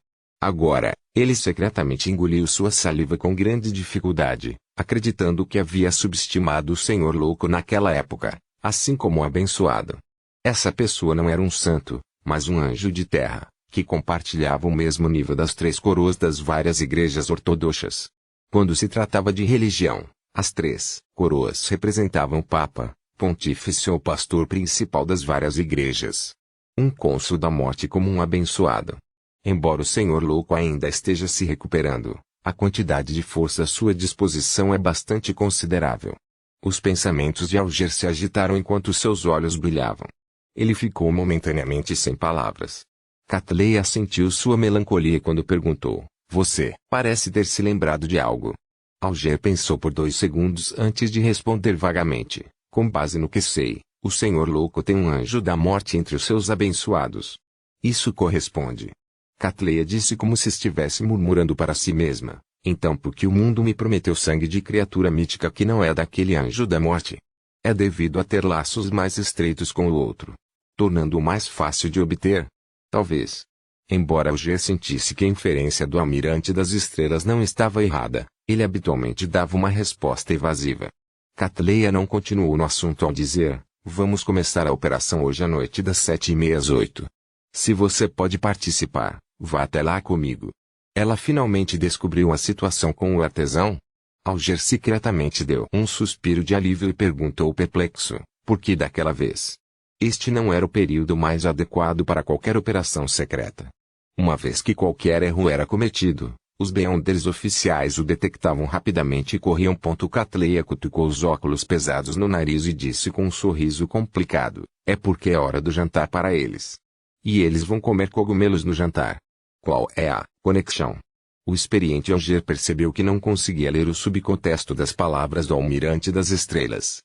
Agora, ele secretamente engoliu sua saliva com grande dificuldade, acreditando que havia subestimado o Senhor Louco naquela época, assim como o abençoado. Essa pessoa não era um santo, mas um anjo de terra, que compartilhava o mesmo nível das 3 coroas das várias igrejas ortodoxas. Quando se tratava de religião, as 3 coroas representavam o Papa, pontífice ou pastor principal das várias igrejas. Um cônsul da morte como um abençoado. Embora o Senhor Louco ainda esteja se recuperando, a quantidade de força à sua disposição é bastante considerável. Os pensamentos de Alger se agitaram enquanto seus olhos brilhavam. Ele ficou momentaneamente sem palavras. Catleya sentiu sua melancolia quando perguntou, você parece ter se lembrado de algo. Alger pensou por 2 segundos antes de responder vagamente, com base no que sei, o Senhor Louco tem um anjo da morte entre os seus abençoados. Isso corresponde. Catleya disse como se estivesse murmurando para si mesma, então por que o mundo me prometeu sangue de criatura mítica que não é daquele anjo da morte? É devido a ter laços mais estreitos com o outro, tornando-o mais fácil de obter? Talvez. Embora Alger sentisse que a inferência do almirante das estrelas não estava errada, ele habitualmente dava uma resposta evasiva. Catleya não continuou no assunto ao dizer, vamos começar a operação hoje à noite das 7h30 às 8h. Se você pode participar, vá até lá comigo. Ela finalmente descobriu a situação com o artesão? Alger secretamente deu um suspiro de alívio e perguntou perplexo, por que daquela vez? Este não era o período mais adequado para qualquer operação secreta. Uma vez que qualquer erro era cometido, os Beyonders oficiais o detectavam rapidamente e corriam. Catleya cutucou os óculos pesados no nariz e disse com um sorriso complicado, é porque é hora do jantar para eles. E eles vão comer cogumelos no jantar. Qual é a conexão? O experiente Alger percebeu que não conseguia ler o subcontexto das palavras do Almirante das Estrelas.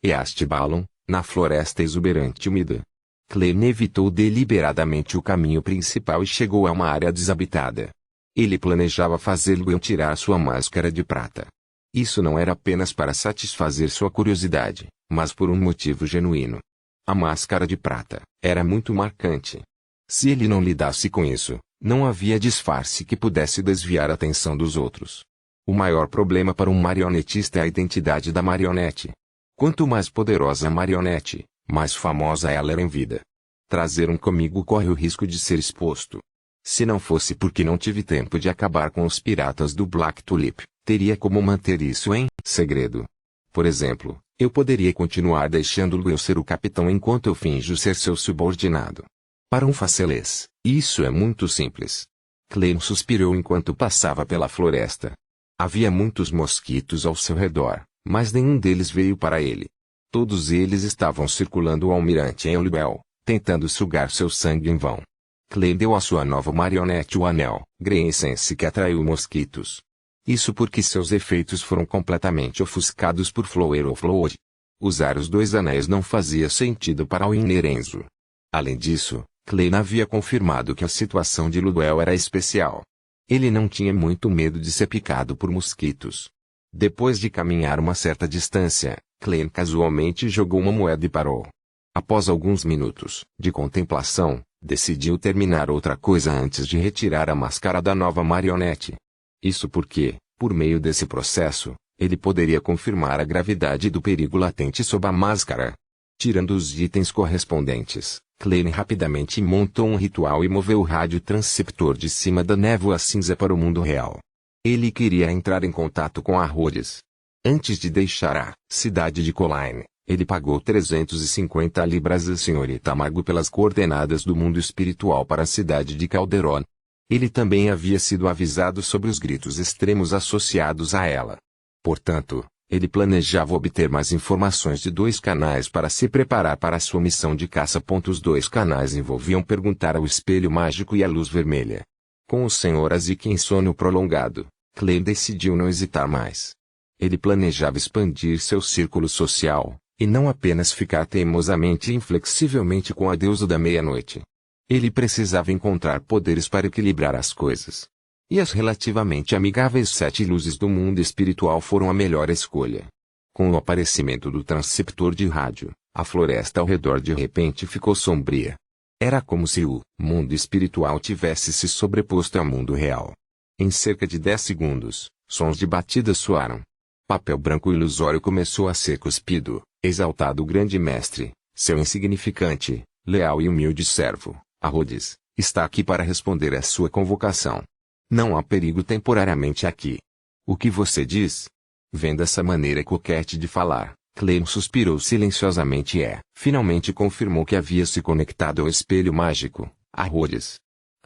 East Balon, na floresta exuberante e úmida. Clem evitou deliberadamente o caminho principal e chegou a uma área desabitada. Ele planejava fazê-lo tirar sua máscara de prata. Isso não era apenas para satisfazer sua curiosidade, mas por um motivo genuíno. A máscara de prata era muito marcante. Se ele não lidasse com isso, não havia disfarce que pudesse desviar a atenção dos outros. O maior problema para um marionetista é a identidade da marionete. Quanto mais poderosa a marionete, mais famosa ela era em vida. Trazer um comigo corre o risco de ser exposto. Se não fosse porque não tive tempo de acabar com os piratas do Black Tulip, teria como manter isso em segredo. Por exemplo, eu poderia continuar deixando-lo eu ser o capitão enquanto eu finjo ser seu subordinado. Para um facelês, isso é muito simples. Clem suspirou enquanto passava pela floresta. Havia muitos mosquitos ao seu redor, mas nenhum deles veio para ele. Todos eles estavam circulando o almirante Eulibel, tentando sugar seu sangue em vão. Clem deu à sua nova marionete o anel, Greensense que atraiu mosquitos. Isso porque seus efeitos foram completamente ofuscados por Flower of Flood. Usar os dois anéis não fazia sentido para o Innerenzo. Além disso, Klein havia confirmado que a situação de Luel era especial. Ele não tinha muito medo de ser picado por mosquitos. Depois de caminhar uma certa distância, Klein casualmente jogou uma moeda e parou. Após alguns minutos de contemplação, decidiu terminar outra coisa antes de retirar a máscara da nova marionete. Isso porque, por meio desse processo, ele poderia confirmar a gravidade do perigo latente sob a máscara. Tirando os itens correspondentes, Klein rapidamente montou um ritual e moveu o radiotransceptor de cima da névoa cinza para o mundo real. Ele queria entrar em contato com a Rhodes. Antes de deixar a cidade de Colline, ele pagou 350 libras à senhorita Margot pelas coordenadas do mundo espiritual para a cidade de Calderon. Ele também havia sido avisado sobre os gritos extremos associados a ela. Portanto, ele planejava obter mais informações de dois canais para se preparar para sua missão de caça. Os dois canais envolviam perguntar ao espelho mágico e à luz vermelha. Com o Sr. Azik em sono prolongado, Klein decidiu não hesitar mais. Ele planejava expandir seu círculo social, e não apenas ficar teimosamente e inflexivelmente com a deusa da meia-noite. Ele precisava encontrar poderes para equilibrar as coisas. E as relativamente amigáveis 7 luzes do mundo espiritual foram a melhor escolha. Com o aparecimento do transceptor de rádio, a floresta ao redor de repente ficou sombria. Era como se o mundo espiritual tivesse se sobreposto ao mundo real. Em cerca de 10 segundos, sons de batida soaram. Papel branco ilusório começou a ser cuspido, exaltado o grande mestre, seu insignificante, leal e humilde servo, a Rhodes, está aqui para responder à sua convocação. Não há perigo temporariamente aqui. O que você diz? Vendo essa maneira coquette de falar, Klein suspirou silenciosamente e finalmente confirmou que havia se conectado ao espelho mágico, a Rhodes.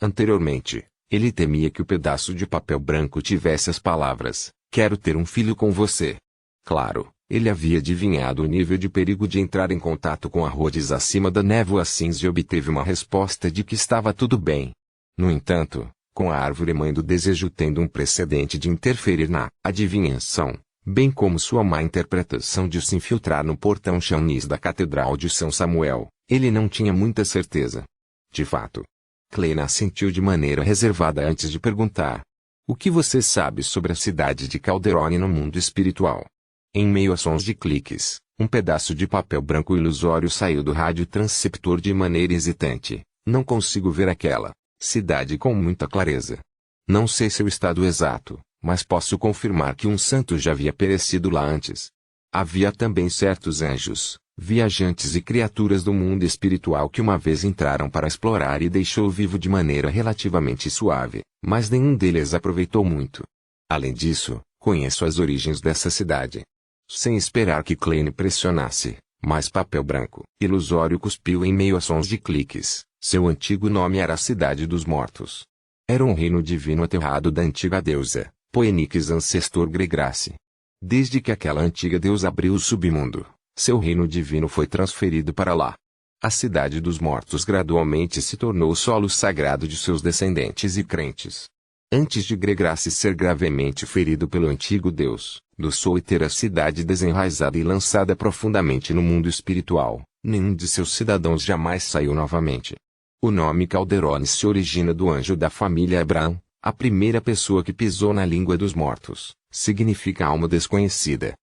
Anteriormente, ele temia que o pedaço de papel branco tivesse as palavras, quero ter um filho com você. Claro, ele havia adivinhado o nível de perigo de entrar em contato com a Rhodes acima da névoa cinza e obteve uma resposta de que estava tudo bem. No entanto, com a árvore mãe do desejo tendo um precedente de interferir na adivinhação, bem como sua má interpretação de se infiltrar no portão Chaunis da Catedral de São Samuel, ele não tinha muita certeza. De fato, Klein assentiu de maneira reservada antes de perguntar. O que você sabe sobre a cidade de Calderone no mundo espiritual? Em meio a sons de cliques, um pedaço de papel branco ilusório saiu do radiotransceptor de maneira hesitante. Não consigo ver aquela cidade com muita clareza. Não sei seu estado exato, mas posso confirmar que um santo já havia perecido lá antes. Havia também certos anjos, viajantes e criaturas do mundo espiritual que uma vez entraram para explorar e deixou vivo de maneira relativamente suave, mas nenhum deles aproveitou muito. Além disso, conheço as origens dessa cidade. Sem esperar que Klein pressionasse, mas papel branco ilusório cuspiu em meio a sons de cliques. Seu antigo nome era a Cidade dos Mortos. Era um reino divino aterrado da antiga deusa, Poenix Ancestor Gregrace. Desde que aquela antiga deusa abriu o submundo, seu reino divino foi transferido para lá. A Cidade dos Mortos gradualmente se tornou o solo sagrado de seus descendentes e crentes. Antes de Gregrace ser gravemente ferido pelo antigo deus, do Sol e ter a cidade desenraizada e lançada profundamente no mundo espiritual, nenhum de seus cidadãos jamais saiu novamente. O nome Calderone se origina do anjo da família Abraham, a primeira pessoa que pisou na língua dos mortos, significa alma desconhecida.